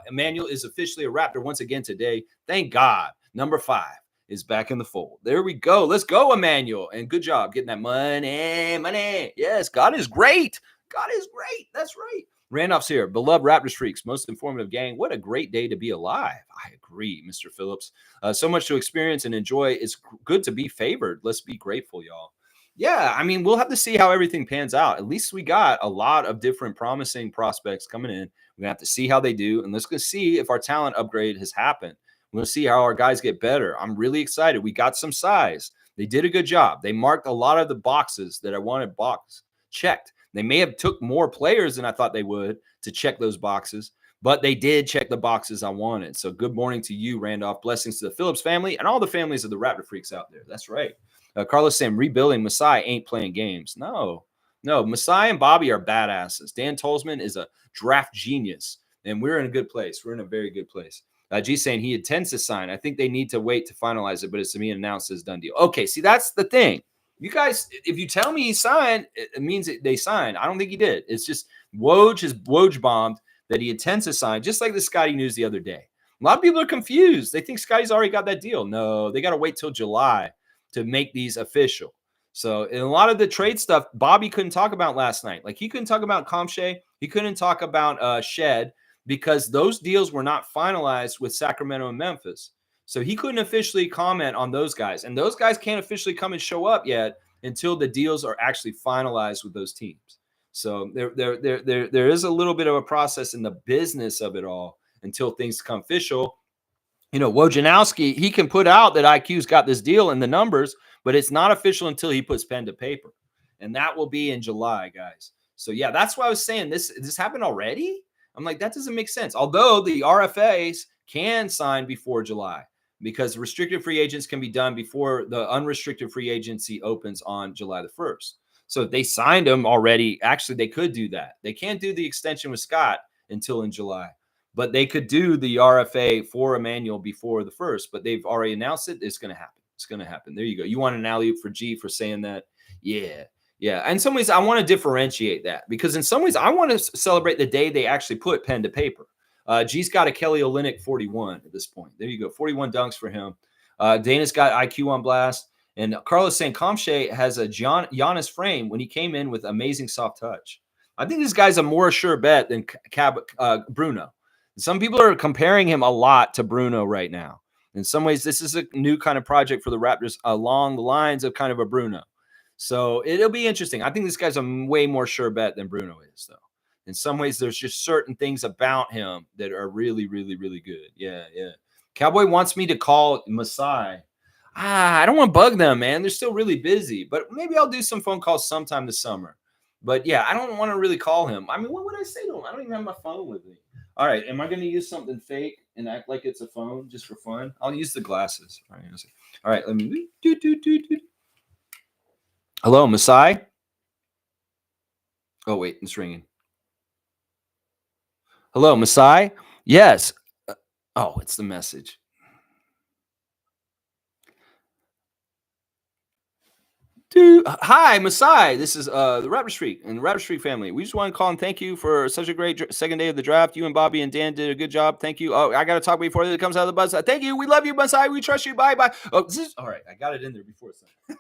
Emmanuel is officially a Raptor once again today. Thank God. Number 5 is back in the fold. There we go. Let's go, Emmanuel. And good job getting that money. Yes, God is great. That's right. Randolph's here. Beloved Raptors freaks, most informative gang. What a great day to be alive. I agree, Mr. Phillips. So much to experience and enjoy. It's good to be favored. Let's be grateful, y'all. Yeah, I mean, we'll have to see how everything pans out. At least we got a lot of different promising prospects coming in. We're going to have to see how they do, and let's go see if our talent upgrade has happened. We're going to see how our guys get better. I'm really excited. We got some size. They did a good job. They marked a lot of the boxes that I wanted checked. They may have took more players than I thought they would to check those boxes, but they did check the boxes I wanted. So good morning to you, Randolph. Blessings to the Phillips family and all the families of the Raptor freaks out there. That's right. Carlos saying rebuilding Masai ain't playing games. No. Masai and Bobby are badasses. Dan Tolzman is a draft genius, and we're in a good place. We're in a very good place. G saying he intends to sign. I think they need to wait to finalize it, but it's to me announced as done deal. Okay, see, that's the thing. You guys, if you tell me he signed, it means they signed. I don't think he did. It's just Woj has Woj bombed that he intends to sign, just like the Scotty news the other day. A lot of people are confused. They think Scotty's already got that deal. No, they got to wait till July to make these official. So in a lot of the trade stuff, Bobby couldn't talk about last night. Like he couldn't talk about Kamay. He couldn't talk about Shead because those deals were not finalized with Sacramento and Memphis. So he couldn't officially comment on those guys. And those guys can't officially come and show up yet until the deals are actually finalized with those teams. So there is a little bit of a process in the business of it all until things come official. You know, Wojnarowski, he can put out that IQ's got this deal in the numbers, but it's not official until he puts pen to paper. And that will be in July, guys. So, yeah, that's why I was saying this happened already. I'm like, that doesn't make sense. Although the RFAs can sign before July because restricted free agents can be done before the unrestricted free agency opens on July the 1st. So if they signed them already, actually, they could do that. They can't do the extension with Scott until in July. But they could do the RFA for Emmanuel before the 1st, but they've already announced it. It's going to happen. It's going to happen. There you go. You want an alley-oop for G for saying that? Yeah. In some ways, I want to differentiate that because in some ways, I want to celebrate the day they actually put pen to paper. G's got a Kelly Olynyk 41 at this point. There you go. 41 dunks for him. Dana's got IQ on blast. And Carlos saying Kamay has a Giannis frame when he came in with amazing soft touch. I think this guy's a more sure bet than Bruno. Some people are comparing him a lot to Bruno right now. In some ways, this is a new kind of project for the Raptors along the lines of kind of a Bruno. So it'll be interesting. I think this guy's a way more sure bet than Bruno is, though. In some ways, there's just certain things about him that are really, really, really good. Yeah, yeah. Cowboy wants me to call Masai. I don't want to bug them, man. They're still really busy, but maybe I'll do some phone calls sometime this summer. But yeah, I don't want to really call him. I mean, what would I say to him? I don't even have my phone with me. All right, am I going to use something fake and act like it's a phone just for fun? I'll use the glasses. All right, let me. Hello, Masai. Oh wait, it's ringing. Hello, Masai. Yes. Oh, it's the message. Dude, hi, Masai. This is the Raptors Freak and the Raptors Freak family. We just want to call and thank you for such a great second day of the draft. You and Bobby and Dan did a good job. Thank you. Oh, I got to talk before it comes out of the buzz. Thank you. We love you, Masai. We trust you. Bye, bye. Oh, this is all right. I got it in there before it's done.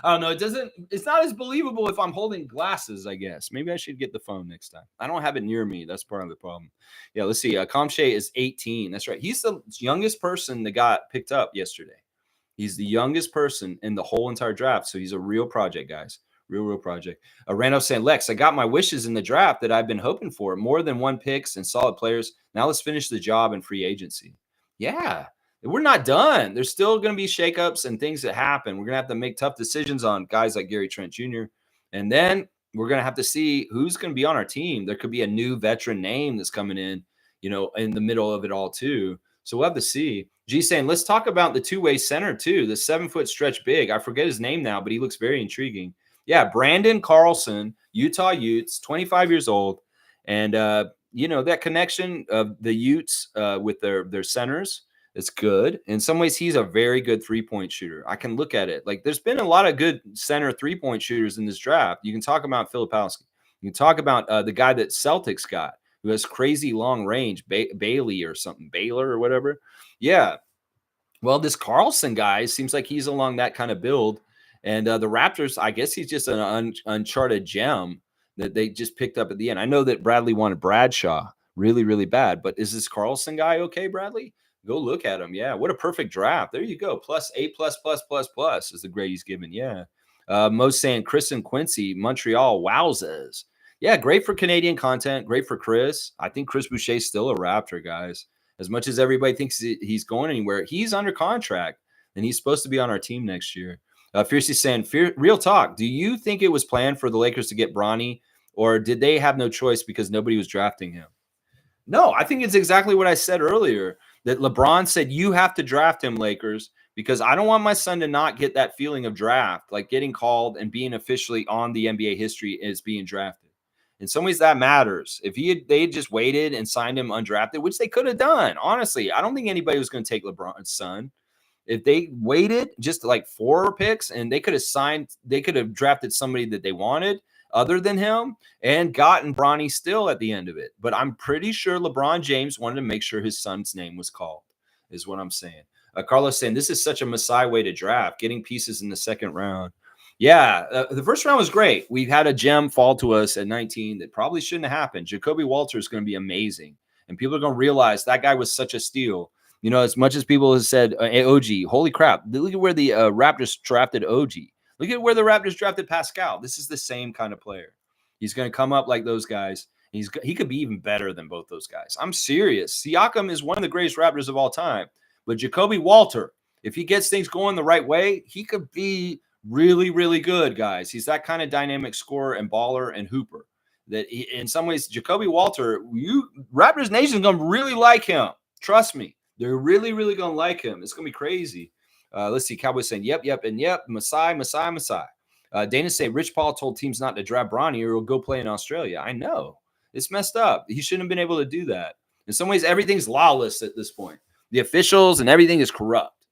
I don't know. It's not as believable if I'm holding glasses, I guess. Maybe I should get the phone next time. I don't have it near me. That's part of the problem. Yeah, let's see. Kamshay is 18. That's right. He's the youngest person that got picked up yesterday. He's the youngest person in the whole entire draft. So he's a real project, guys. Real project. Randolph saying, Lex, I got my wishes in the draft that I've been hoping for. More than one picks and solid players. Now let's finish the job in free agency. Yeah. We're not done. There's still going to be shakeups and things that happen. We're going to have to make tough decisions on guys like Gary Trent Jr. And then we're going to have to see who's going to be on our team. There could be a new veteran name that's coming in, in the middle of it all too. So we'll have to see. G saying, let's talk about the two-way center too. The 7-foot stretch big. I forget his name now, but he looks very intriguing. Yeah, Brandon Carlson, Utah Utes, 25 years old. And, that connection of the Utes with their centers, it's good. In some ways, he's a very good three-point shooter. I can look at it. Like, there's been a lot of good center three-point shooters in this draft. You can talk about Filipowski. You can talk about the guy that Celtics got who has crazy long range, Bailey or something, Baylor or whatever. Yeah. Well, this Carlson guy seems like he's along that kind of build. And the Raptors, I guess he's just an uncharted gem that they just picked up at the end. I know that Bradley wanted Bradshaw really, really bad. But is this Carlson guy okay, Bradley? Go look at him. Yeah, what a perfect draft. There you go. Plus A++++ is the grade he's given. Yeah. Mo's saying Chris and Quincy, Montreal, wowzers. Yeah, great for Canadian content. Great for Chris. I think Chris Boucher's still a Raptor, guys. As much as everybody thinks he's going anywhere, he's under contract, and he's supposed to be on our team next year. Fiercely saying, real talk, do you think it was planned for the Lakers to get Bronny, or did they have no choice because nobody was drafting him? No, I think it's exactly what I said earlier, that LeBron said, you have to draft him, Lakers, because I don't want my son to not get that feeling of draft, like getting called and being officially on the NBA history as being drafted. In some ways, that matters. If they had just waited and signed him undrafted, which they could have done, honestly, I don't think anybody was going to take LeBron's son. If they waited just like 4 picks and they could have drafted somebody that they wanted other than him and gotten Bronny still at the end of it. But I'm pretty sure LeBron James wanted to make sure his son's name was called, is what I'm saying. Carlos saying, this is such a Masai way to draft, getting pieces in the second round. Yeah, the first round was great. We've had a gem fall to us at 19 that probably shouldn't have happened. Jacoby Walter is going to be amazing. And people are going to realize that guy was such a steal. As much as people have said, OG, holy crap, look at where the Raptors drafted OG. Look at where the Raptors drafted Pascal. This is the same kind of player. He's going to come up like those guys. He could be even better than both those guys. I'm serious. Siakam is one of the greatest Raptors of all time. But Jacoby Walter, if he gets things going the right way, he could be really, really good, guys. He's that kind of dynamic scorer and baller and hooper that in some ways, Jacoby Walter, Raptors Nation is going to really like him. Trust me. They're really, really going to like him. It's going to be crazy. Let's see. Cowboys saying, yep, and yep. Masai. Dana say Rich Paul told teams not to draft Bronny or he'll go play in Australia. I know. It's messed up. He shouldn't have been able to do that. In some ways, everything's lawless at this point. The officials and everything is corrupt.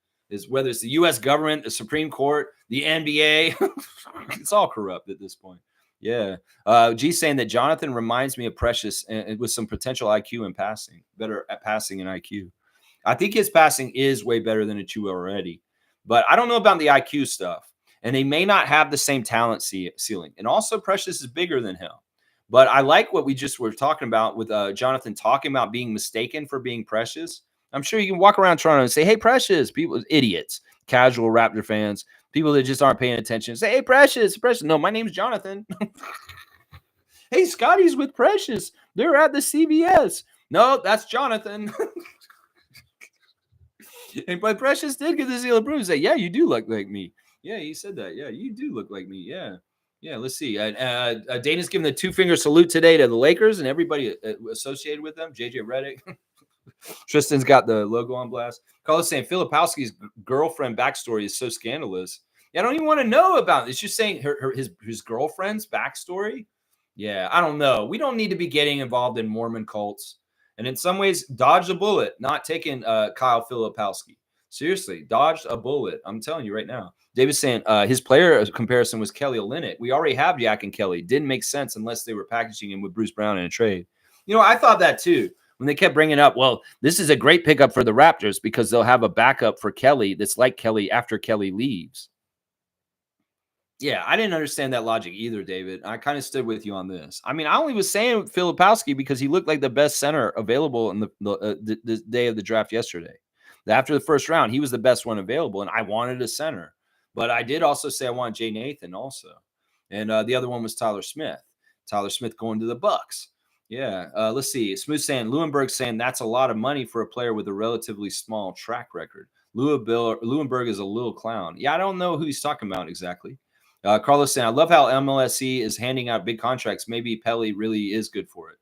Whether it's the U.S. government, the Supreme Court, the NBA, it's all corrupt at this point. Yeah. G saying that Jonathan reminds me of Precious and with some potential IQ in passing, better at passing and IQ. I think his passing is way better than Achua already, but I don't know about the IQ stuff. And they may not have the same talent ceiling. And also Precious is bigger than him. But I like what we just were talking about with Jonathan talking about being mistaken for being Precious. I'm sure you can walk around Toronto and say, hey, Precious. People, idiots, casual Raptor fans, people that just aren't paying attention. Say, hey, Precious. No, my name's Jonathan. Hey, Scotty's with Precious. They're at the CBS. No, that's Jonathan. And but Precious did get the seal approved. Say, yeah, you do look like me. Yeah, he said that. Yeah, you do look like me. Yeah. Yeah, let's see. Dana's giving the 2-finger salute today to the Lakers and everybody associated with them. JJ Redick. Tristan's got the logo on blast. Carlos saying Filipowski's girlfriend backstory is so scandalous. Yeah, I don't even want to know about it. It's just saying his girlfriend's backstory. Yeah, I don't know. We don't need to be getting involved in Mormon cults. And in some ways, dodge a bullet, not taking Kyle Filipowski. Seriously, dodged a bullet. I'm telling you right now. David's saying his player comparison was Kelly Olynyk. We already have Yak and Kelly. Didn't make sense unless they were packaging him with Bruce Brown in a trade. You know, I thought that too. When they kept bringing up, well, this is a great pickup for the Raptors because they'll have a backup for Kelly that's like Kelly after Kelly leaves. Yeah, I didn't understand that logic either, David. I kind of stood with you on this. I mean, I only was saying Filipowski because he looked like the best center available in the day of the draft yesterday. After the first round, he was the best one available, and I wanted a center. But I did also say I want Jay Nathan also. And the other one was Tyler Smith. Tyler Smith going to the Bucks. Yeah, let's see. Smooth saying, Lewinberg saying that's a lot of money for a player with a relatively small track record. Lewinberg is a little clown. Yeah, I don't know who he's talking about exactly. Carlos saying, I love how MLSE is handing out big contracts. Maybe Pelly really is good for it.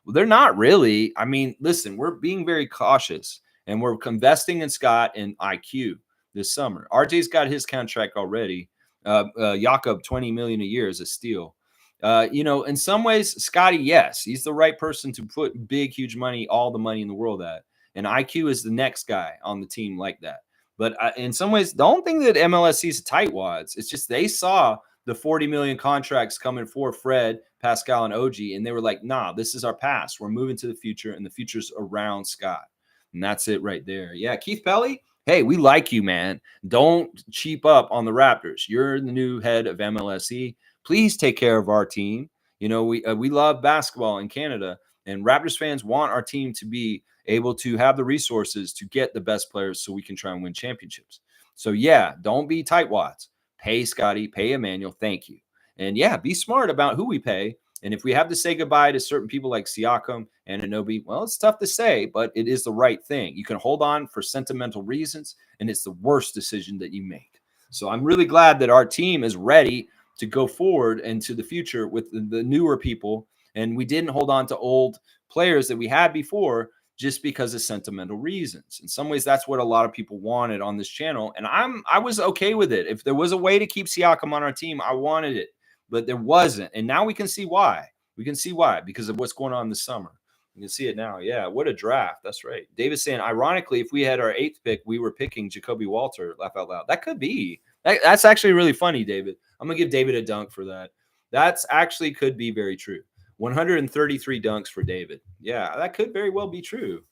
Well, they're not really. I mean, listen, we're being very cautious, and we're investing in Scott and IQ this summer. RJ's got his contract already. Jakob, $20 million a year is a steal. You know, in some ways, Scotty, yes, he's the right person to put big, huge money, all the money in the world at. And IQ is the next guy on the team like that. But in some ways, don't think that MLSC is tightwads. It's just they saw the 40 million contracts coming for Fred, Pascal, and OG, and they were like, nah, this is our past. We're moving to the future, and the future's around Scott. And that's it right there. Yeah, Keith Pelly, hey, we like you, man. Don't cheap up on the Raptors. You're the new head of MLSE. Please take care of our team. You know, we love basketball in Canada, and Raptors fans want our team to be able to have the resources to get the best players so we can try and win championships. So, yeah, don't be tightwads. Pay Scotty, pay Emmanuel, thank you. And, yeah, be smart about who we pay. And if we have to say goodbye to certain people like Siakam and Anunoby, well, it's tough to say, but it is the right thing. You can hold on for sentimental reasons, and it's the worst decision that you make. So I'm really glad that our team is ready to go forward into the future with the newer people. And we didn't hold on to old players that we had before just because of sentimental reasons. In some ways, that's what a lot of people wanted on this channel. And I was okay with it. If there was a way to keep Siakam on our team, I wanted it, but there wasn't. And now we can see why. We can see why, because of what's going on this summer. You can see it now. Yeah, what a draft. That's right. David's saying, ironically, if we had our 8th pick, we were picking Jacoby Walter. Laugh out loud. That could be. That's actually really funny, David. I'm going to give David a dunk for that. That's actually could be very true. 133 dunks for David. Yeah, that could very well be true.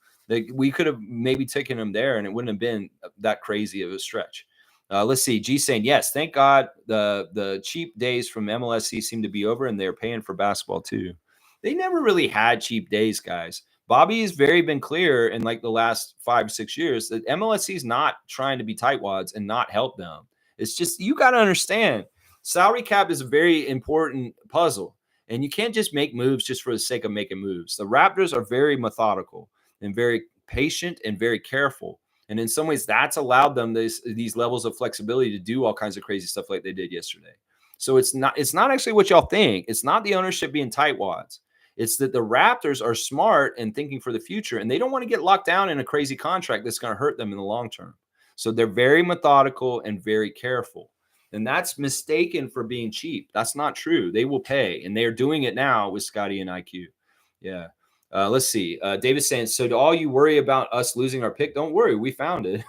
We could have maybe taken him there, and it wouldn't have been that crazy of a stretch. Let's see. G saying, yes, thank God the cheap days from MLSC seem to be over, and they're paying for basketball too. They never really had cheap days, guys. Bobby has been clear in like the last 5-6 years that MLSC is not trying to be tightwads and not help them. It's just, you got to understand, salary cap is a very important puzzle. And you can't just make moves just for the sake of making moves. The Raptors are very methodical and very patient and very careful. And in some ways, that's allowed them these levels of flexibility to do all kinds of crazy stuff like they did yesterday. So it's not actually what y'all think. It's not the ownership being tightwads. It's that the Raptors are smart and thinking for the future, and they don't want to get locked down in a crazy contract that's going to hurt them in the long term. So they're very methodical and very careful. And that's mistaken for being cheap. That's not true. They will pay, and they are doing it now with Scotty and IQ. Yeah. Let's see. David's saying, so do all you worry about us losing our pick? Don't worry. We found it.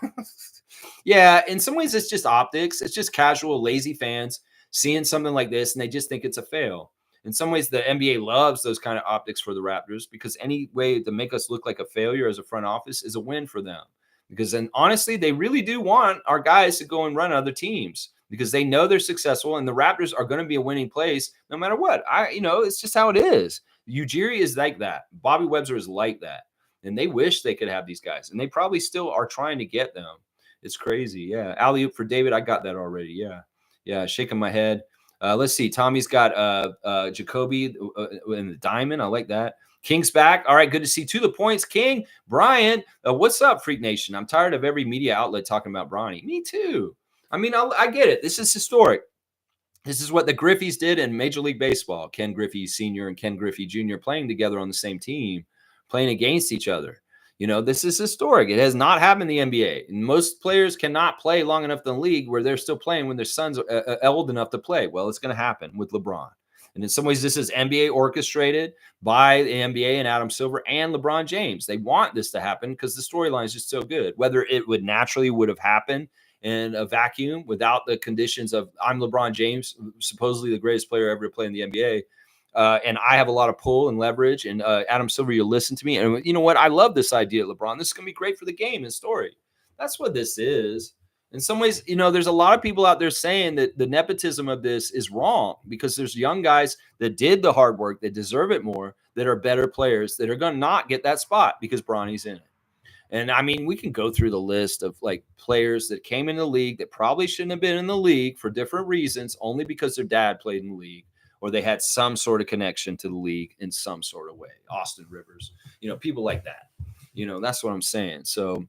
Yeah. In some ways, it's just optics. It's just casual, lazy fans seeing something like this, and they just think it's a fail. In some ways, the NBA loves those kind of optics for the Raptors because any way to make us look like a failure as a front office is a win for them. Because then, honestly, they really do want our guys to go and run other teams, because they know they're successful and the Raptors are going to be a winning place no matter what. It's just how it is. Ujiri is like that. Bobby Webster is like that. and they wish they could have these guys, and they probably still are trying to get them. It's crazy. Yeah. Alley-oop for David. I got that already. Yeah. Yeah. Shaking my head. Let's see. Tommy's got Jacoby in the diamond. I like that. King's back. All right. Good to see. To the points, King. Brian, what's up, Freak Nation? I'm tired of every media outlet talking about Bronny. Me too. I mean, I get it. This is historic. This is what the Griffeys did in Major League Baseball. Ken Griffey Sr. and Ken Griffey Jr. playing together on the same team, playing against each other. You know, this is historic. It has not happened in the NBA. And most players cannot play long enough in the league where they're still playing when their sons are old enough to play. Well, it's going to happen with LeBron. And in some ways, this is NBA orchestrated by the NBA and Adam Silver and LeBron James. They want this to happen because the storyline is just so good. Whether it would have happened in a vacuum without the conditions of I'm LeBron James, supposedly the greatest player ever to play in the NBA. And I have a lot of pull and leverage. And Adam Silver, you'll listen to me. And you know what? I love this idea, LeBron. This is going to be great for the game and story. That's what this is. In some ways, you know, there's a lot of people out there saying that the nepotism of this is wrong because there's young guys that did the hard work, that deserve it more, that are better players, that are going to not get that spot because Bronny's in it. And I mean, we can go through the list of like players that came in the league that probably shouldn't have been in the league for different reasons, only because their dad played in the league or they had some sort of connection to the league in some sort of way. Austin Rivers, you know, people like that. You know, that's what I'm saying. So,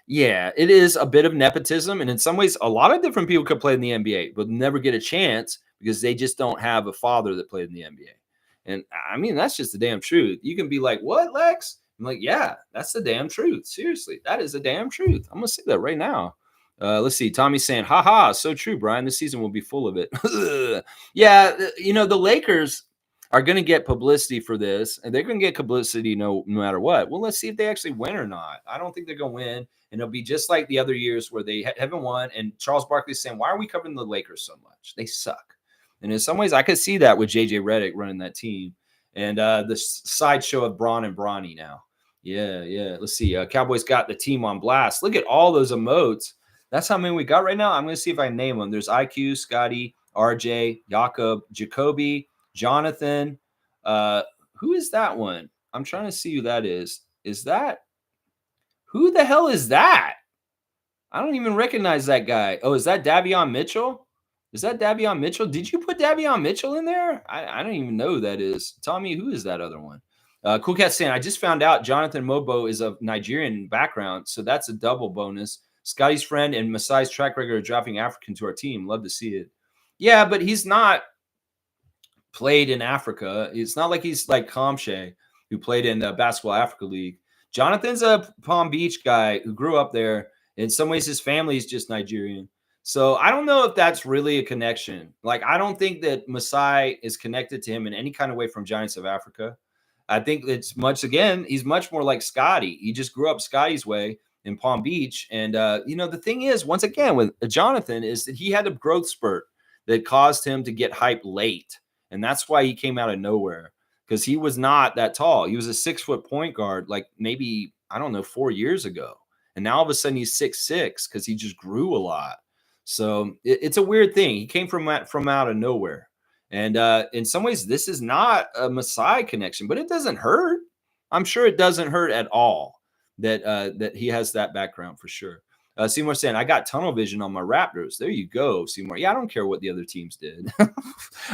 yeah, it is a bit of nepotism. And in some ways, a lot of different people could play in the NBA, but never get a chance because they just don't have a father that played in the NBA. And I mean, that's just the damn truth. You can be like, what, Lex? I'm like, yeah, that's the damn truth. Seriously, that is the damn truth. I'm going to say that right now. Let's see. Tommy's saying, haha, so true, Brian. This season will be full of it. Yeah, you know, the Lakers are going to get publicity for this, and they're going to get publicity no matter what. Well, let's see if they actually win or not. I don't think they're going to win, and it'll be just like the other years where they haven't won, and Charles Barkley's saying, why are we covering the Lakers so much? They suck. And in some ways, I could see that with J.J. Redick running that team, and the sideshow of Braun and Bronny now. Yeah. Let's see. Cowboys got the team on blast. Look at all those emotes. That's how many we got right now. I'm going to see if I name them. There's IQ, Scotty, RJ, Jakob, Jacoby, Jonathan. Who is that one? I'm trying to see who that is. Who the hell is that? I don't even recognize that guy. Oh, is that Davion Mitchell? Did you put Davion Mitchell in there? I don't even know who that is. Tell me, who is that other one? Cool Cat saying, I just found out Jonathan Mogbo is of Nigerian background, so that's a double bonus. Scotty's friend and Masai's track record of drafting African to our team. Love to see it. Yeah, but he's not played in Africa. It's not like he's like Kamshay, who played in the Basketball Africa League. Jonathan's a Palm Beach guy who grew up there. In some ways, his family is just Nigerian. So I don't know if that's really a connection. Like, I don't think that Masai is connected to him in any kind of way from Giants of Africa. I think it's he's much more like Scotty. He just grew up Scotty's way in Palm Beach. And, you know, the thing is, once again, with Jonathan is that he had a growth spurt that caused him to get hype late. And that's why he came out of nowhere, because he was not that tall. He was a 6-foot point guard, like maybe, 4 years ago. And now all of a sudden he's 6'6" because he just grew a lot. So it's a weird thing. He came from out of nowhere. And in some ways, this is not a Masai connection, but it doesn't hurt. I'm sure it doesn't hurt at all that he has that background for sure. Seymour saying, I got tunnel vision on my Raptors. There you go, Seymour. Yeah, I don't care what the other teams did.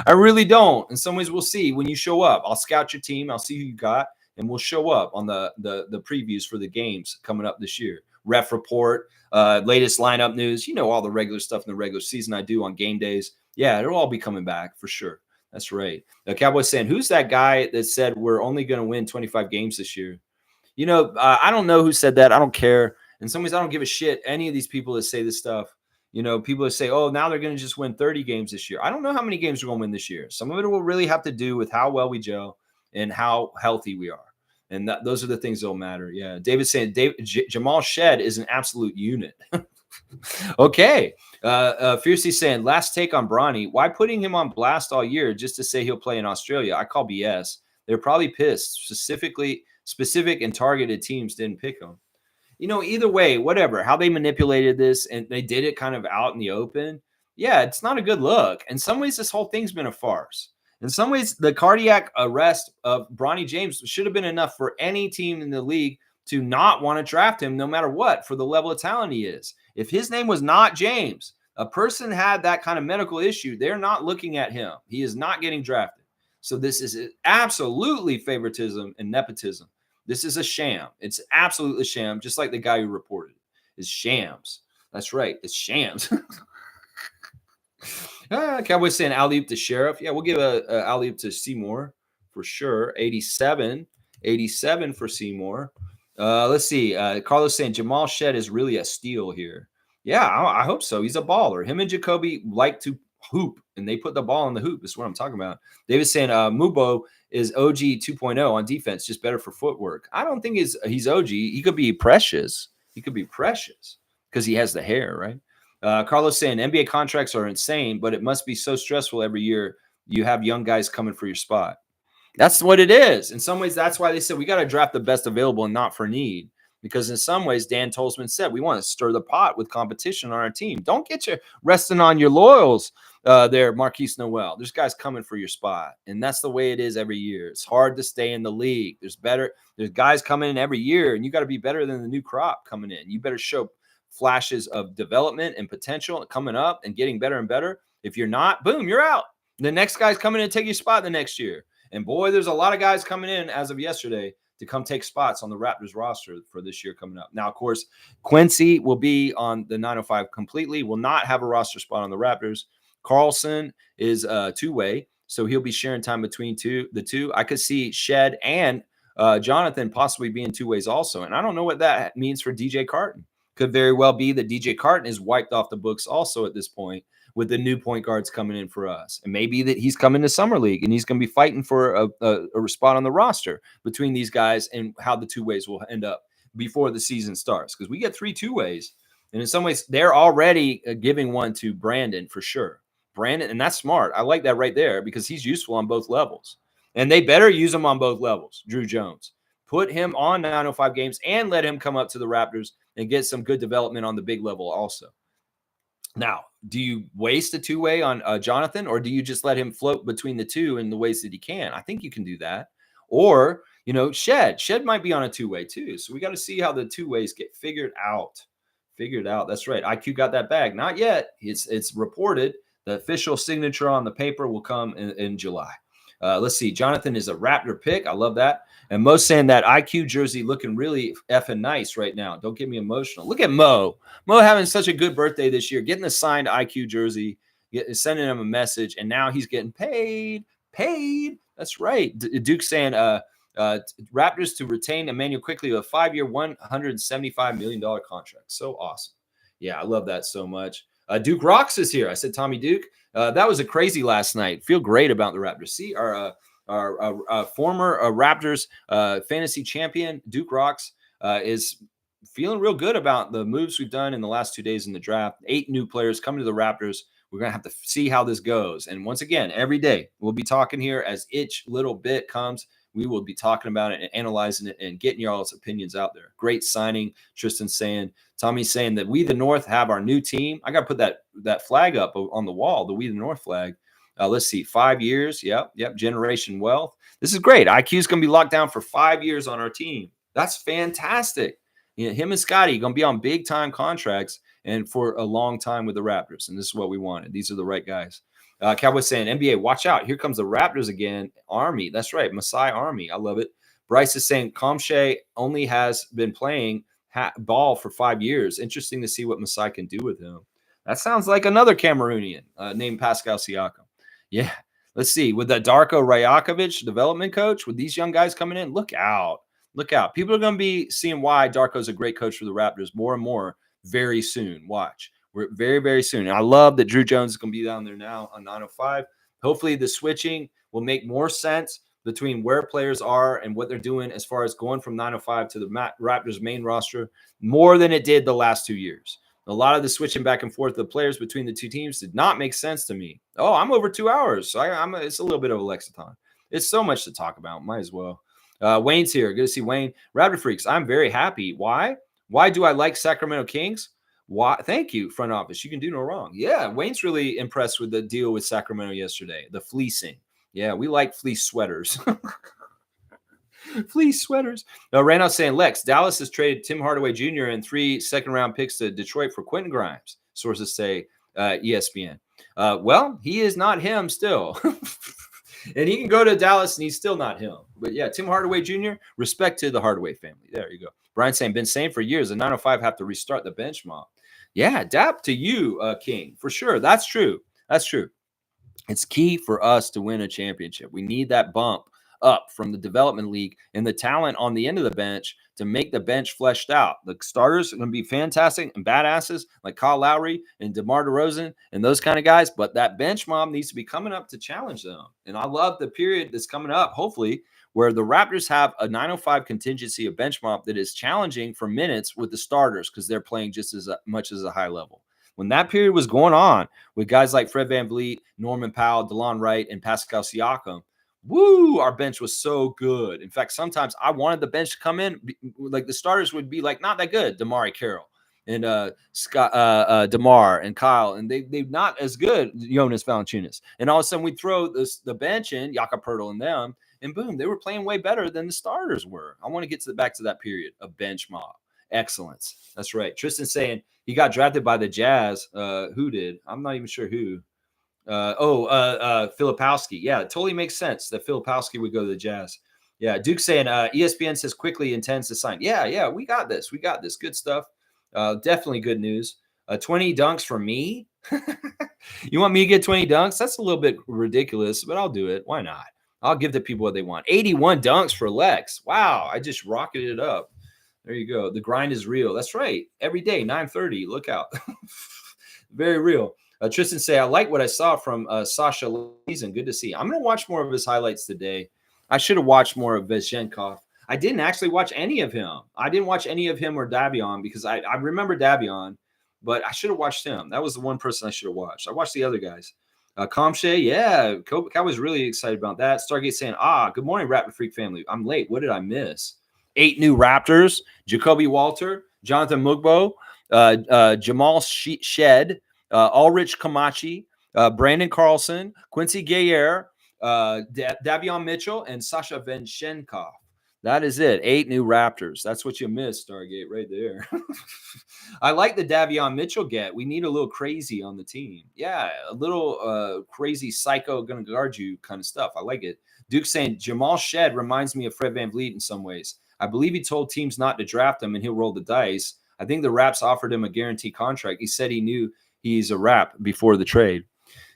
I really don't. In some ways, we'll see when you show up. I'll scout your team. I'll see who you got, and we'll show up on the previews for the games coming up this year. Ref report, latest lineup news, all the regular stuff in the regular season I do on game days. Yeah, it'll all be coming back for sure. That's right. The Cowboys saying, who's that guy that said we're only going to win 25 games this year? I don't know who said that. I don't care. In some ways, I don't give a shit. Any of these people that say this stuff, people that say, oh, now they're going to just win 30 games this year. I don't know how many games we're going to win this year. Some of it will really have to do with how well we gel and how healthy we are. And those are the things that will matter. Yeah. David's saying Jamal Shead is an absolute unit. Okay. Fiercely saying, last take on Bronny. Why putting him on blast all year just to say he'll play in Australia? I call BS. They're probably pissed. Specific and targeted teams didn't pick him. Either way, whatever, how they manipulated this and they did it kind of out in the open. Yeah, it's not a good look. In some ways, this whole thing's been a farce. In some ways, the cardiac arrest of Bronny James should have been enough for any team in the league to not want to draft him no matter what for the level of talent he is. If his name was not James, a person had that kind of medical issue, they're not looking at him. He is not getting drafted. So this is absolutely favoritism and nepotism. This is a sham. It's absolutely sham, just like the guy who reported it. It's shams. That's right. It's shams. Cowboys saying alley-oop to Sheriff. Yeah, we'll give a alley-oop to Seymour for sure. 87 for Seymour. Let's see. Carlos saying Jamal Shead is really a steal here. Yeah, I hope so. He's a baller. Him and Jacoby like to hoop, and they put the ball in the hoop. Is what I'm talking about. David's saying Mogbo is OG 2.0 on defense, just better for footwork. I don't think he's OG. He could be precious. He could be precious because he has the hair, right? Carlos saying NBA contracts are insane, but it must be so stressful every year. You have young guys coming for your spot. That's what it is. In some ways, that's why they said we got to draft the best available and not for need. Because in some ways, Dan Tolzman said, we want to stir the pot with competition on our team. Don't get you resting on your loyals there, Marquise Noel. There's guys coming for your spot. And that's the way it is every year. It's hard to stay in the league. There's guys coming in every year, and you got to be better than the new crop coming in. You better show flashes of development and potential coming up and getting better and better. If you're not, boom, you're out. The next guy's coming in to take your spot the next year. And boy, there's a lot of guys coming in as of yesterday to come take spots on the Raptors roster for this year coming up. Now, of course, Quincy will be on the 905 completely, will not have a roster spot on the Raptors. Carlson is two-way, so he'll be sharing time between the two. I could see Shed and Jonathan possibly being two ways also. And I don't know what that means for DJ Carton. Could very well be that DJ Carton is wiped off the books also at this point with the new point guards coming in for us. And maybe that he's coming to Summer League and he's going to be fighting for a spot on the roster between these guys and how the two ways will end up before the season starts. Because we get 3 two-ways. And in some ways, they're already giving one to Brandon for sure. Brandon, and that's smart. I like that right there because he's useful on both levels. And they better use him on both levels, Drew Jones. Put him on 905 games and let him come up to the Raptors and get some good development on the big level also. Now, do you waste a two-way on Jonathan, or do you just let him float between the two in the ways that he can? I think you can do that. Or, Shed might be on a two-way too. So we got to see how the two ways get figured out. That's right. IQ got that bag. Not yet. It's reported. The official signature on the paper will come in July. Let's see. Jonathan is a Raptor pick. I love that. And Mo's saying that IQ jersey looking really effing nice right now. Don't get me emotional. Look at Mo. Mo having such a good birthday this year, getting the signed IQ jersey, sending him a message, and now he's getting paid. That's right. Duke saying Raptors to retain Emmanuel Quickley with a 5-year, $175 million contract. So awesome. Yeah, I love that so much. Duke Rocks is here. I said Tommy Duke. That was a crazy last night. Feel great about the Raptors. See, our former Raptors fantasy champion, Duke Rocks, is feeling real good about the moves we've done in the last 2 days in the draft. 8 new players coming to the Raptors. We're going to have to see how this goes. And once again, every day we'll be talking here as each little bit comes. We will be talking about it and analyzing it and getting y'all's opinions out there. Great signing. Tristan saying, Tommy's saying that we the North have our new team. I got to put that flag up on the wall, the We the North flag. Let's see, 5 years. Yep. Generation wealth. This is great. IQ is going to be locked down for 5 years on our team. That's fantastic. Him and Scotty going to be on big time contracts and for a long time with the Raptors. And this is what we wanted. These are the right guys. Cowboys saying, NBA, watch out. Here comes the Raptors again. Army. That's right. Masai Army. I love it. Bryce is saying Kamshay only has been playing ball for 5 years. Interesting to see what Masai can do with him. That sounds like another Cameroonian named Pascal Siakam. Yeah. Let's see. With the Darko Rajakovic development coach, with these young guys coming in, look out. People are going to be seeing why Darko's a great coach for the Raptors more and more very soon. Watch. We're very, very soon. And I love that Drew Jones is going to be down there now on 905. Hopefully the switching will make more sense between where players are and what they're doing as far as going from 905 to the Raptors main roster more than it did the last 2 years. A lot of the switching back and forth of the players between the two teams did not make sense to me. Oh, I'm over 2 hours. So it's a little bit of a lexicon. It's so much to talk about. Might as well. Wayne's here. Good to see Wayne. Raptor Freaks, I'm very happy. Why? Why do I like Sacramento Kings? Why? Thank you, front office. You can do no wrong. Yeah, Wayne's really impressed with the deal with Sacramento yesterday, the fleecing. Yeah, we like fleece sweaters. Fleece sweaters. Randall's saying, Lex, Dallas has traded Tim Hardaway Jr. and 3 second-round picks to Detroit for Quentin Grimes. Sources say ESPN. Well, he is not him still. And he can go to Dallas and he's still not him. But yeah, Tim Hardaway Jr., respect to the Hardaway family. There you go. Brian saying, been saying for years, the 905 have to restart the bench mob. Yeah, adapt to you, King, for sure. That's true. That's true. It's key for us to win a championship. We need that bump up from the development league and the talent on the end of the bench to make the bench fleshed out. The starters are going to be fantastic and badasses like Kyle Lowry and DeMar DeRozan and those kind of guys, but that bench mob needs to be coming up to challenge them. And I love the period that's coming up, hopefully, where the Raptors have a 905 contingency of bench mob that is challenging for minutes with the starters because they're playing just as much as a high level. When that period was going on with guys like Fred VanVleet, Norman Powell, DeLon Wright, and Pascal Siakam, woo, our bench was so good. In fact, sometimes I wanted the bench to come in, like the starters would be like not that good. Damari Carroll and Scott, DeMar and Kyle, and they're not as good, Jonas Valanciunas. And all of a sudden we'd throw the bench in, Jakob Poeltl and them, and boom, they were playing way better than the starters were. I want to get back to that period of bench mob. Excellence. That's right. Tristan saying he got drafted by the Jazz. Who did? I'm not even sure who. Filipowski. Yeah, it totally makes sense that Filipowski would go to the Jazz. Yeah, Duke saying ESPN says quickly intends to sign. Yeah, we got this. We got this. Good stuff. Definitely good news. 20 dunks for me? You want me to get 20 dunks? That's a little bit ridiculous, but I'll do it. Why not? I'll give the people what they want. 81 dunks for Lex. Wow, I just rocketed it up. There you go. The grind is real. That's right. Every day, 9:30. Look out. Very real. Tristan say, I like what I saw from Sasha Leeson. Good to see. I'm going to watch more of his highlights today. I should have watched more of Vizhenkov. I didn't actually watch any of him. I didn't watch any of him or Davion because I remember Davion, but I should have watched him. That was the one person I should have watched. I watched the other guys. Comshay, yeah. I was really excited about that. Stargate saying, good morning, Raptor Freak family. I'm late. What did I miss? 8 new Raptors. Jacoby Walter, Jonathan Mogbo, Jamal Shead, Ulrich Kamachi, Brandon Carlson, Quincy Gayer, Davion Mitchell, and Sasha Venchenko. That is it. 8 new Raptors. That's what you missed, Stargate, right there. I like the Davion Mitchell get. We need a little crazy on the team. Yeah, a little crazy psycho going to guard you kind of stuff. I like it. Duke saying Jamal Shead reminds me of Fred VanVleet in some ways. I believe he told teams not to draft him and he'll roll the dice. I think the Raps offered him a guaranteed contract. He said he knew he's a Rap before the trade.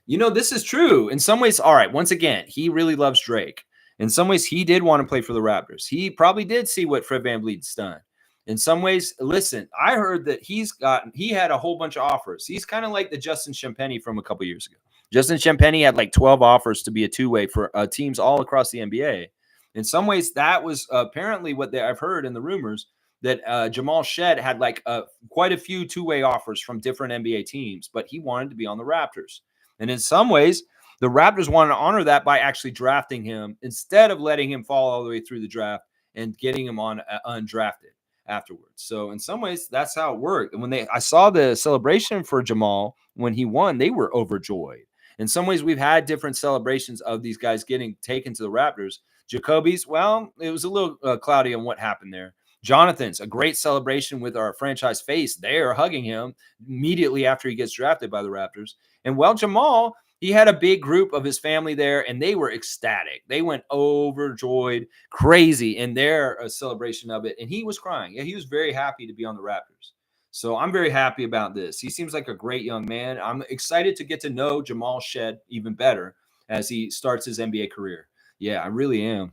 You know, this is true. In some ways, all right, once again, he really loves Drake. In some ways, he did want to play for the Raptors. He probably did see what Fred VanVleet's done. In some ways, listen, I heard that he had a whole bunch of offers. He's kind of like the Justin Champagnie from a couple years ago. Justin Champagnie had like 12 offers to be a two-way for teams all across the NBA. In some ways, that was apparently what I've heard in the rumors that Jamal Shead had like quite a few two-way offers from different NBA teams, but he wanted to be on the Raptors. And in some ways, the Raptors wanted to honor that by actually drafting him instead of letting him fall all the way through the draft and getting him on undrafted afterwards. So in some ways, that's how it worked. And when I saw the celebration for Jamal when he won, they were overjoyed. In some ways, we've had different celebrations of these guys getting taken to the Raptors. Jacoby's, well, it was a little cloudy on what happened there. Jonathan's a great celebration with our franchise face. They are hugging him immediately after he gets drafted by the Raptors. And well, Jamal, he had a big group of his family there, and they were ecstatic. They went overjoyed, crazy in their celebration of it, and he was crying. Yeah, he was very happy to be on the Raptors. So I'm very happy about this. He seems like a great young man. I'm excited to get to know Jamal Shead even better as he starts his NBA career. Yeah, I really am.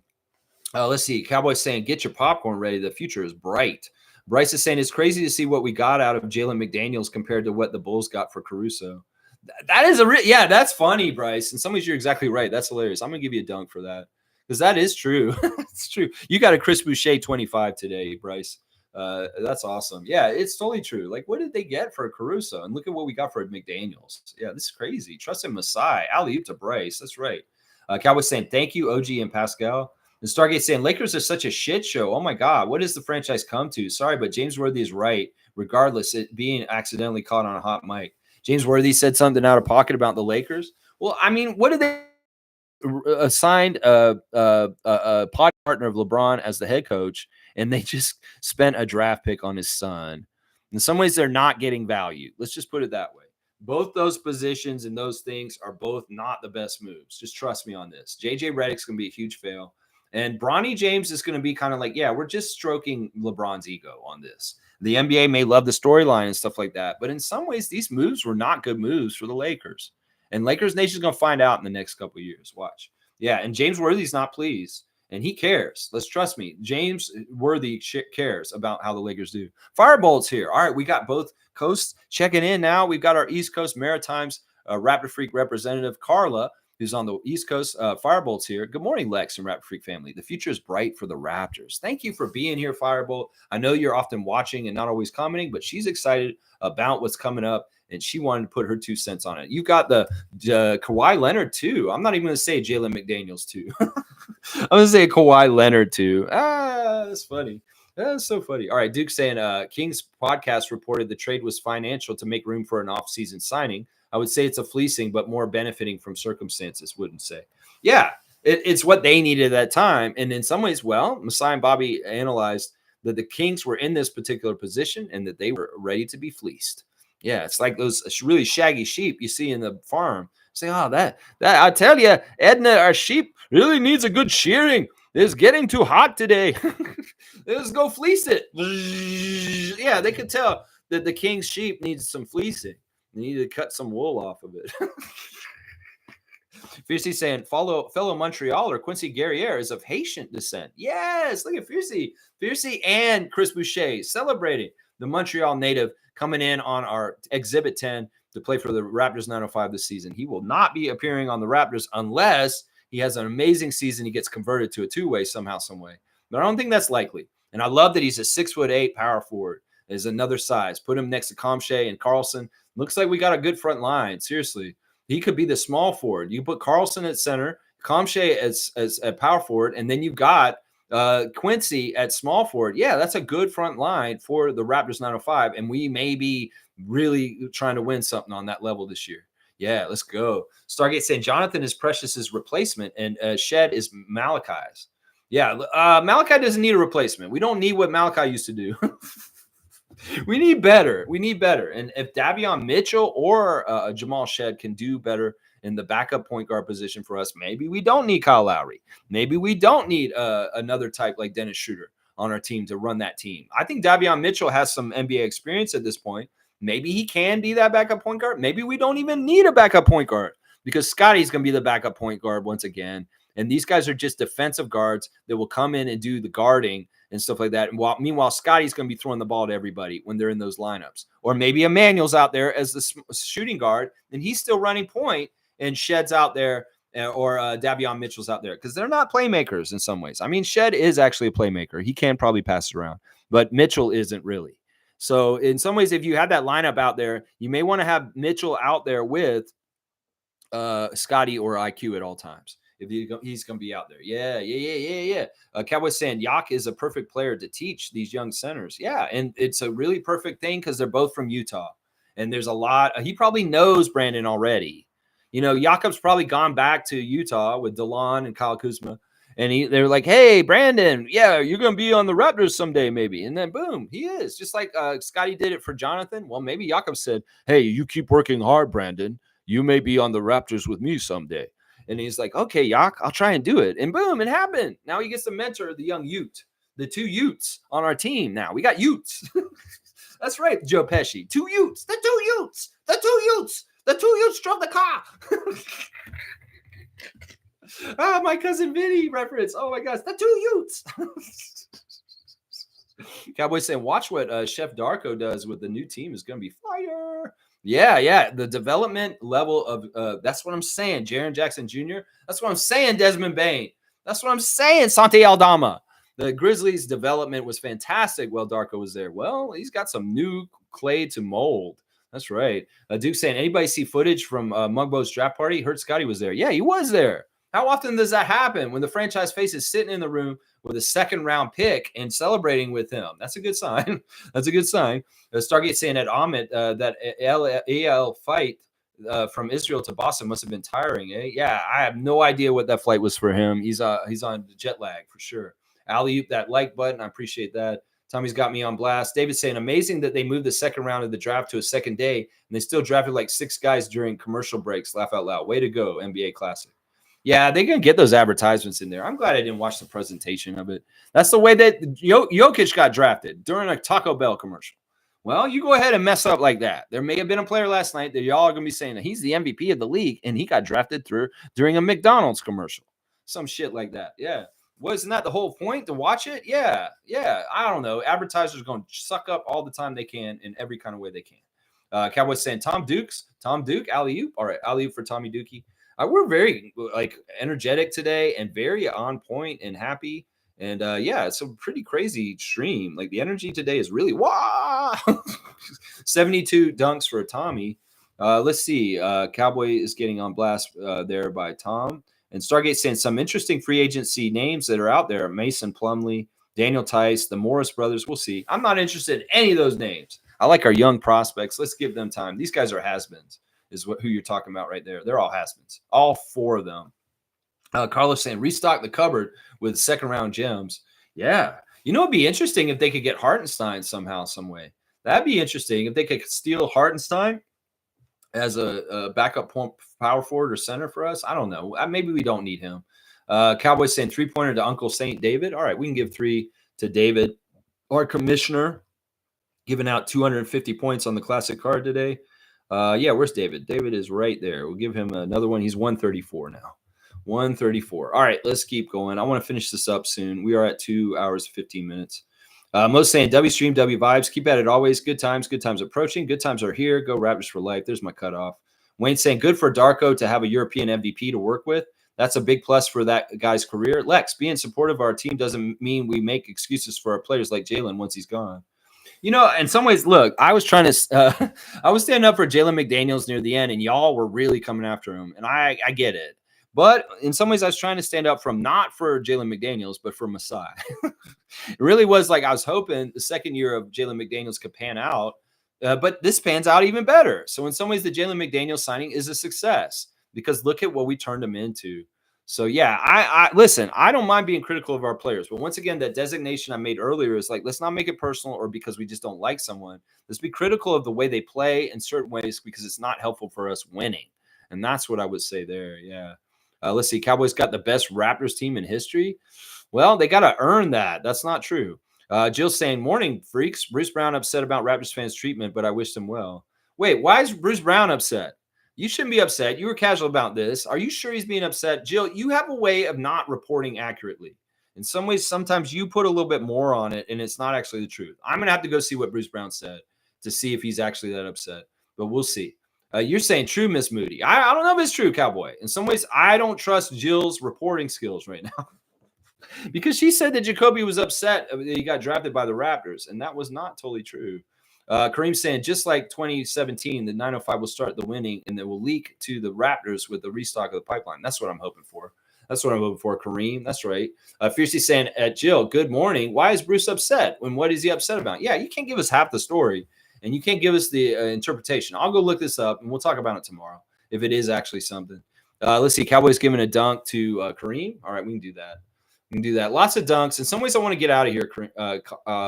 Let's see. Cowboys saying, get your popcorn ready. The future is bright. Bryce is saying, it's crazy to see what we got out of Jalen McDaniels compared to what the Bulls got for Caruso. That is yeah, that's funny, Bryce. In some ways, you're exactly right. That's hilarious. I'm going to give you a dunk for that because that is true. It's true. You got a Chris Boucher 25 today, Bryce. That's awesome. Yeah, it's totally true. Like, what did they get for Caruso? And look at what we got for McDaniels. Yeah, this is crazy. Trust in Masai. Alley-oop to Bryce. That's right. Cowboys saying, thank you, OG and Pascal. And Stargate saying, Lakers are such a shit show. Oh, my God. What does the franchise come to? Sorry, but James Worthy is right, regardless it being accidentally caught on a hot mic. James Worthy said something out of pocket about the Lakers. Well, I mean, what did they signed a podcast partner of LeBron as the head coach, and they just spent a draft pick on his son. In some ways, they're not getting value. Let's just put it that way. Both those positions and those things are both not the best moves. Just trust me on this. JJ Redick's going to be a huge fail. And Bronny James is going to be kind of like, yeah, we're just stroking LeBron's ego on this. The NBA may love the storyline and stuff like that. But in some ways, these moves were not good moves for the Lakers. And Lakers Nation is going to find out in the next couple of years. Watch. Yeah, and James Worthy's not pleased. And he cares. Let's trust me. James Worthy cares about how the Lakers do. Firebolt's here. All right, we got both coasts checking in now. We've got our East Coast Maritimes Raptor Freak representative, Carla, who's on the East Coast. Firebolt's here. Good morning, Lex and Raptor Freak family. The future is bright for the Raptors. Thank you for being here, Firebolt. I know you're often watching and not always commenting, but she's excited about what's coming up, and she wanted to put her 2 cents on it. You got the Kawhi Leonard, too. I'm not even going to say Jalen McDaniels, too. I'm going to say Kawhi Leonard, too. That's funny. That's so funny. All right, Duke saying King's podcast reported the trade was financial to make room for an offseason signing. I would say it's a fleecing, but more benefiting from circumstances, wouldn't say. Yeah, it's what they needed at that time. And in some ways, well, Masai and Bobby analyzed that the Kings were in this particular position and that they were ready to be fleeced. Yeah, it's like those really shaggy sheep you see in the farm. Say, oh, that I tell you, Edna, our sheep really needs a good shearing. It's getting too hot today. Let's go fleece it. Yeah, they could tell that the King's sheep needs some fleecing. They need to cut some wool off of it. Fiercey saying, fellow Montrealer Quincy Guerriere is of Haitian descent. Yes, look at Fiercey. Fiercey and Chris Boucher celebrating the Montreal native coming in on our Exhibit 10 to play for the Raptors 905 this season. He will not be appearing on the Raptors unless he has an amazing season. He gets converted to a two-way somehow, some way. But I don't think that's likely. And I love that he's a 6'8" power forward. Is another size. Put him next to Kamay and Carlson. Looks like we got a good front line. Seriously. He could be the small forward. You put Carlson at center, Kamay as a power forward, and then you've got Quincy at small forward. Yeah, that's a good front line for the Raptors 905, and we may be really trying to win something on that level this year. Yeah, let's go. Stargate saying Jonathan is Precious's replacement, and Shead is Malachi's. Yeah, Malachi doesn't need a replacement. We don't need what Malachi used to do. We need better. We need better. And if Davion Mitchell or Jamal Shead can do better in the backup point guard position for us, maybe we don't need Kyle Lowry. Maybe we don't need another type like Dennis Schroeder on our team to run that team. I think Davion Mitchell has some NBA experience at this point. Maybe he can be that backup point guard. Maybe we don't even need a backup point guard because Scotty's going to be the backup point guard once again. And these guys are just defensive guards that will come in and do the guarding and stuff like that. And meanwhile, Scotty's going to be throwing the ball to everybody when they're in those lineups. Or maybe Emmanuel's out there as the shooting guard, and he's still running point, and Shead's out there, or Davion Mitchell's out there, because they're not playmakers in some ways. I mean, Shead is actually a playmaker. He can probably pass it around, but Mitchell isn't really. So in some ways, if you have that lineup out there, you may want to have Mitchell out there with Scotty or IQ at all times. If he's going to be out there. Yeah. Cowboys saying Yak is a perfect player to teach these young centers. Yeah, and it's a really perfect thing because they're both from Utah. And there's a lot. He probably knows Brandon already. You know, Jakob's probably gone back to Utah with DeLon and Kyle Kuzma. And they're like, hey, Brandon, yeah, you're going to be on the Raptors someday maybe. And then, boom, he is. Just like Scotty did it for Jonathan. Well, maybe Jakob said, hey, you keep working hard, Brandon. You may be on the Raptors with me someday. And he's like, okay, Yak, I'll try and do it. And boom, it happened. Now he gets to mentor the young Ute, the 2 Utes on our team now. We got Utes. That's right, Joe Pesci. 2 Utes. The 2 Utes. The 2 Utes. The 2 Utes drove the car. My cousin Vinny reference. Oh, my gosh. The 2 Utes. Cowboys saying, watch what Chef Darko does with the new team is going to be fire. Yeah. The development level of that's what I'm saying. Jaren Jackson Jr. That's what I'm saying. Desmond Bain. That's what I'm saying. Santi Aldama. The Grizzlies' development was fantastic while Darko was there. Well, he's got some new clay to mold. That's right. Duke saying, anybody see footage from Mogbo's draft party? Heard Scotty was there. Yeah, he was there. How often does that happen when the franchise face is sitting in the room with a second-round pick and celebrating with him? That's a good sign. That's a good sign. Stargate saying at Ahmed that AL fight from Israel to Boston must have been tiring. Eh? Yeah, I have no idea what that flight was for him. He's on jet lag for sure. Alley-oop that like button. I appreciate that. Tommy's got me on blast. David's saying, amazing that they moved the second round of the draft to a second day, and they still drafted like 6 guys during commercial breaks. Laugh out loud. Way to go, NBA Classic. Yeah, they're going to get those advertisements in there. I'm glad I didn't watch the presentation of it. That's the way that Jokic got drafted, during a Taco Bell commercial. Well, you go ahead and mess up like that. There may have been a player last night that y'all are going to be saying that he's the MVP of the league, and he got drafted during a McDonald's commercial. Some shit like that. Yeah. Wasn't that the whole point, to watch it? Yeah. I don't know. Advertisers are going to suck up all the time they can in every kind of way they can. Cowboys saying Tom Duke, alley-oop. All right, alley-oop for Tommy Dookie. We're very energetic today and very on point and happy. And it's a pretty crazy stream. Like, the energy today is really 72 dunks for Tommy. Let's see. Cowboy is getting on blast there by Tom. And Stargate saying some interesting free agency names that are out there. Mason Plumlee, Daniel Tice, the Morris brothers. We'll see. I'm not interested in any of those names. I like our young prospects. Let's give them time. These guys are has-beens, is who you're talking about right there. They're all has-beens. All 4 of them. Carlos saying restock the cupboard with second-round gems. Yeah. It'd be interesting if they could get Hartenstein somehow, some way. That'd be interesting if they could steal Hartenstein as a backup power forward or center for us. I don't know. Maybe we don't need him. Cowboys saying 3-pointer to Uncle Saint David. All right, we can give 3 to David. Our commissioner giving out 250 points on the classic card today. Where's David? David is right there. We'll give him another one. He's 134 now. 134. All right, let's keep going. I want to finish this up soon. We are at 2 hours, 15 minutes. Most saying W stream, W vibes. Keep at it always. Good times approaching. Good times are here. Go Raptors for life. There's my cutoff. Wayne saying good for Darko to have a European MVP to work with. That's a big plus for that guy's career. Lex, being supportive of our team doesn't mean we make excuses for our players like Jalen once he's gone. In some ways, look, I was trying to I was standing up for Jalen McDaniels near the end, and y'all were really coming after him. And I get it. But in some ways, I was trying to stand up not for Jalen McDaniels, but for Masai. It really was like I was hoping the second year of Jalen McDaniels could pan out, but this pans out even better. So in some ways, the Jalen McDaniels signing is a success because look at what we turned him into. So yeah, I listen, I don't mind being critical of our players, but once again, that designation I made earlier is like, let's not make it personal or because we just don't like someone. Let's be critical of the way they play in certain ways because it's not helpful for us winning. And that's what I would say there. Yeah. Let's see. Cowboys got the best Raptors team in history. Well, they got to earn that. That's not true. Jill saying, morning, freaks. Bruce Brown upset about Raptors fans' treatment, but I wished him well. Wait, why is Bruce Brown upset? You shouldn't be upset. You were casual about this. Are you sure he's being upset? Jill, you have a way of not reporting accurately. In some ways, sometimes you put a little bit more on it, and it's not actually the truth. I'm going to have to go see what Bruce Brown said to see if he's actually that upset, but we'll see. You're saying true, Miss Moody. I don't know if it's true, Cowboy. In some ways, I don't trust Jill's reporting skills right now because she said that Jacoby was upset that he got drafted by the Raptors, and that was not totally true. Kareem's saying, just like 2017, the 905 will start the winning, and they will leak to the Raptors with the restock of the pipeline. That's what I'm hoping for. Kareem. That's right. Fiercely saying, Jill, good morning. Why is Bruce upset? And what is he upset about? Yeah, you can't give us half the story. And you can't give us the interpretation. I'll go look this up, and we'll talk about it tomorrow if it is actually something. Let's see. Cowboys giving a dunk to Kareem. All right, we can do that. Lots of dunks. In some ways, I want to get out of here,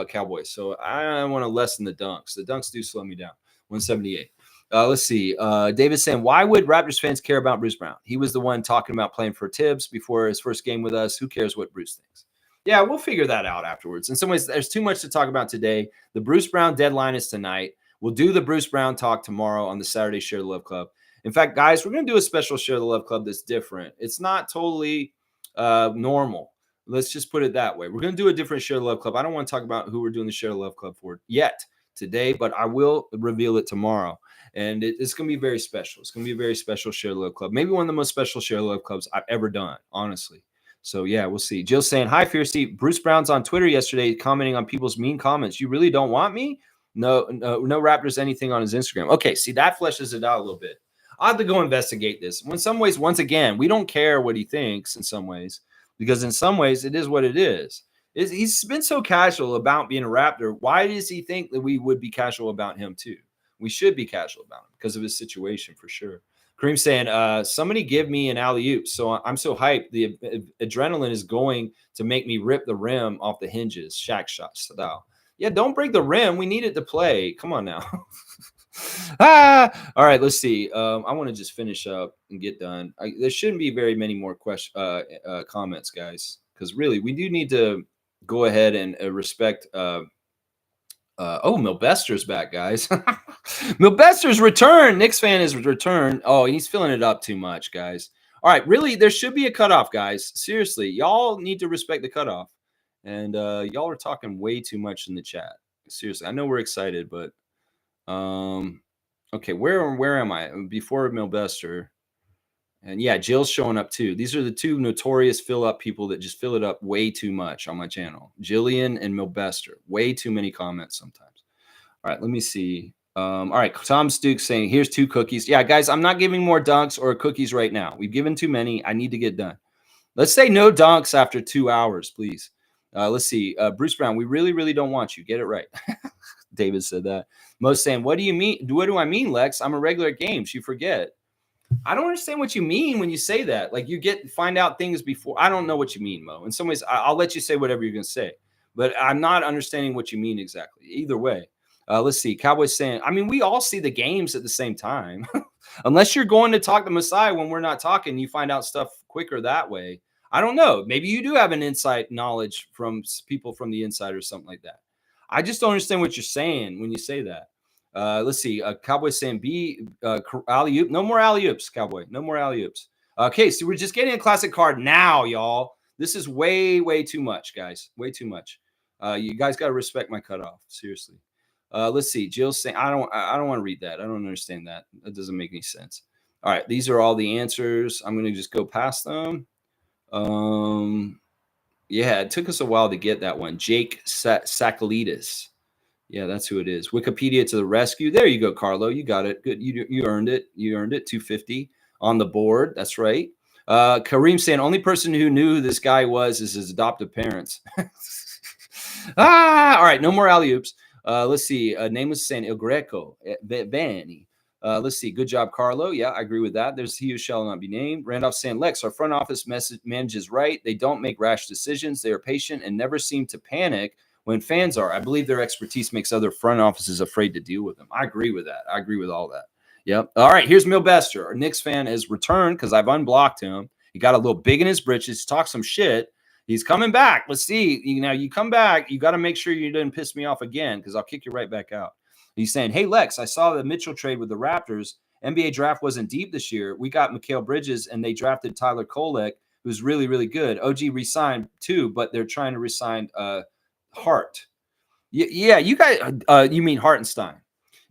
Cowboys. So I want to lessen the dunks. The dunks do slow me down. 178. Let's see. David's saying, why would Raptors fans care about Bruce Brown? He was the one talking about playing for Tibbs before his first game with us. Who cares what Bruce thinks? Yeah, we'll figure that out afterwards. In some ways, there's too much to talk about today. The Bruce Brown deadline is tonight. We'll do the Bruce Brown talk tomorrow on the Saturday Share the Love Club. In fact, guys, we're going to do a special Share the Love Club that's different. It's not totally normal. Let's just put it that way. We're going to do a different Share the Love Club. I don't want to talk about who we're doing the Share the Love Club for yet today, but I will reveal it tomorrow. And it's going to be very special. It's going to be a very special Share the Love Club. Maybe one of the most special Share the Love Clubs I've ever done, honestly. So, yeah, we'll see. Jill saying, hi, Fiercey. Bruce Brown's on Twitter yesterday commenting on people's mean comments. You really don't want me? No Raptors anything on his Instagram. Okay, see, that fleshes it out a little bit. I'll have to go investigate this. In some ways, once again, we don't care what he thinks in some ways because in some ways it is what it is. He's been so casual about being a Raptor. Why does he think that we would be casual about him too? We should be casual about him because of his situation for sure. Kareem saying, somebody give me an alley-oop. So I'm so hyped. The adrenaline is going to make me rip the rim off the hinges. Shaq shot style. Yeah, don't break the rim. We need it to play. Come on now. All right, let's see. I want to just finish up and get done. There shouldn't be very many more comments, guys, because really we do need to go ahead and respect. Milbester's back, guys. Milbester's return. Knicks fan is returned. Oh, and he's filling it up too much, guys. All right, really, there should be a cutoff, guys. Seriously, y'all need to respect the cutoff. And y'all are talking way too much in the chat. Seriously, I know we're excited, but okay, where am I? Before Milbester. And yeah, Jill's showing up too. These are the two notorious fill up people that just fill it up way too much on my channel. Jillian and Milbester. Way too many comments sometimes. All right, let me see. All right, Tom Stukes saying, here's 2 cookies. Yeah, guys, I'm not giving more dunks or cookies right now. We've given too many. I need to get done. Let's say no dunks after 2 hours, please. Let's see. Bruce Brown, we really, really don't want you. Get it right. David said that. Most saying, what do you mean? What do I mean, Lex? I'm a regular at games. You forget. I don't understand what you mean when you say that. Like you find out things before. I don't know what you mean, Mo. In some ways, I'll let you say whatever you're going to say, but I'm not understanding what you mean exactly. Either way, let's see. Cowboys saying, I mean, we all see the games at the same time. Unless you're going to talk to Messiah when we're not talking, you find out stuff quicker that way. I don't know. Maybe you do have an insight knowledge from people from the inside or something like that. I just don't understand what you're saying when you say that. Let's see. Cowboy saying alley-oop. No more alley-oops, Cowboy. No more alley-oops. Okay, so we're just getting a classic card now, y'all. This is way, way too much, guys. Way too much. You guys got to respect my cutoff. Seriously. Let's see. Jill's saying, I don't want to read that. I don't understand that. That doesn't make any sense. All right, these are all the answers. I'm going to just go past them. Yeah, it took us a while to get that one. Jake Sakalidis. Yeah, that's who it is. Wikipedia to the rescue. There you go, Carlo. You got it. Good. You earned it. You earned it. 250 on the board. That's right. Kareem saying only person who knew who this guy was is his adoptive parents. All right. No more alley-oops. Let's see. Name was saying Il Greco. Vanny. Let's see. Good job, Carlo. Yeah, I agree with that. There's he who shall not be named. Randolph saying, Lex, our front office manages right. They don't make rash decisions. They are patient and never seem to panic when fans are. I believe their expertise makes other front offices afraid to deal with them. I agree with that. I agree with all that. Yep. All right. Here's Milbester. Our Knicks fan has returned because I've unblocked him. He got a little big in his britches. Talked some shit. He's coming back. Let's see. You come back. You got to make sure you didn't piss me off again because I'll kick you right back out. He's saying, hey, Lex, I saw the Mitchell trade with the Raptors. NBA draft wasn't deep this year. We got Mikal Bridges, and they drafted Tyler Kolek, who's really, really good. OG re-signed too, but they're trying to re-sign Hart. Yeah, you guys, you mean Hartenstein.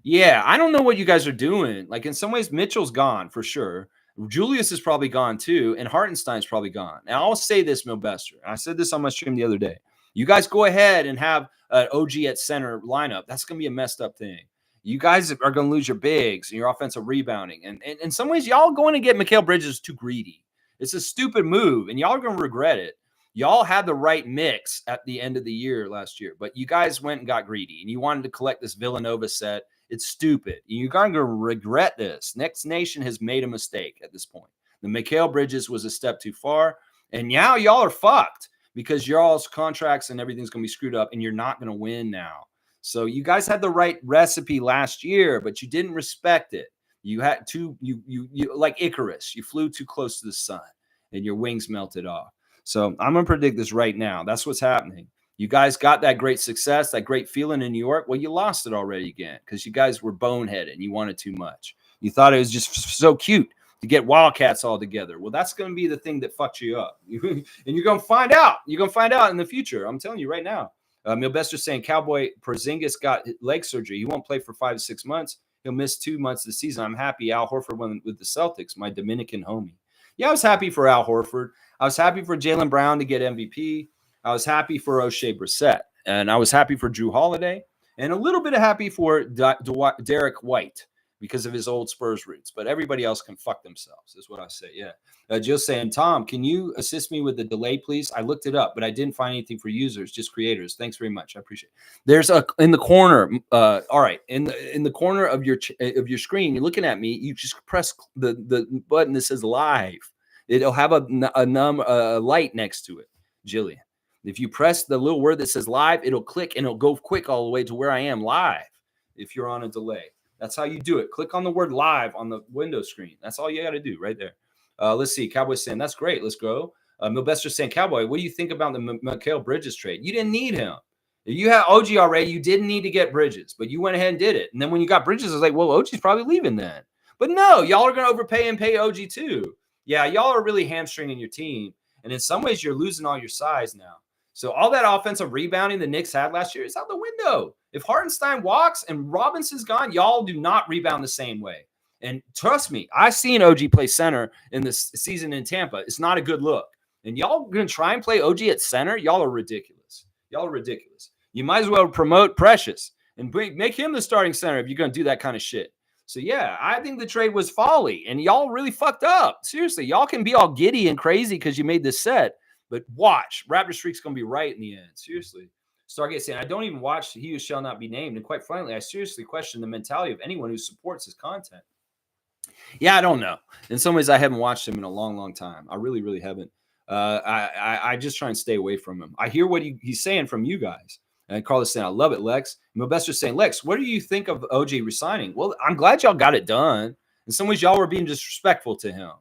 Yeah, I don't know what you guys are doing. Like in some ways, Mitchell's gone for sure. Julius is probably gone too, and Hartenstein's probably gone. And I'll say this, Milbester. I said this on my stream the other day. You guys go ahead and have an OG at center lineup. That's going to be a messed up thing. You guys are going to lose your bigs and your offensive rebounding. And in some ways, y'all going to get Mikal Bridges too greedy. It's a stupid move, and y'all are going to regret it. Y'all had the right mix at the end of the year last year, but you guys went and got greedy, and you wanted to collect this Villanova set. It's stupid. You're going to regret this. Next Nation has made a mistake at this point. The Mikal Bridges was a step too far, and now y'all are fucked because y'all's contracts and everything's going to be screwed up, and you're not going to win now. So you guys had the right recipe last year, but you didn't respect it. You had to, you like Icarus. You flew too close to the sun, and your wings melted off. So I'm going to predict this right now. That's what's happening. You guys got that great success, that great feeling in New York. Well, you lost it already again because you guys were boneheaded and you wanted too much. You thought it was just so cute to get Wildcats all together. Well, that's going to be the thing that fucked you up. And you're going to find out. You're going to find out in the future. I'm telling you right now. Milbester's saying Cowboy Porzingis got leg surgery. He won't play for 5 to 6 months. He'll miss 2 months of the season. I'm happy Al Horford went with the Celtics, my Dominican homie. Yeah, I was happy for Al Horford. I was happy for Jaylen Brown to get MVP. I was happy for O'Shea Brissett. And I was happy for Drew Holiday. And a little bit of happy for Derek White. because of his old Spurs roots. But everybody else can fuck themselves, is what I say. Yeah. Jill's saying, Tom, can you assist me with the delay, please? I looked it up, but I didn't find anything for users, just creators. Thanks very much. I appreciate it. There's a in the corner. All right, in the corner of your screen, you're looking at me. You just press the button that says live. It'll have a light next to it, Jillian. If you press the little word that says live, it'll click and it'll go quick all the way to where I am live. If you're on a delay, that's how you do it. Click on the word live on the window screen. That's all you got to do right there. Let's see. Cowboy saying, that's great. Let's go. Milbester saying, Cowboy, what do you think about the Mikal Bridges trade? You didn't need him. If you had OG already, you didn't need to get Bridges, but you went ahead and did it. And then when you got Bridges, I was like, well, OG's probably leaving then. But no, y'all are going to overpay and pay OG too. Yeah, y'all are really hamstringing your team. And in some ways, you're losing all your size now. So all that offensive rebounding the Knicks had last year is out the window. If Hartenstein walks and Robinson's gone, y'all do not rebound the same way. And trust me, I've seen OG play center in this season in Tampa. It's not a good look. And y'all going to try and play OG at center? Y'all are ridiculous. Y'all are ridiculous. You might as well promote Precious and make him the starting center if you're going to do that kind of shit. So, yeah, I think the trade was folly. And y'all really fucked up. Seriously, y'all can be all giddy and crazy because you made this set. But watch, Raptors Freak's going to be right in the end. Seriously. Stargate saying, I don't even watch He Who Shall Not Be Named. And quite frankly, I seriously question the mentality of anyone who supports his content. Yeah, I don't know. In some ways, I haven't watched him in a long, long time. I really, really haven't. I just try and stay away from him. I hear what he's saying from you guys. And Carlos saying, I love it, Lex. And Mobester's saying, Lex, what do you think of OG resigning? Well, I'm glad y'all got it done. In some ways, y'all were being disrespectful to him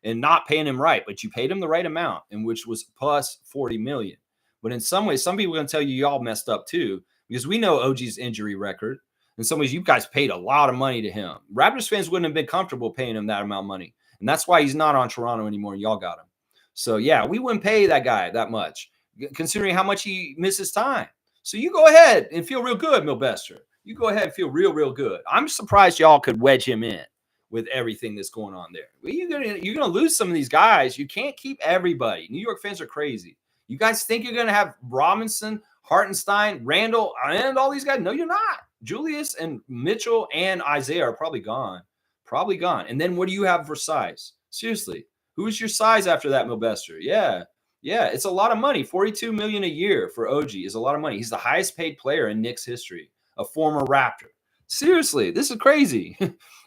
and not paying him right. But you paid him the right amount, and which was plus $40 million. But in some ways, some people are going to tell you y'all messed up too, because we know OG's injury record. In some ways, you guys paid a lot of money to him. Raptors fans wouldn't have been comfortable paying him that amount of money. And that's why he's not on Toronto anymore. And y'all got him. So, yeah, we wouldn't pay that guy that much, considering how much he misses time. So you go ahead and feel real good, Milbester. You go ahead and feel real, real good. I'm surprised y'all could wedge him in with everything that's going on there. Well, you're gonna lose some of these guys. You can't keep everybody. New York fans are crazy. You guys think you're going to have Robinson, Hartenstein, Randall, and all these guys? No, you're not. Julius and Mitchell and Isaiah are probably gone. Probably gone. And then what do you have for size? Seriously. Who's your size after that, Milbester? Yeah. Yeah, it's a lot of money. $42 million a year for OG is a lot of money. He's the highest paid player in Knicks history, a former Raptor. Seriously, this is crazy.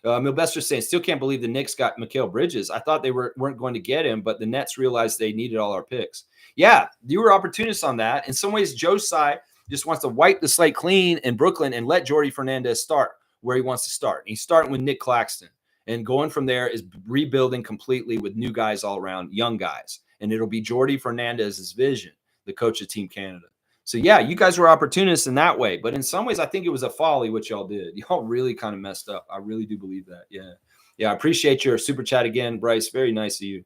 Milbester saying, still can't believe the Knicks got Mikal Bridges. I thought they weren't going to get him, but the Nets realized they needed all our picks. Yeah, you were opportunists on that. In some ways, Joe Tsai just wants to wipe the slate clean in Brooklyn and let Jordi Fernandez start where he wants to start. And he's starting with Nick Claxton. And going from there is rebuilding completely with new guys all around, young guys. And it'll be Jordi Fernandez's vision, the coach of Team Canada. So, yeah, you guys were opportunists in that way. But in some ways, I think it was a folly what y'all did. Y'all really kind of messed up. I really do believe that. Yeah. Yeah, I appreciate your super chat again, Bryce. Very nice of you.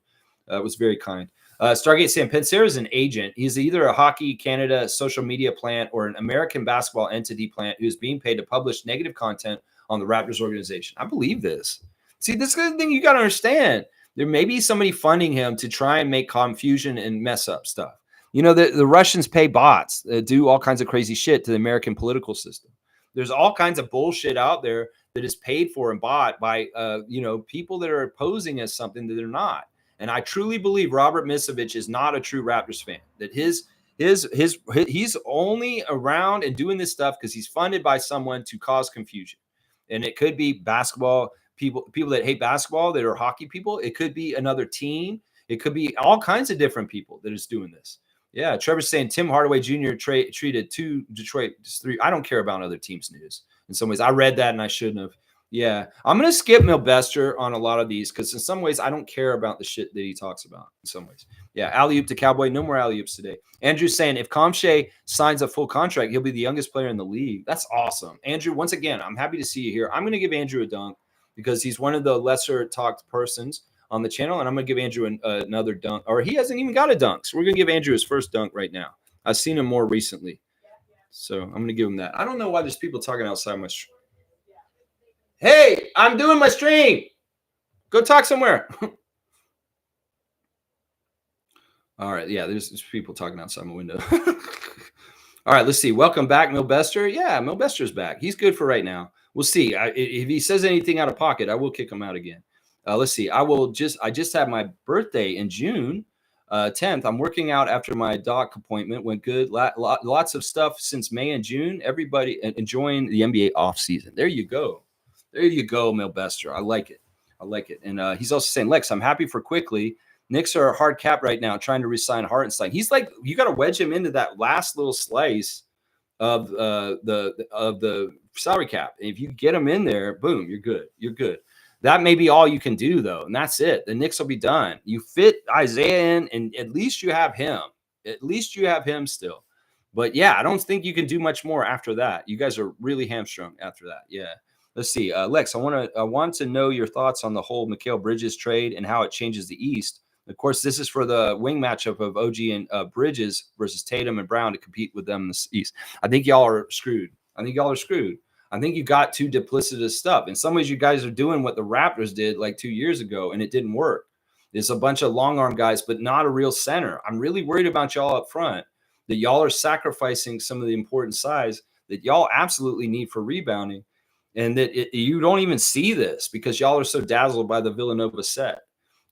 It was very kind. Stargate saying, Pensera is an agent. He's either a Hockey Canada social media plant or an American basketball entity plant who is being paid to publish negative content on the Raptors organization. I believe this. See, this is the thing you got to understand. There may be somebody funding him to try and make confusion and mess up stuff. You know, the Russians pay bots, do all kinds of crazy shit to the American political system. There's all kinds of bullshit out there that is paid for and bought by, people that are posing as something that they're not. And I truly believe Robert Misovich is not a true Raptors fan, that he's only around and doing this stuff because he's funded by someone to cause confusion. And it could be basketball people that hate basketball, that are hockey people. It could be another team. It could be all kinds of different people that is doing this. Yeah, Trevor's saying Tim Hardaway Jr. treated 2 Detroit 3. I don't care about other teams' news. In some ways, I read that and I shouldn't have. Yeah, I'm going to skip Milbester on a lot of these because in some ways, I don't care about the shit that he talks about in some ways. Yeah, alley-oop to Cowboy. No more alley-oops today. Andrew's saying if Kamay signs a full contract, he'll be the youngest player in the league. That's awesome. Andrew, once again, I'm happy to see you here. I'm going to give Andrew a dunk because he's one of the lesser talked persons on the channel, and I'm going to give Andrew another dunk. Or he hasn't even got a dunk, so we're going to give Andrew his first dunk right now. I've seen him more recently, so I'm going to give him that. I don't know why there's people talking outside my stream. Hey, I'm doing my stream. Go talk somewhere. All right, yeah, there's people talking outside my window. All right, let's see. Welcome back, Milbester. Yeah, Milbester's back. He's good for right now. We'll see. If he says anything out of pocket, I will kick him out again. Let's see. I just had my birthday in June 10th. I'm working out after my doc appointment. Went good. Lots of stuff since May and June. Everybody enjoying the NBA off season. There you go. There you go, Milbester. I like it. I like it. And he's also saying, Lex, I'm happy for Quickly. Knicks are a hard cap right now, trying to resign Hartenstein. He's like, you got to wedge him into that last little slice of the salary cap. And if you get him in there, boom, you're good. You're good. That may be all you can do, though, and that's it. The Knicks will be done. You fit Isaiah in, and at least you have him. At least you have him still. But yeah, I don't think you can do much more after that. You guys are really hamstrung after that. Yeah. Let's see, Lex. I want to know your thoughts on the whole Mikal Bridges trade and how it changes the East. Of course, this is for the wing matchup of OG and Bridges versus Tatum and Brown to compete with them in the East. I think y'all are screwed. I think you got too duplicitous stuff. In some ways, you guys are doing what the Raptors did like 2 years ago, and it didn't work. It's a bunch of long arm guys, but not a real center. I'm really worried about y'all up front, that y'all are sacrificing some of the important size that y'all absolutely need for rebounding, and that you don't even see this because y'all are so dazzled by the Villanova set.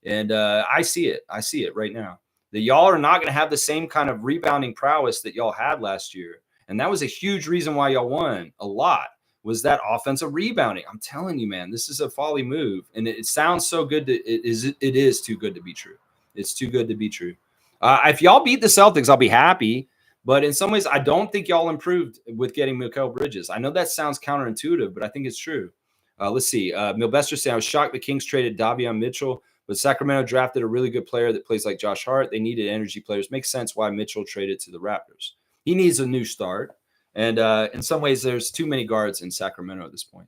And I see it. I see it right now. That y'all are not going to have the same kind of rebounding prowess that y'all had last year. And that was a huge reason why y'all won a lot, was that offensive rebounding. I'm telling you, man, this is a folly move. And it sounds so good. It is too good to be true. It's too good to be true. If y'all beat the Celtics, I'll be happy. But in some ways, I don't think y'all improved with getting Mikal Bridges. I know that sounds counterintuitive, but I think it's true. Let's see. Milbester saying, I was shocked the Kings traded Davion Mitchell. But Sacramento drafted a really good player that plays like Josh Hart. They needed energy players. Makes sense why Mitchell traded to the Raptors. He needs a new start. And in some ways, there's too many guards in Sacramento at this point.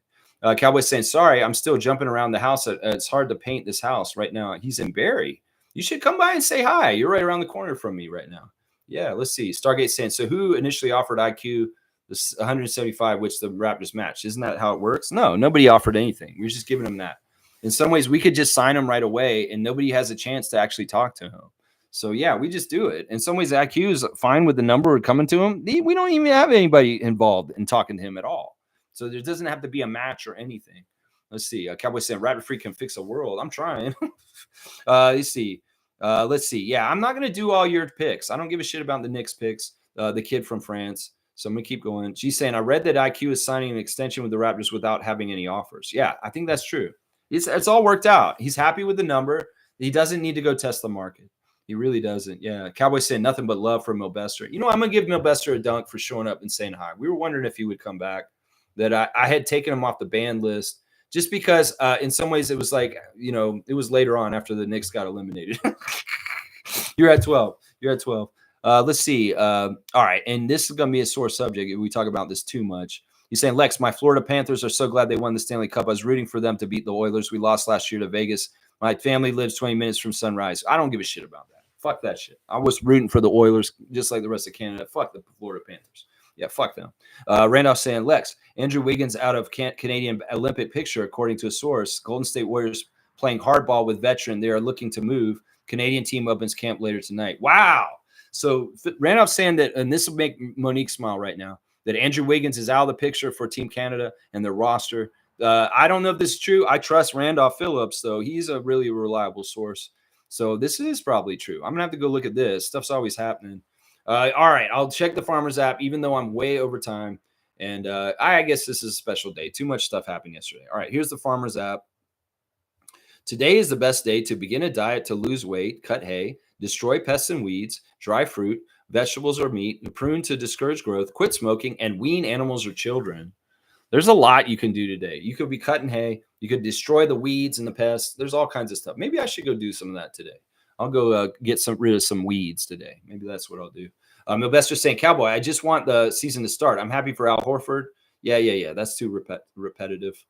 Cowboys saying, sorry, I'm still jumping around the house. It's hard to paint this house right now. He's in Barrie. You should come by and say hi. You're right around the corner from me right now. Yeah, let's see. Stargate saying, so who initially offered IQ the 175, which the Raptors matched? Isn't that how it works? No, nobody offered anything. We're just giving them that. In some ways, we could just sign him right away, and nobody has a chance to actually talk to him. So, yeah, we just do it. In some ways, IQ is fine with the number coming to him. We don't even have anybody involved in talking to him at all. So there doesn't have to be a match or anything. Let's see. Cowboy saying, Raptor Freak can fix a world. I'm trying. Let's see. Yeah, I'm not going to do all your picks. I don't give a shit about the Knicks picks, the kid from France. So I'm going to keep going. She's saying, I read that IQ is signing an extension with the Raptors without having any offers. Yeah, I think that's true. It's all worked out. He's happy with the number. He doesn't need to go test the market. He really doesn't. Yeah. Cowboys saying nothing but love for Milbester. You know, I'm going to give Milbester a dunk for showing up and saying hi. We were wondering if he would come back, that I had taken him off the banned list just because in some ways it was like, you know, it was later on after the Knicks got eliminated. You're at 12. Let's see. All right. And this is going to be a sore subject if we talk about this too much. He's saying, Lex, my Florida Panthers are so glad they won the Stanley Cup. I was rooting for them to beat the Oilers. We lost last year to Vegas. My family lives 20 minutes from Sunrise. I don't give a shit about that. Fuck that shit. I was rooting for the Oilers just like the rest of Canada. Fuck the Florida Panthers. Yeah, fuck them. Randolph saying, Lex, Andrew Wiggins out of Canadian Olympic picture, according to a source. Golden State Warriors playing hardball with veteran. They are looking to move. Canadian team opens camp later tonight. Wow. So Randolph saying that, and this will make Monique smile right now, that Andrew Wiggins is out of the picture for Team Canada and their roster. I don't know if this is true. I trust Randolph Phillips, though. He's a really reliable source. So this is probably true. I'm going to have to go look at this. Stuff's always happening. All right. I'll check the Farmers app, even though I'm way over time. And I guess this is a special day. Too much stuff happened yesterday. All right. Here's the Farmers app. Today is the best day to begin a diet to lose weight, cut hay, destroy pests and weeds, dry fruit, vegetables or meat, prune to discourage growth, quit smoking, and wean animals or children. There's a lot you can do today. You could be cutting hay. You could destroy the weeds and the pests. There's all kinds of stuff. Maybe I should go do some of that today. I'll go get rid of some weeds today. Maybe that's what I'll do. Milbester saying, Cowboy, I just want the season to start. I'm happy for Al Horford. Yeah. That's too repetitive.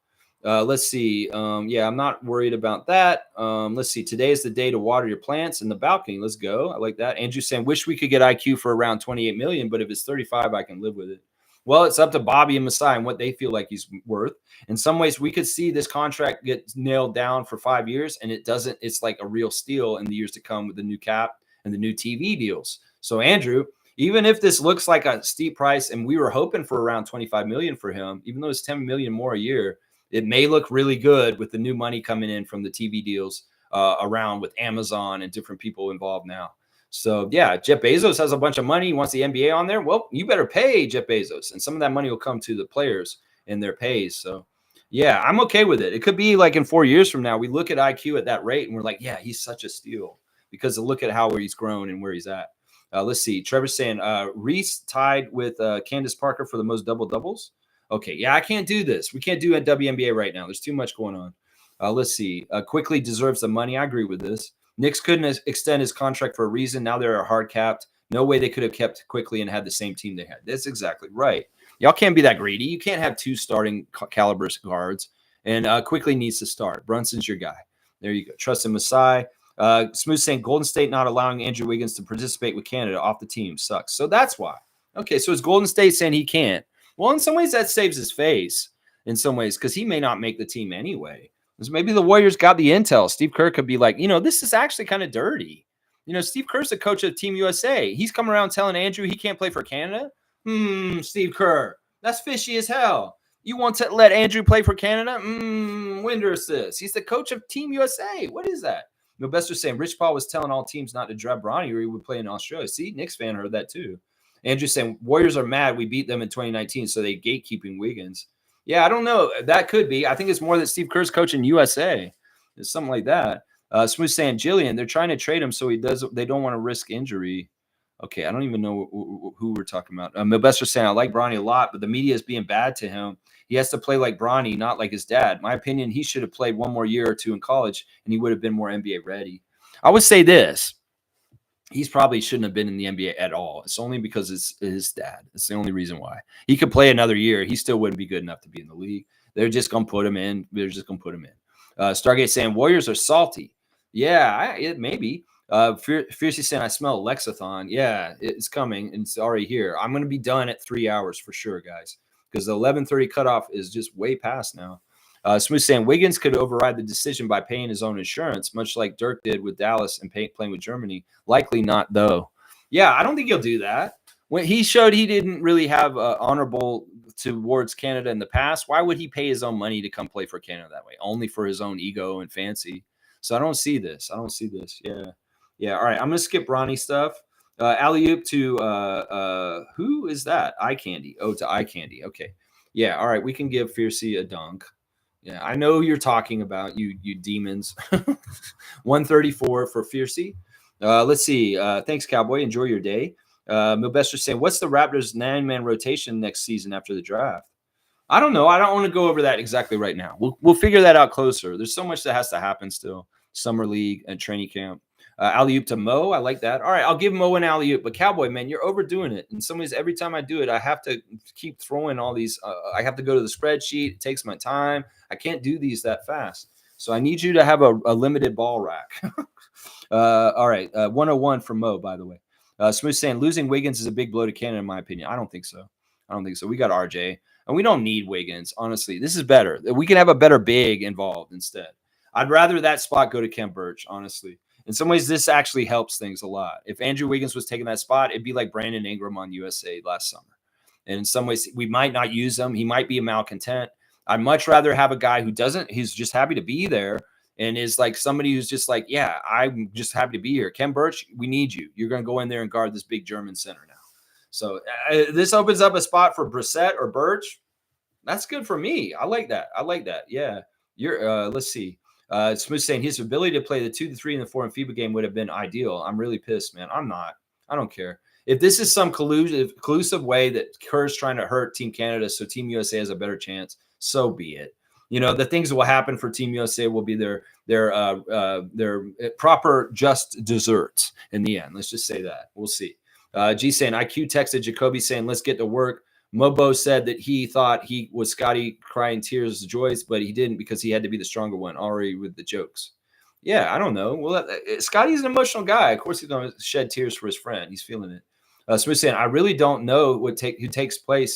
Let's see. Yeah, I'm not worried about that. Let's see. Today is the day to water your plants in the balcony. Let's go. I like that. Andrew saying, wish we could get IQ for around 28 million, but if it's 35, I can live with it. Well, it's up to Bobby and Masai and what they feel like he's worth. In some ways, we could see this contract get nailed down for 5 years, and it doesn't. It's like a real steal in the years to come with the new cap and the new TV deals. So, Andrew, Even if this looks like a steep price, and we were hoping for around 25 million for him, even though it's 10 million more a year, it may look really good with the new money coming in from the TV deals around with Amazon and different people involved now. So yeah, Jeff Bezos has a bunch of money. He wants the NBA on there. Well, you better pay Jeff Bezos, and some of that money will come to the players in their pays. So yeah, I'm okay with it. It could be like in 4 years from now, we look at IQ at that rate and we're like, yeah, he's such a steal because look at how he's grown and where he's at. Let's see. Trevor's saying Reese tied with Candace Parker for the most double doubles. Okay, yeah, I can't do this. We can't do a WNBA right now. There's too much going on. Let's see. Quickly deserves the money. I agree with this. Knicks couldn't extend his contract for a reason. Now they're hard capped. No way they could have kept Quickly and had the same team they had. That's exactly right. Y'all can't be that greedy. You can't have 2 starting caliber guards. And Quickly needs to start. Brunson's your guy. There you go. Trust in Masai. Smooth saying Golden State not allowing Andrew Wiggins to participate with Canada off the team sucks. So that's why. Okay, so it's Golden State saying he can't. Well, in some ways that saves his face. In some ways, because he may not make the team anyway. Maybe the Warriors got the intel. Steve Kerr could be like, this is actually kind of dirty. Steve Kerr's the coach of Team USA. He's coming around telling Andrew he can't play for Canada. Steve Kerr, that's fishy as hell. You want to let Andrew play for Canada? Winder assist. He's the coach of Team USA. What is that? Milbester's saying Rich Paul was telling all teams not to draft Bronny or he would play in Australia. See, Knicks fan heard that too. Andrew's saying Warriors are mad we beat them in 2019, so they gatekeeping Wiggins. Yeah, I don't know. That could be. I think it's more that Steve Kerr's coaching USA. It's something like that. Smooth saying Jillian, they're trying to trade him so they don't want to risk injury. Okay, I don't even know who we're talking about. Milbester's saying I like Bronny a lot, but the media is being bad to him. He has to play like Bronny, not like his dad. My opinion, he should have played 1 more year or 2 in college, and he would have been more NBA ready. I would say this. He's probably shouldn't have been in the NBA at all. It's only because it's his dad. It's the only reason why. He could play another year. He still wouldn't be good enough to be in the league. They're just going to put him in. Stargate saying Warriors are salty. Yeah, maybe. Fiercely saying I smell Lexathon. Yeah, it's coming. And it's already here. I'm going to be done at 3 hours for sure, guys, because the 11:30 cutoff is just way past now. Smooth saying Wiggins could override the decision by paying his own insurance, much like Dirk did with Dallas and playing with Germany. Likely not, though. Yeah, I don't think he'll do that. When he showed he didn't really have honorable towards Canada in the past, why would he pay his own money to come play for Canada that way? Only for his own ego and fancy. So I don't see this. Yeah. All right, I'm going to skip Bronny stuff. Alley-oop to who is that? Eye Candy. Oh, to Eye Candy. Okay. Yeah, all right, we can give Fiercey a dunk. Yeah, I know who you're talking about, you demons. 134 for Fiercey. Let's see. Thanks, Cowboy. Enjoy your day. Milbester saying, what's the Raptors 9-man rotation next season after the draft? I don't know. I don't want to go over that exactly right now. We'll figure that out closer. There's so much that has to happen still. Summer league and training camp. Alley-oop to Mo. I like that. All right, I'll give Mo an alley-oop. But Cowboy, man, you're overdoing it. In some ways, every time I do it, I have to keep throwing all these. I have to go to the spreadsheet. It takes my time. I can't do these that fast. So I need you to have a limited ball rack. All right, 101 for Mo, by the way. Smooth saying losing Wiggins is a big blow to Canada, in my opinion. I don't think so. We got RJ. And we don't need Wiggins, honestly. This is better. We can have a better big involved instead. I'd rather that spot go to Kem Birch, honestly. In some ways, this actually helps things a lot. If Andrew Wiggins was taking that spot, it'd be like Brandon Ingram on USA last summer. And in some ways, we might not use him. He might be a malcontent. I'd much rather have a guy who's just happy to be there and is like somebody who's just like, yeah, I'm just happy to be here. Kem Birch, we need you. You're going to go in there and guard this big German center now. So this opens up a spot for Brissett or Birch. That's good for me. I like that. Yeah. Let's see. Smooth saying his ability to play the 2, the 3, and the 4 in FIBA game would have been ideal. I'm really pissed, man. I'm not. I don't care. If this is some collusive way that Kerr's trying to hurt Team Canada so Team USA has a better chance, so be it. The things that will happen for Team USA will be their proper just desserts in the end. Let's just say that. We'll see. G saying IQ texted Jacoby saying, let's get to work. Mogbo said that he thought he was Scotty crying tears of joy, but he didn't because he had to be the stronger one already with the jokes. Yeah, I don't know. Well, Scotty's an emotional guy. Of course, he's going to shed tears for his friend. He's feeling it. Smith saying, I really don't know who takes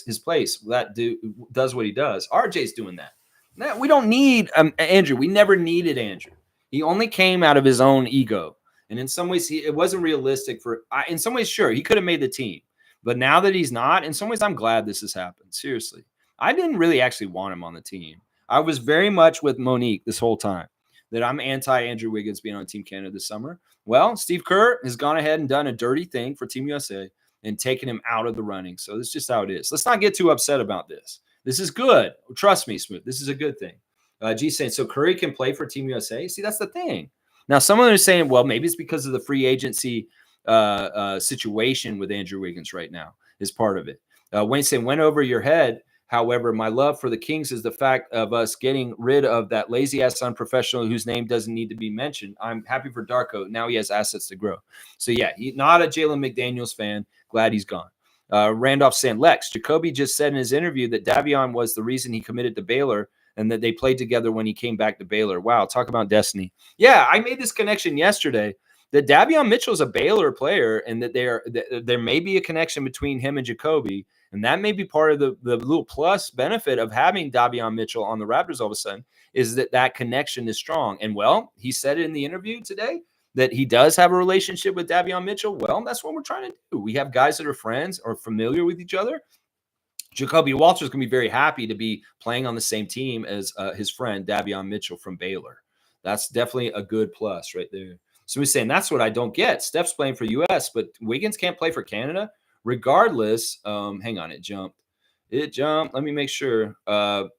his place. That dude does what he does. RJ's doing that. We don't need Andrew. We never needed Andrew. He only came out of his own ego. And in some ways, it wasn't realistic in some ways, sure, he could have made the team. But now that he's not, in some ways, I'm glad this has happened. Seriously. I didn't really actually want him on the team. I was very much with Monique this whole time that I'm anti-Andrew Wiggins being on Team Canada this summer. Well, Steve Kerr has gone ahead and done a dirty thing for Team USA and taken him out of the running. So that's just how it is. Let's not get too upset about this. This is good. Trust me, Smooth. This is a good thing. G saying, so Curry can play for Team USA? See, that's the thing. Now, someone is saying, well, maybe it's because of the free agency situation with Andrew Wiggins right now is part of it. Wayne saying, went over your head. However, my love for the Kings is the fact of us getting rid of that lazy-ass unprofessional whose name doesn't need to be mentioned. I'm happy for Darko. Now he has assets to grow. So, yeah, not a Jalen McDaniels fan. Glad he's gone. Randolph saying, Lex, Jacoby just said in his interview that Davion was the reason he committed to Baylor and that they played together when he came back to Baylor. Wow, talk about destiny. Yeah, I made this connection yesterday that Davion Mitchell is a Baylor player and that there may be a connection between him and Jacoby. And that may be part of the little plus benefit of having Davion Mitchell on the Raptors all of a sudden is that connection is strong. And, well, he said it in the interview today that he does have a relationship with Davion Mitchell. Well, that's what we're trying to do. We have guys that are friends or familiar with each other. Jacoby Walters going to be very happy to be playing on the same team as his friend Davion Mitchell from Baylor. That's definitely a good plus right there. So he's saying that's what I don't get. Steph's playing for U.S., but Wiggins can't play for Canada. Regardless, hang on, it jumped. Let me make sure.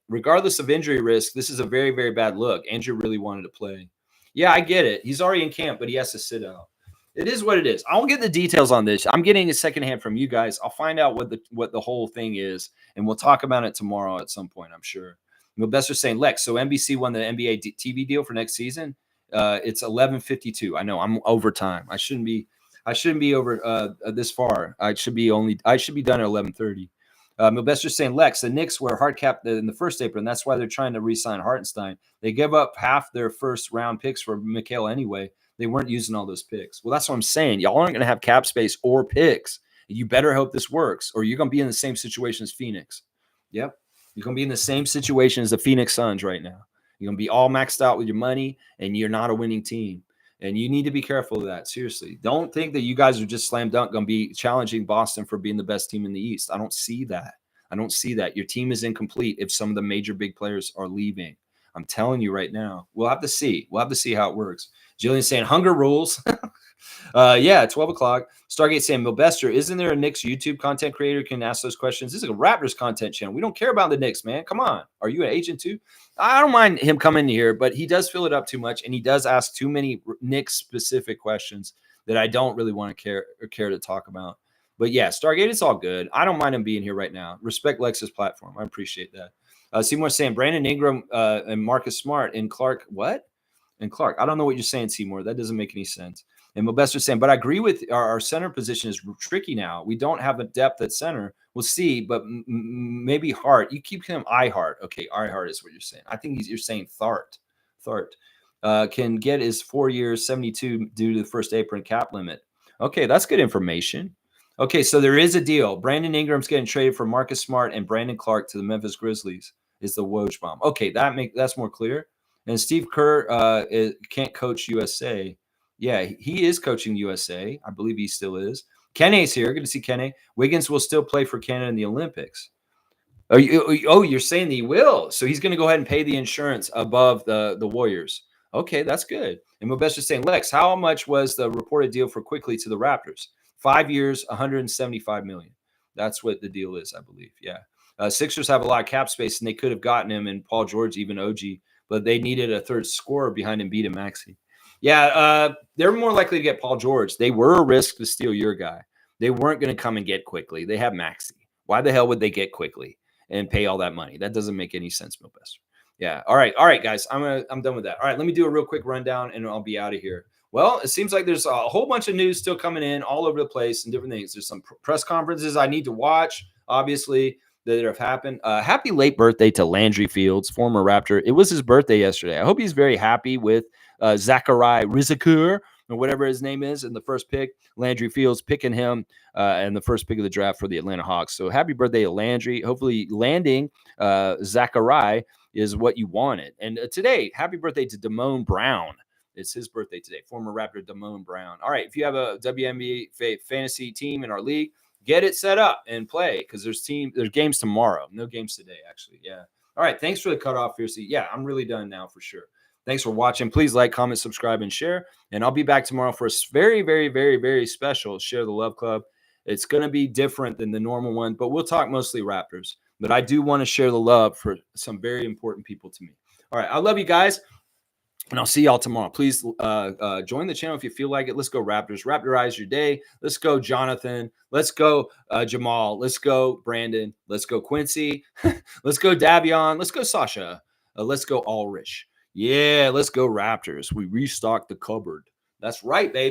Regardless of injury risk, this is a very, very bad look. Andrew really wanted to play. Yeah, I get it. He's already in camp, but he has to sit out. It is what it is. I'll get the details on this. I'm getting a secondhand from you guys. I'll find out what the whole thing is, and we'll talk about it tomorrow at some point, I'm sure. Best are saying, Lex, so NBC won the NBA TV deal for next season. It's 11:52. I know I'm over time. I shouldn't be over this far. I should be done at 11:30. Milbester's saying, Lex, the Knicks were hard capped in the first April, and that's why they're trying to re-sign Hartenstein. They give up half their first round picks for Mikhail anyway. They weren't using all those picks. Well, that's what I'm saying. Y'all aren't going to have cap space or picks. You better hope this works, or you're going to be in the same situation as Phoenix. Yep. You're going to be in the same situation as the Phoenix Suns right now. You're going to be all maxed out with your money, and you're not a winning team. And you need to be careful of that. Seriously. Don't think that you guys are just slam dunk going to be challenging Boston for being the best team in the East. I don't see that. Your team is incomplete if some of the major big players are leaving. I'm telling you right now. We'll have to see. How it works. Jillian saying hunger rules. 12 o'clock. Stargate saying, Milbester, isn't there a Knicks YouTube content creator who can ask those questions? This is a Raptors content channel. We don't care about the Knicks, man. Come on. Are you an agent too? I don't mind him coming here, but he does fill it up too much, and he does ask too many Knicks-specific questions that I don't really want to care to talk about. But yeah, Stargate, it's all good. I don't mind him being here right now. Respect Lex's platform. I appreciate that. Seymour saying, Brandon Ingram and Marcus Smart and Clark, what? And Clark, I don't know what you're saying, Seymour. That doesn't make any sense. And Milbester saying, but I agree with our center position is tricky now. We don't have a depth at center. We'll see, but maybe Hart. You keep him Hart. Okay, Hart is what you're saying. I think you're saying Thart. Can get his 4 years, 72 due to the first apron cap limit. Okay, that's good information. Okay, so there is a deal. Brandon Ingram's getting traded for Marcus Smart and Brandon Clark to the Memphis Grizzlies is the Woj bomb. Okay, that's more clear. And Steve Kerr can't coach USA. Yeah, he is coaching USA. I believe he still is. Kenne's here. Good to see Kenne. Wiggins will still play for Canada in the Olympics. You're saying that he will. So he's going to go ahead and pay the insurance above the Warriors. Okay, that's good. And Mobester's saying, Lex, how much was the reported deal for Quickly to the Raptors? 5 years, $175 million. That's what the deal is, I believe. Yeah. Sixers have a lot of cap space, and they could have gotten him and Paul George, even OG, but they needed a third scorer behind Embiid and Maxey. Yeah, they're more likely to get Paul George. They were a risk to steal your guy. They weren't going to come and get Quickly. They have Maxey. Why the hell would they get Quickly and pay all that money? That doesn't make any sense, Milbester. Yeah. All right, guys. I'm done with that. All right, let me do a real quick rundown, and I'll be out of here. Well, it seems like there's a whole bunch of news still coming in all over the place and different things. There's some press conferences I need to watch, obviously, that have happened. Happy late birthday to Landry Fields, former Raptor. It was his birthday yesterday. I hope he's very happy with Zachariah Rizakur, or whatever his name is, in the first pick. Landry Fields picking him in the first pick of the draft for the Atlanta Hawks. So happy birthday to Landry. Hopefully landing Zachariah is what you wanted. And today, happy birthday to Damone Brown. It's his birthday today, former Raptor Damone Brown. All right, if you have a WNBA fantasy team in our league, get it set up and play because there's games tomorrow. No games today, actually. Yeah. All right. Thanks for the cutoff, Fiercey. Yeah, I'm really done now for sure. Thanks for watching. Please like, comment, subscribe, and share. And I'll be back tomorrow for a very, very, very, very special Share the Love Club. It's going to be different than the normal one, but we'll talk mostly Raptors. But I do want to share the love for some very important people to me. All right. I love you guys. And I'll see y'all tomorrow. Please join the channel if you feel like it. Let's go Raptors. Raptorize your day. Let's go Jonathan. Let's go Jamal. Let's go Brandon. Let's go Quincy. Let's go Davion. Let's go Sasha. Let's go Ulrich. Yeah, let's go Raptors. We restocked the cupboard. That's right, baby.